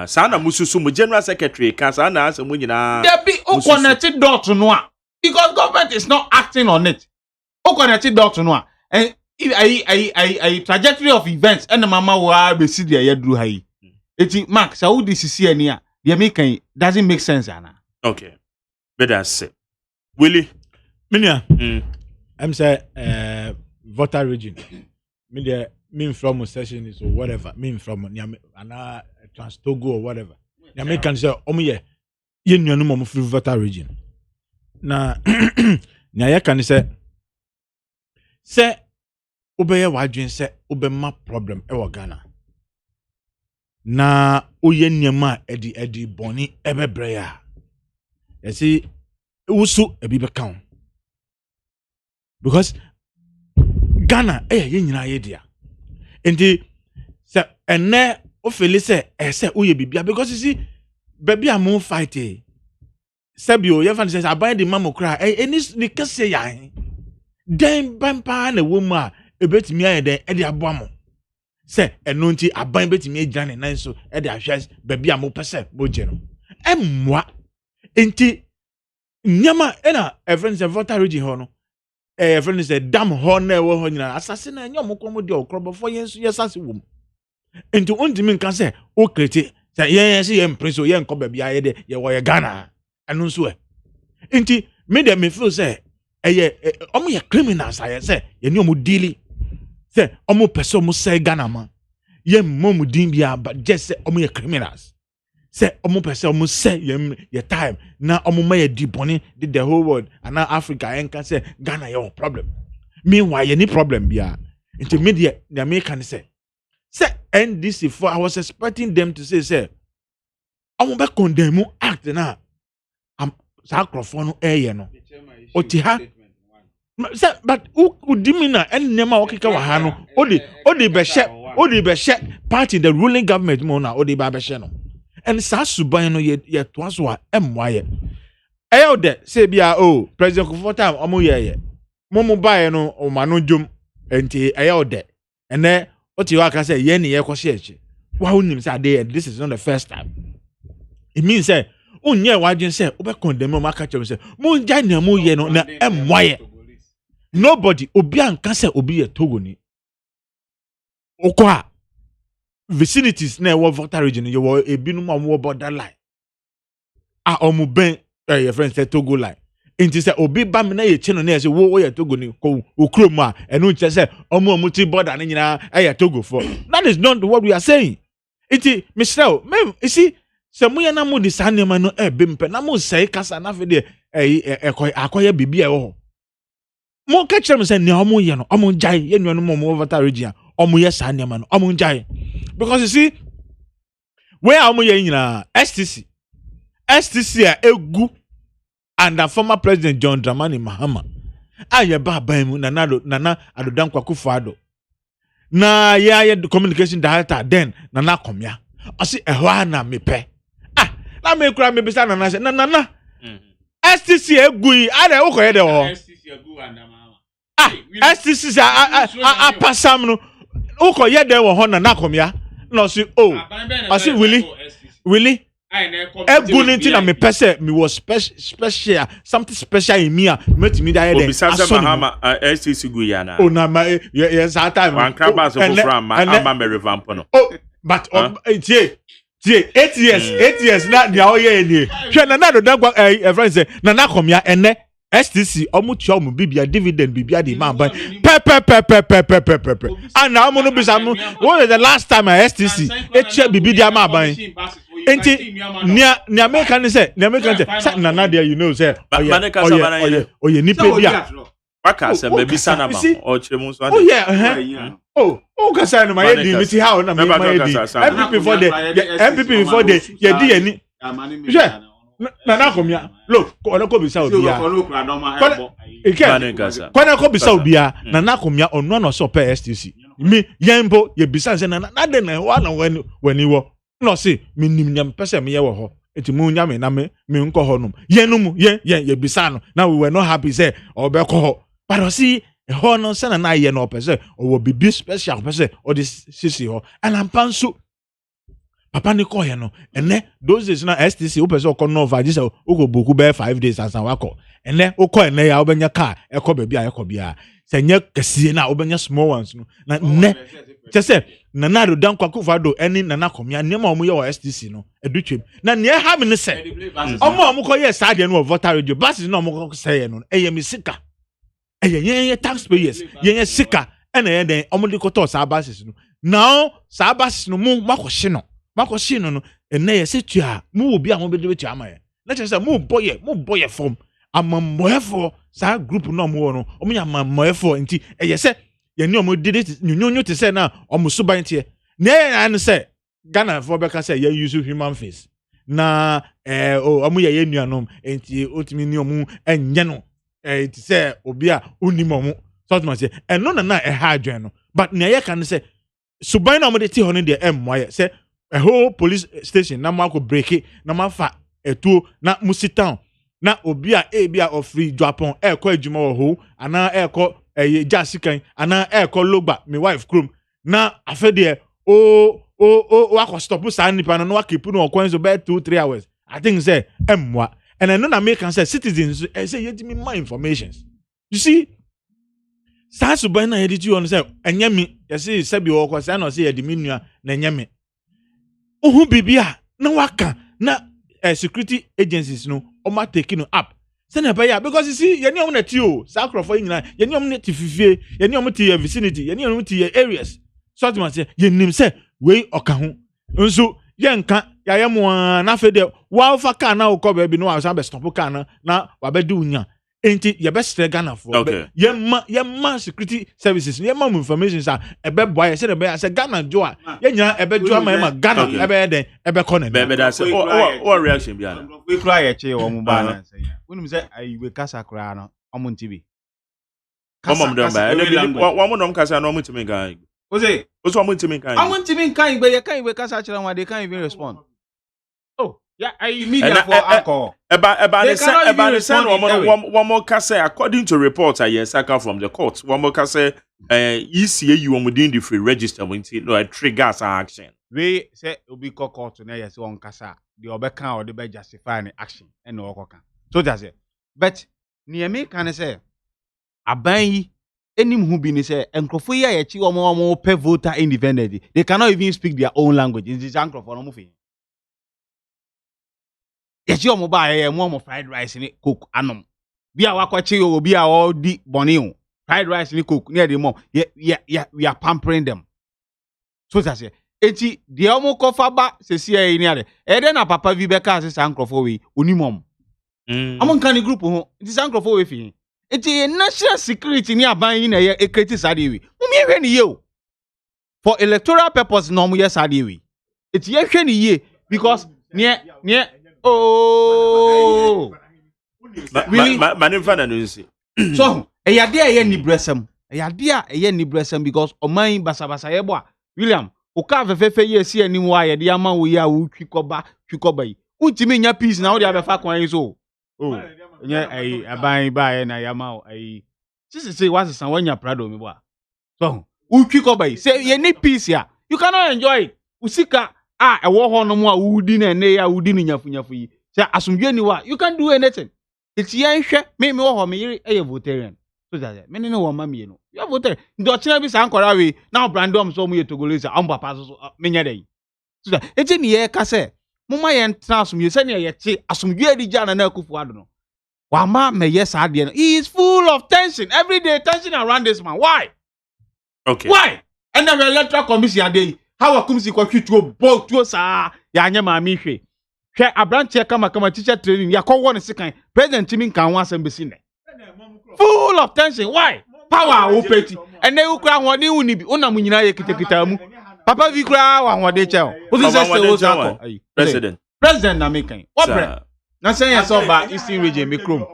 Sana mususu mu general secretary kan sana asemu nyina. There be o connected dot no a because government is not acting on it. O connected dot no a and a trajectory of events and mama wa be see there yadru ha yi. Eti Mark sa wo disisi ani a dey make doesn't make sense ana. Okay. Better say. Willie Minia. I'm say voter region. Me from session is or whatever. Me from ana Trans Togo or whatever. The Americans say, "Omo ye nuanu mo free voter region." Na na ye kan say obeye wadwen say obema problem e wo Ghana. Na oye niema edi boni ebebre ya. You see usu ebi be count. Because Ghana ye nyina ye dia. Enti say ene o feel say uye bibia because you see baby am fight Sabio you fan say aban the mamo cry any the kase ya den bampa na womu a ebetimi aye den e de aboamo say eno nti aban betimi agane nan so e de ahwe baby am pese boje no emwa enti nyama na a friend say voter region ho no friend is a damn honor wo ho nyina assassin na nyom komo de okrobo fo yen so yesase wom enti ontimi nka se o kreti se yen se yen prince o yen ko ba bia ye de ye wo ye Ghana anu so enti me de me feel say eye omo ye criminals aye say ye ni omo dealing say omo person omo say Ghana man ye mom din bia but just say omo ye criminals say omo person omo say ye time na omo ma ye di boni the whole world and now Africa en can say Ghana ye problem meanwhile ye ni problem bia into media the American say NDC for I was expecting them to say omo be condemn act na sacrifice no eye no oti ha but udimina en nema okika wa ha no odi be she party the ruling government mo na odi ba be she no en sa suban no ye to aso a emwaye eyo de say bia president Kufuor omo ye mo bae no o ma no jom enti eyo de ene oti wa ka say ye ne ye ko she echi wa unim say this is not the first time. It means say unye wadwen say obe condemn ma ka chem say mo nja na mo ye no na emwaye nobody obi anka say obi ye Togo ni okwa vicinities na wo voter region you wo ebinum am borderline omu ben your friend say Togo line inti say obi ba me na ye chino na say wo ye Togo ni ko okrom a enu che say omu ti border na nyina ye Togo for that is not what we are saying inti Michelle me you see se mo ye na mo di sanema no ebempe na mo sei kasa na fe de akoye bibia wo mo ka kire me say ne omo ye no omo jai ye nuanu mo voter region omo ye sanema no omo jai because you see where omo ye nyina STC a egu under former president John Dramani Mahama aye ba mu nana adodan Kwakufuor na ye communication director then nana komia osi ehwa na mepe na me kura me bisa nana say nana STC egu yi ade ukoye de ho STC egu under Mahama STC a pasam no ukoye de wo ho nana komia no si osi Willie egu ninti na me pese me was special something special in me met me there then Mahama STC gu ya na na ma yes that time one crabas of from ama me revamp no but 8 years na dia oye ni hwe na do dan friend say na komia ene STC omutua omu bibia dividend bibia di man ban pe and now no be some what was the last time STC eche bibia man ban enti ni American say na there you know say oye ni pe bia waka say baby sana ma o chemu so kasa no ma ye di miti how na me ma ye di MPP before the ye di ani na komia look ona ko bisa obia kwana ko bisa obia na komia onu na so pe STC mi yembo ye bisa se na de na wa na wani wo no se mi nim nyam pese me ye wo ho eti mu nyame na me nko ho num yenum ye bisa no na we were not happy say obekọ ho but see ho no se na ye no pese o bibi special pese o de sisi ho anampanso papa ni ko ye no ene those days na STC o pese o ko no va jisa o go boku be 5 days asan wako ene o ko ene ya obenya car e ko ba bia e ko bia se nye kese na obenya small ones no na ne chese na do dan Kwakufuor eni nana komia nema omo ye o STC no edutwem na ne ha me ne se omo ko ye sa de no voter radio basis na omo ko se ye no eye mi sika eye taxpayers ye sika ena ye den omo de ko to sa basis no now sa basis no mu makohye no ene ye se tua mu obi a mo be de tua amaye na chese mu boye form amammoefo sa group no mo no omo ya amammoefo nti eye se ye ni omo did it nyonyo te se na omo suban te na an se Ghana for beka se ye use human face na omo ye nuanom nti otimi ni omo enye no ti se obi a onim omo so to say eno na ha adwen no but na ye kan se suban na omo de ti ho no de emmoye se a whole police station na ma ko break it na ma fa etuo na musitown na obi a ebia of free Japan ko adwuma wo ho ana ko jasikan ana ko logba my wife krom na afede wa ko stop sa nipa no wa keep no kwan so be 2-3 hours I think say emwa and I know na make can say citizens say yet me more information you see saa suban na yɛde ti on say enyame yɛse sabi wɔ kɔ say na say yɛde minua na enyame ohu bibia na waka na security agencies no oma take no up say na baya because you see yɛne ɔmo na ti o saa krɔfo nyina yɛne ɔmo na ti fifie yɛne ɔmo ti vicinity yɛne ɔmo ti areas so to say yɛnim say we ɔka ho nso yɛnka yɛayɛ na fe de wa fa ka na wokɔ ba bi no wa sa be stop ka na wa be di unya enti yɛbɛsrɛ Ghana for yɛma security services yɛma information sa ɛbɛboa yɛ sɛ de bɛyɛ sɛ Ghana jo a yɛnyina ɛbɛdwo ama yɛma Ghana ɛbɛyɛ den ɛbɛkɔ ne bɛda sɛ o reaction bi ana we kura yɛ kye wɔ mo ba na sɛ ya wonim sɛ ayiwe kasa kura no ɔmo ntibi ɔmo dem ba wɔn nom kasa na ɔmo ntimi kan ose ɔmo ntimi kan ɔmo ntimi kan igbe yɛ kan igbe kasa kyerɛ wɔn they can't even respond oh yeah I media for alcohol About the send one more case according to reports I saka from the court. One more case ECA you within the free register when no triggers action. We say obi court na yes one kasa the obeka or the be justify an action and no okoka. So that's it. But near me can say aban yi enim hu bi ni say enkrofo yi ayechi omo pe voter independently. They cannot even speak their own language. It's the enkrofo no mo fi. Yes, you mobile more fried rice in cook anom. Be a wakwachi or be our di bonio. Fried rice in cook near the more. Yeah, we are pampering them. So that's it. Eti the omo kofaba se see near the. Then a papa Vibeka says uncle for we unimum. Among can group who it is uncle for we. It's a national security near buying a creative sadiwi. Mummy you for electoral purpose no mu yes sadiwi. It's ye because near oh, really? Manifana news. So, a ni bresem. A ni bresem because o man basabasa yeboa. William, o ka fefe ye si ani wa ye de ama wo ya wo twikoba yi. Untimi nya peace na wo de abefa kwan so. Oh, nya aban ba na yama o say what's san wanya prado me boa. So, twikoba yi. Say ye ni peace ya. You cannot enjoy it. Usika ewo ho no mo a wudi na ne ya wudi ni nyafu yi say asumdwe ni wa you can do anything it's yan hwe me wo ho me yiri votarian so that me ne wo ma me no you voter ndo china bi san kwara we na brandom so mo ye togolese am papa so me nya dey so that it's ni ye ka say mo ma ye ntra asumdwe se ne ye che asumdwe adi ja na akufu ado no wa ma me yes ade no he is full of tension every day tension around this man why and the electoral commission ade how akumsi kwa twitwo bo sa ya anya ma mi hwe abranche kama teacher training ya ko won sekan president timi kan wan asembesi ne full of tension why power opeti and they ukra hode uni bi una munyina ye kitakita mu papa vi kra wa hode che o so say president na me kan what bre na say ya so ba eastern region me krom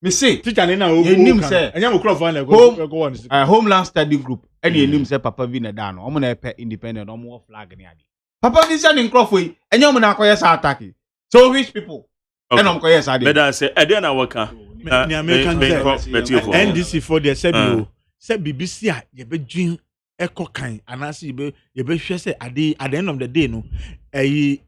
me say teacher na enim say enya microphone na go on homeland study group any enim say papa vi na da no omo na epe independent omo flag ni ade papa vi say ni microphone yi enya omo na akoye sa attack so rich people and omo koye sa ade better say e dey na waka ni American NDC for the say BBC a ye be dwin ekokan anase ye be hwe say ade at the end of the day no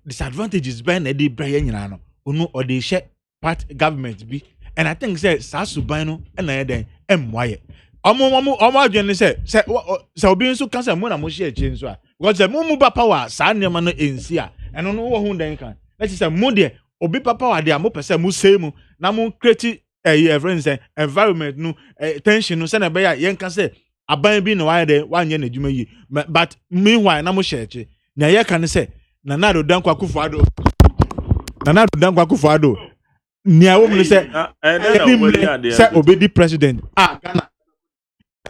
disadvantages by na dey bra ye nyina no onu o dey share part government bi. And I think say Sasuban no na yeden emwaye. Omo adwene say obi nso kan say mo na mo share change so a because the mo ba power sa nema no ensi a eno no wo hu den kan. Let say mo de obi pa power de mo pese mo say mu na mo create friends environment no tension no say na be ya yen kan say aban bi no wa de wanye na dwuma yi but meanwhile na mo share che na ye kan say na do dan kwakufu ado nia wo mu say obedi president Ghana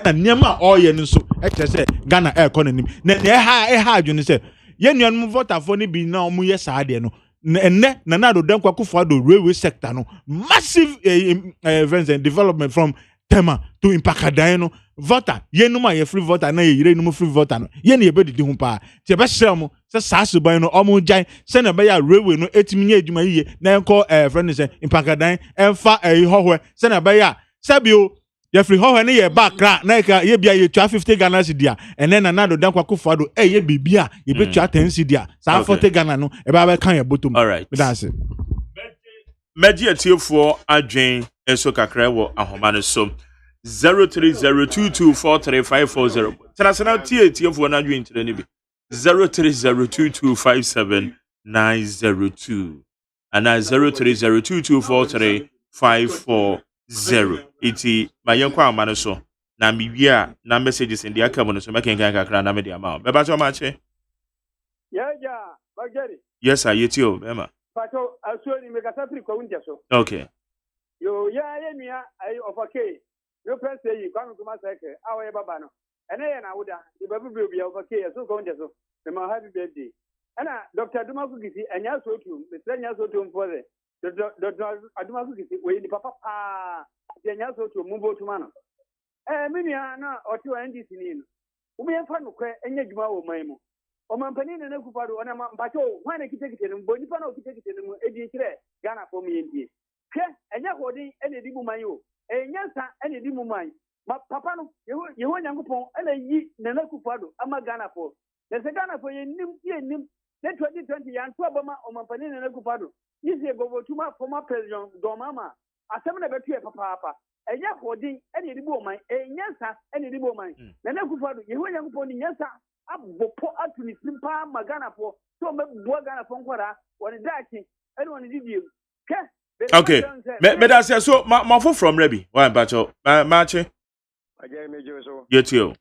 na niam all ye nso say Ghana economy na ha adwene say ye nuanum voter for ni bi na omu ye saade no enne na do dan kwakufo ado railway sector no massive events and development from Tema to Impakadan no voter ye numa ye free voter na ye yire num free voter no ye na ye bedidi hu pa ti be hye mo se Sasuban no omu jan se na be ya railway no etimi nya adwuma yiye na enko friend say Impakadan emfa hohwe se na be ya sabio ye free hohwe ne ye backra na ye bia ye 250 Ghana cedi a ene na do dan kwakufo ado ye bibia ye be 10 cedi a sa 40 Ghana no e ba kan ye bottom all right me dance Media tier for Adjane Eso Kakra wo ahoma no so 0302243540. Transana tier for na dwen tire ni bi 0302257902 and 0302243540. Iti mayenkwa amano so na bibia na messages in the account no so makenkan kakra na me dia ma. Be ba so ma che. Yeah, Bageri. Yes, I yetio Emma. Pato asuoni mekasafiri kwa unja so. Okay. Yo ya mia ai ofake. Yo pense yi kwa kuma sake awe baba no. Ene ye na wuda. Ibabu bi ofake so kwa unja so. Me ma happy birthday. Ana Dr. Dumaku Kisi anya so tu. Mr. nya so tu mfole. Dr. Dumaku Kisi we ni papa pa. Nya so tu mumbo tu mano. Mimi na oti wa NDC ni. Umefa no kwe enye djuma wo maimu. Omampani na nakufado ona mpacho hwane kitekite no boni pa na kitekite no edi kire Ghana for me ndie ke enya hodi ene di mumanyo enya sa ene di mumanyo papa no yeho nyankopon ene yi na nakufado ama Ghana for na se Ghana for yenim ne 2020 yan to abama omampani na nakufado yise gobotuma former president domama asem na betu e papa enya hodi ene di mumanyo enya sa ene di mumanyo na nakufado yeho nyankopon nya sa abopo atuni simpa magana po so me bua Ghana po nkwara woni dachi ene woni didie ke okay me da say so ma from Rebi why bacho ma che aje me jo so yetio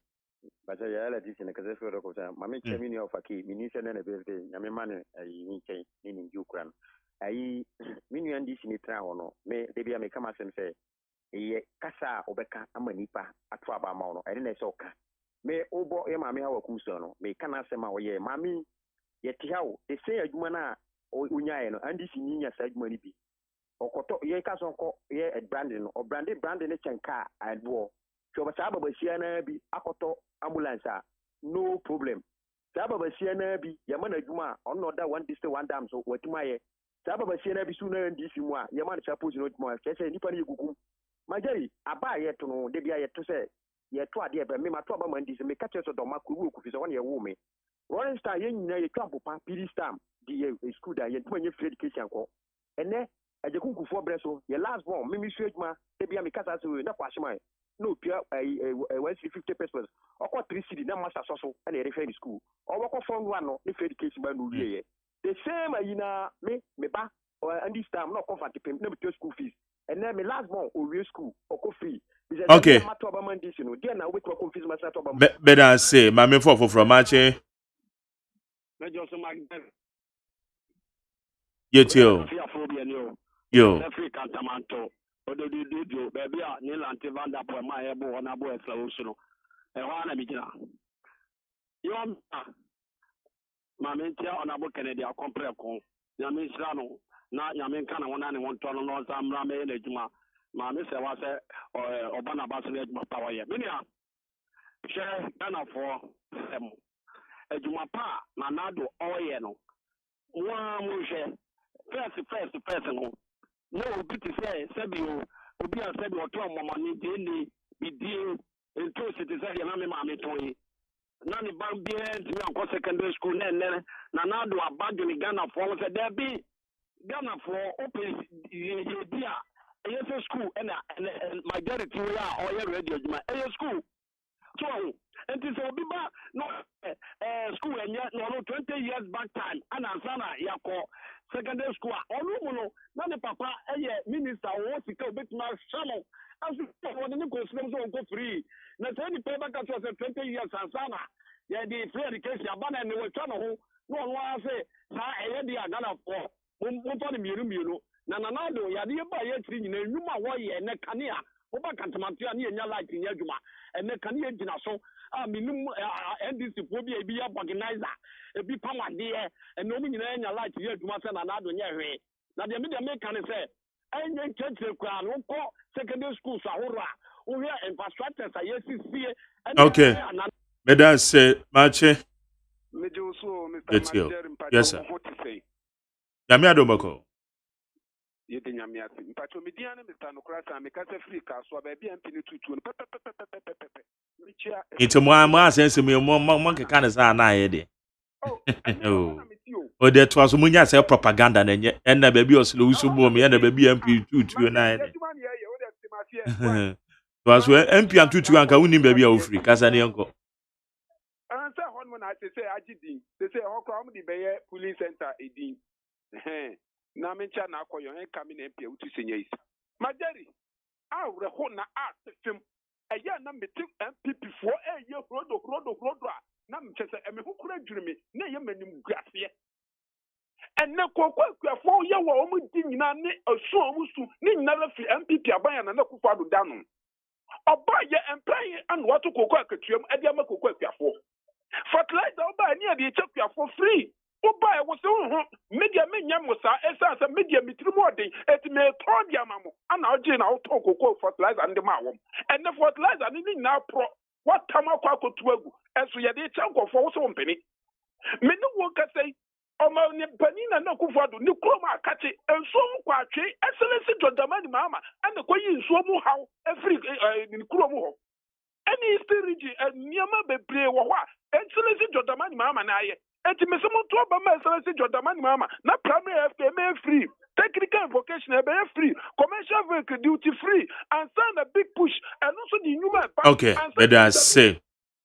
bacha ya la disi ne kaze fero ko ta mami chemi ni ofaki mini se ne birthday nyame mane ayi ni chen ni nju kran ayi minu andi si ni tra hono me de bia me kama sem se ye kasa obeka amanipa ato aba ma hono ene na se oka me obo e mami hawa kuso no me kana sema oye mami ye tihawo de se adwuma na onyae no andi si nyinya sa adwuma ni bi okoto ye ka so nko ye branding no o branding ne chenka adwo so ba sa baba sia na bi akoto ambulance no problem sa baba sia na bi ye ma na adwuma on no da one district one dam so watuma ye sa baba sia na bi su na ndi si mu a ye ma na suppose no tuma kese nipa ni gugu majari aba ye to no de bia ye to se ye to ade ebe me ma to aba mandi se me ka cheso do ma ku ku fi so won ye wo me Rolling Star ye nyina ye twa popa piri stam di ye school da ye tuma ye free education ko ene aje kunku fo breso ye last born me mi sue ma de bia me kasa se we na kwa shima no pia 150 pesos okwa 3 cedi na master so na ye refer school oboko form 1 no ni free education ba no wie ye the same ayina me ba and this time no comfort pay na me school fees and then me last born o we school oko free. Okay. Better say, my me for from Mache. Yetio. Yo. Na nyame nka na wona ne wonto no zamra me na adwuma ma me se wa se oba na ba se na adwuma pa woye me nia hwe Ghana for em adwuma pa na nado oye no wa mu hwe first no no obi ti se bi o obi an se bi o to mama ni de ni bidie ento se te se na me ma me to yi na ni ban bi en ko secondary school na nado abadwo ni Ghana for se there be Ghana for open idea a school and majority we are all radio juma a school so and this will be back no school and yet no 20 years back time and ansana yako secondary school or no na papa minister wants to go bit my channel as one in go go free na say the paper can say 20 years ansana yeah the free education abana and we channel no one say sa the Ghana for Mumpa the Miru na nanado ya de ba ye tri nyina nwuma wo ye ne kane a wo ba kantamatu ne nya light nya adwuma ene kane ye gina so a minum NDC fo bi e bi organizer e bi pamade ene o nyina nya light ye adwuma se nanado nya hwe na de me kan se enye church kwa no ko secondary school so ahoro a wo hwe infrastructure sa ye sisie okay me dan say mache me jo so Mr. Manager yes sir Yami Adomako. Yede nyame ase mpacho mediane Mr. Nokrasa me kasa free ka so ba bia mpini tutu pepepepepepepe Into mo asense me mo ke kan sa na ye de. Oh O de to aso munya say propaganda na nye na ba bi oslo usu bo me na ba bi MP 229 to aso MP 221 ka woni ba bi a ofri kasa ne enko Answer one I say agidi. They say how come the Bayer police center edin. Na mencha na akoyo en kami na MP uti senye isa. Majeri. Ah re ho na system. Eya na metim MPP for ye rodo na mchese eme hukura dwurimi na ye manim guafe. Enne kokwakuafo ye wo omu di nyina ne asu omu su ne nyina la fi MPP aban na kufa do danu. Oba ye employee and what to kokwakuam ade ama kokwakuafo. Fertilizer oba ni ade chakua for free. Oba e wo se ho media menya musa esa media mitiri modern et me todia mamo ana oje na auto kokwa fertilizer and ma wom. And the fertilizer ni na pro what tamako akotu agu enso ye de chanko for wo so mpeni. Me no wo ka say Oma ne panina na kufado ni kroma akati enso mu kwatwe excellence jodamani mama ande koyi nso mu haw every ni kromu ho any spiriji niama bebre wo ho excellence jodamani mama na aye enti mesemo to ba ma excellence jodamani mama na primary FPM free technical and vocational be free commercial vehicle duty free and send a big push and also the human okay let us say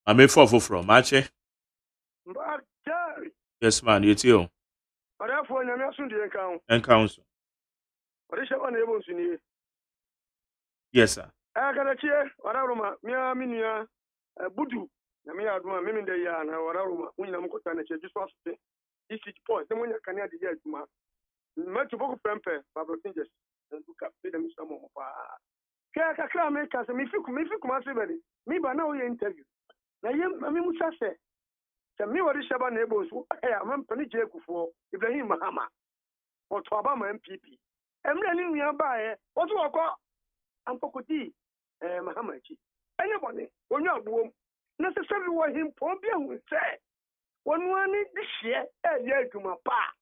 I'm a for from Mache. Yes, man, it's you. And council. Yes, sir. Budu. Me what is Shaban neighbors who I'm Penny for Ibrahim Mahama or to Obama MPP. I'm running nearby. What do I call Uncle Mahamachi? Anybody, when you're boom, necessarily what him Pompian will say. One need this year, a year to my pa.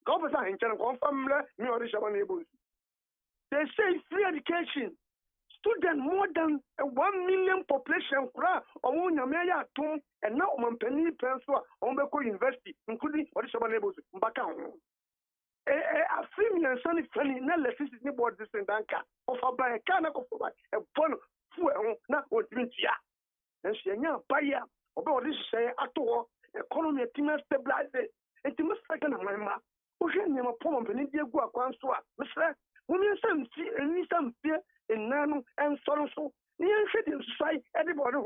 Governor in China confirm me or the Shaban neighbors. They say free education. Student more than a 1 million population on Yamaya Tum and now on Penny Pensua on Beko University, including what is our neighbors back on. A female and sunny funny, not electricity board this and Danka, offered by a can of a bone for not what Vintia. And she now buy about this say at all, economy team stabilize and to must second my ma. Ocean never pump and India go a consua, Mr. Women some fear and some fear. In Nano and so near in society, everybody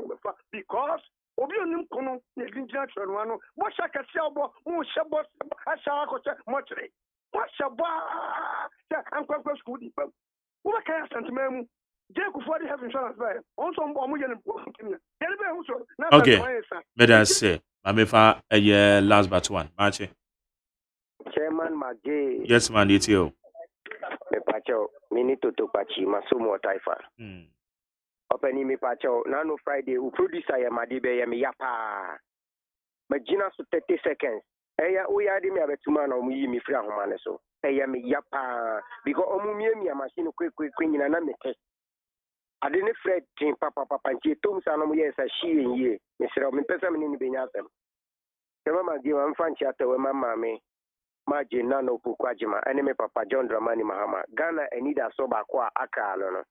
because Obion Kono, Ninja one, what shall I sell? Who shall I shall much? What shall I'm quite good. What can I send to me? Jacob for the heaven insurance by also okay, let us say, Mamefa a year last but one, Marche. Chairman Magay. Yes, man, it's you. Pacho, minito to pachi, masumo taifa. Openi mi pacho, nano Friday, u producer ya madibe ya mi yapa. Majina su 30 seconds. Eya uya di mi abetuma na umuyi mi fria humane so. Eya mi yapa. Because omumie mi ya machine kwe nyina na mete. Adene Fred tin papa nchi tom sa no ye sa shie ye. Misira mi pesa mi ni benyasem. Kema magiwa mfanchi atawe mama me. Maji nano pukwajima enemy papa John Dramani Mahama Ghana enida soba kwa aka no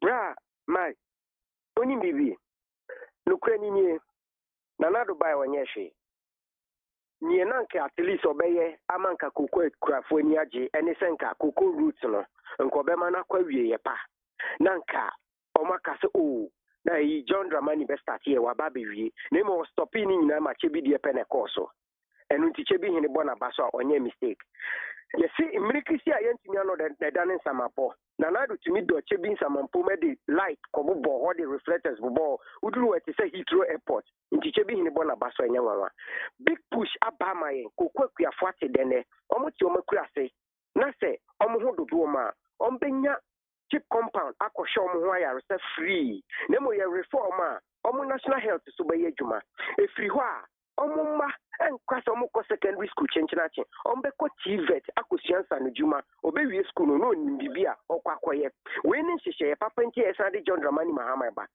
bra mai oni bibi nukre ni nanado bai wanyeshe ni nanka at least obeye amanka kokko kurafo ni age ene senka kokko roots no nko be mana kwa wie ye pa nanka omaka se o na yi John Dramani be start here wa ba be wie na mo stopping ni nyina ma che bi de pentecost and untiche bi hini bona baso onye mistake. You see, Mirikisi ayentimi ano de dane samapo. Nanado timi do chebi samampo me di light kobo bo ho the reflectors bo uduru we say Heathrow airport. Untiche bi hini bona baso enya wawa. Big push abama yen kokwaku afate dene. Omo ti omakura se. Na se omo ho dodo ma. Ombenya chip compound akosho omo ho ya rese free. Nemo ye reform a omo national health so be adwuma. E free ho a omo ma and kwasa omo ko secondary school chenchinache ombe ko TVET akosiansa no djuma obewie school no nimbibia okwakoye we ni hyehyɛ papa nti esade John Dramani Mahama ba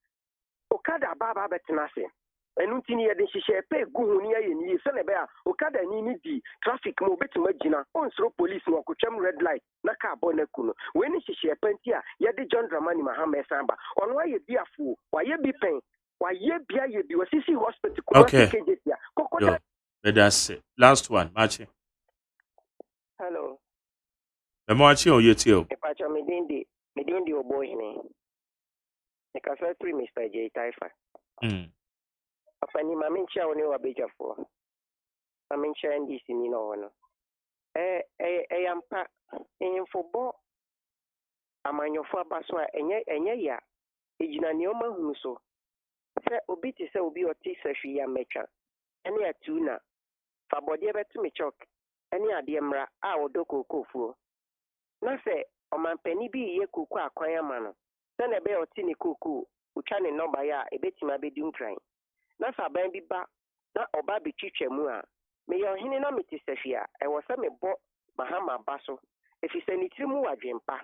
okada baba betenase ɛno nti ne yɛde nhyehyɛ pɛ gu ho ne yɛyɛ ne yie sɛne ɛbɛyɛ a okada ni ne di traffic ma obɛtumi agyina ɔnsoro police na ɔkotwam red light na kaa bɔ no aku no wei ne hyehyɛ pɛ nti a yɛde John Dramani Mahama ɛsan ba ɔno ayɛ biafoɔ wayɛ bi pɛn wayɛ bi ayɛ bi wasisi hospital Okay. kɔkɔda Yo, that's it. Last one, Machi. hello The Machi or Yetio? Epacha medindi obohine ekasa three Mr. J Taifa afani mamencha one wa bejafo mamencha ndisi ni no wono yampa enfo amanyofo abaso a enye ya ejina neoma hunu so se obi ti se obi oti sahwi ya mecha ene atuna fa bode betumi chok ene ade mra a wodokokofo na se omampani bi ye kuku akwan ama no se na be oti ni kuku utwa ne number ya ebetima bedum kran na sa ban bi ba na oba betwitwa mu a me ye ohene na meti sahwi a e wo se me bo Mahama baso efise ni tiri mu wadwempa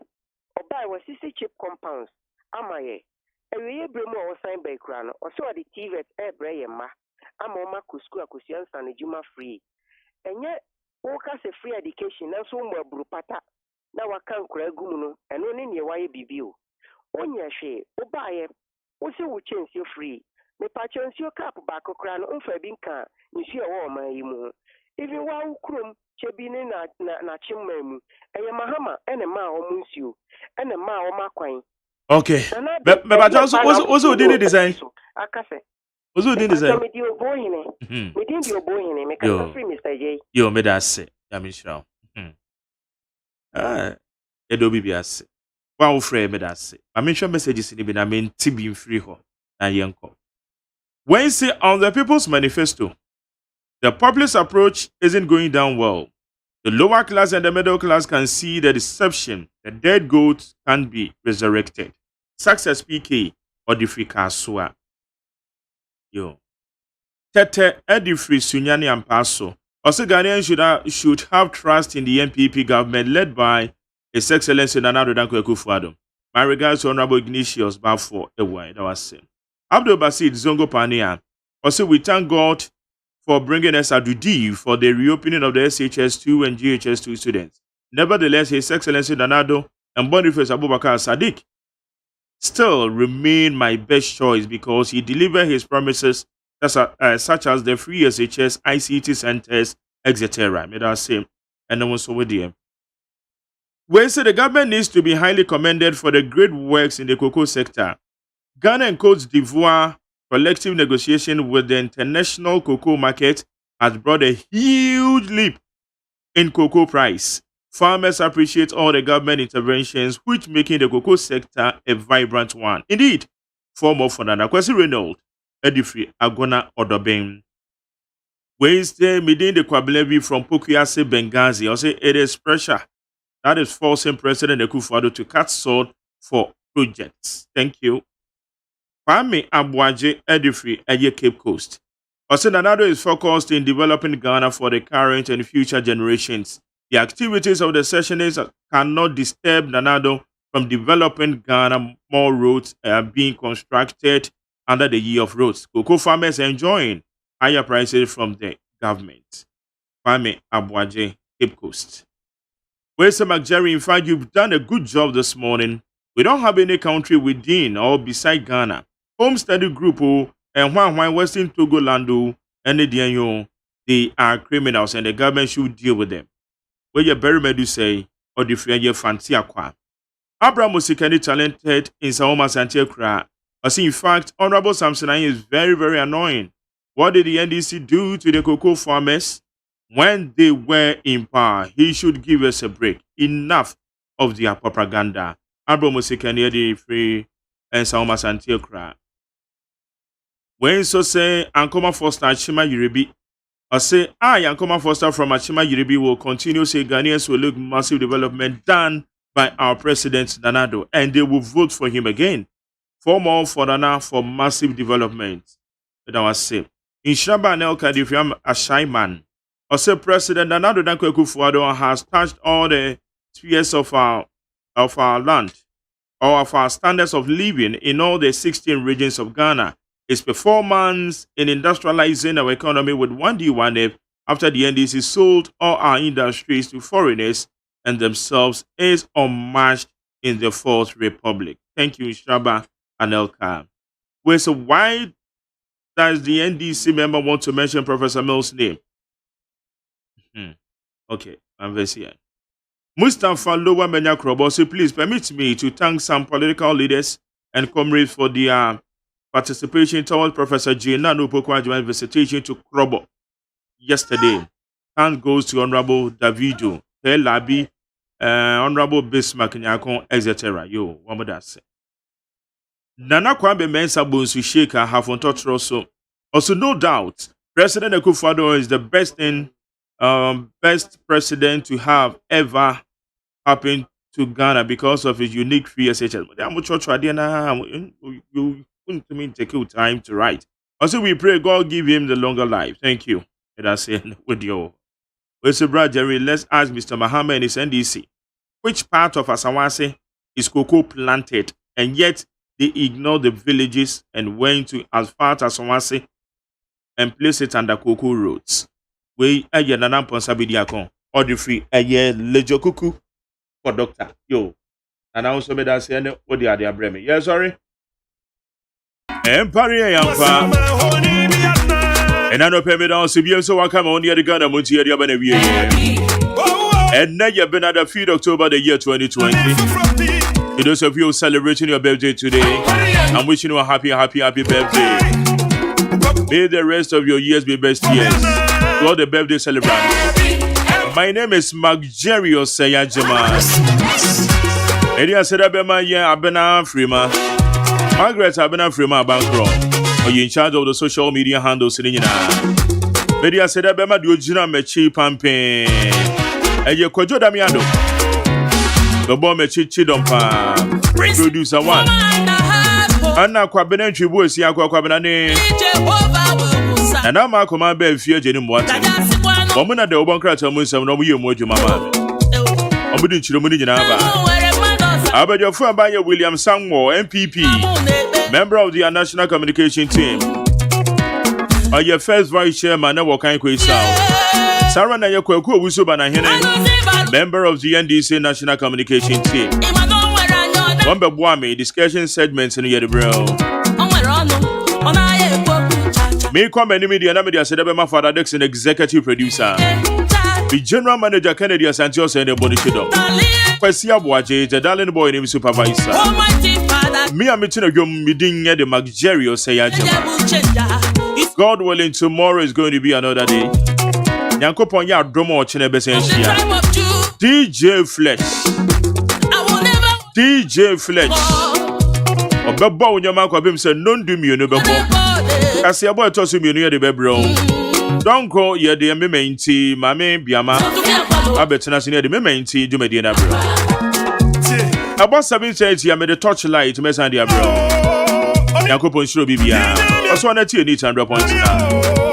oba e wo sisi chip compounds amaye ewiye bremu a wo sign by kura no o se wo de TVET e bre ye ma ama o ma kusku akusia nsa na juma free enye wo ka se free education na so mo aburu pata na waka nkura gu mu no eno ne ne waye bibio onya hwe obaye wo se wo chensi free me pa chensi cap ba kokra no mfa bi nka nsu e wo man yi mu even wa ukrom chebine na chimmamu eye Mahama ene ma o munsuo ene ma o makwan. Okay. But also did design. Akase. Also did design. Me di obohine. Me di obohine me ka free Mr. J. Yo me da se. Ya me shira. Edo bi ase. Wa wo frɛ me da se. Ma me hwɛ messages ni bi na me nti bi free ho. Na yenko. When say on the People's Manifesto, the populist approach isn't going down well. The lower class and the middle class can see the deception. The dead goat can be resurrected. Success PK or the free kasua. Yo. Tete Edifree Sunyani Ampaso. Also, Ghanaians should have trust in the NPP government led by His Excellency Nana Addo Dankwa Akufo-Addo. My regards to Honorable Ignatius Bafo Ewa. That was it. Abdul Basid Zongo Pania. Also, we thank God for bringing us Adudi for the reopening of the SHS2 and GHS2 students. Nevertheless, His Excellency Nana Addo and Boniface Abubakar Sadiq still remain my best choice because he delivered his promises such as the free SHS, ICT centers, etc. May I say, and then also with them. We say the government needs to be highly commended for the great works in the cocoa sector. Ghana and Cote d'Ivoire collective negotiation with the international cocoa market has brought a huge leap in cocoa price. Farmers appreciate all the government interventions, which making the cocoa sector a vibrant one. Indeed, former Fernanda Kwesi Reynolds, Edifree Agona Odobeng. Wednesday, meeting the Kwablevi from Pokuase Benghazi, also it is pressure that is forcing President Akufo-Addo to cut short for projects. Thank you. Kwame Abuaje Edifree Aye Cape Coast. Also, Nana Addo is focused in developing Ghana for the current and future generations. The activities of the sessions cannot disturb Nana Addo from developing Ghana. More roads are being constructed under the year of roads. Cocoa farmers are enjoying higher prices from the government. Kwame Abuaje Cape Coast. Well, Sir McJerry, in fact, you've done a good job this morning. We don't have any country within or beside Ghana. Home study group and Juan Western Togo Lando and the they are criminals and the government should deal with them. Where your very medu say or the free fancy aqua. Abraham Musikani talented in Saoma Santiakra. As in fact, Honorable Samson is very, very annoying. What did the NDC do to the cocoa farmers when they were in power? He should give us a break. Enough of their propaganda. Abraham Musikani the free and Saoma Santiakra. When so say Ankoma Foster Achima Yiribi, or say Ankoma Foster from Achima Yiribi will continue say Ghanaians will look massive development done by our president Nana Addo, and they will vote for him again. For more for Nana for massive development. That was say. In Shaba and El Kadifiam AGYEMAN, or say President Nana Addo Dankwa Akufo-Addo has touched all the spheres of our land, or of our standards of living in all the 16 regions of Ghana. his performance in industrializing our economy with 1D1F after the NDC sold all our industries to foreigners and themselves is unmatched in the Fourth Republic. Thank you, Shaba and Elka. Well, so why does the NDC member want to mention Professor Mills' name? Okay, I'm very here. Mustafa Lowa Menya Krobosi, please permit me to thank some political leaders and comrades for their participation towards Professor Jena Nupokwajuman's visitation to Krobo yesterday. Thanks goes to Honorable Davido, Labi, Honorable Bismarck Nyakon, etc. Yo, what would that say? Nana Kwame Mensa Bonsu Sheikha have on touch also no doubt President Akufo-Addo is the best president to have ever happened to Ghana because of his unique PSHS. You wouldn't take your time to write. Also, we pray God give him the longer life. Thank you. And I say with your brother Jerry, let's ask Mr. Mahama and his NDC. Which part of Asawase is cocoa planted, and yet they ignore the villages and went to as far as Asawase and place it under cocoa roads? We aye nana ponsa bidiakon or the free aye lejo kuku for doctor. Yo. And I also made that say what the other breme. Yeah, sorry. Empire Yampa. And I know pay me down CBM so I come on the other Ghana Montie area when we and now you've been at the 5th October the year 2020. To those of you celebrating your birthday today, I'm wishing you a happy birthday. May the rest of your years be best years. To all the birthday celebrants. My name is Jerry OSEI AGYEMAN. Edia said Abema yeah Abena Freema. Margaret Abena Freema Bankro. Are you in charge of the social media handles in Edia said Abema Diogina Mechi Pampe. Eye Kojo Damiano. The bomb Mechi Chidompa. Producer one. Anna Kwabena Tribu is Yakwa Kwabenane. And now my command be fear Jenny Mwati. Womana de Obankra Musa no you moju mama. Omudi Chiromuni Janaba. Abajo Fabaya William Sangmo, MPP, member of the National Communication Team. Or your first vice chairman, Wakan Kwesa. Sarah Nayako Wusubana Hene, member of the NDC National Communication Team. Wamba Bwame, discussion segments in Yedibro. Me come any media, Namidia said my father Dixon, executive producer. The general manager Kennedy Santos and the body shadow. Kwasia Boaje, the darling boy named supervisor. Me and meeting of your meeting at the Jerry OSEI AGYEMAN. God willing, tomorrow is going to be another day. Yankopon ya dromo chinebesensia. DJ Flex. Obeba unyama kwa bim se non do mi no bebo. Kasia boy to so mi no ye de bebro. Don't go ye de me menti mame biama. Abetena sine de me menti dwumadi na bro. About 7:30 ya me the torchlight me san dia bro. Yankopon shiro bibia. Oso na tie ni 100 points na.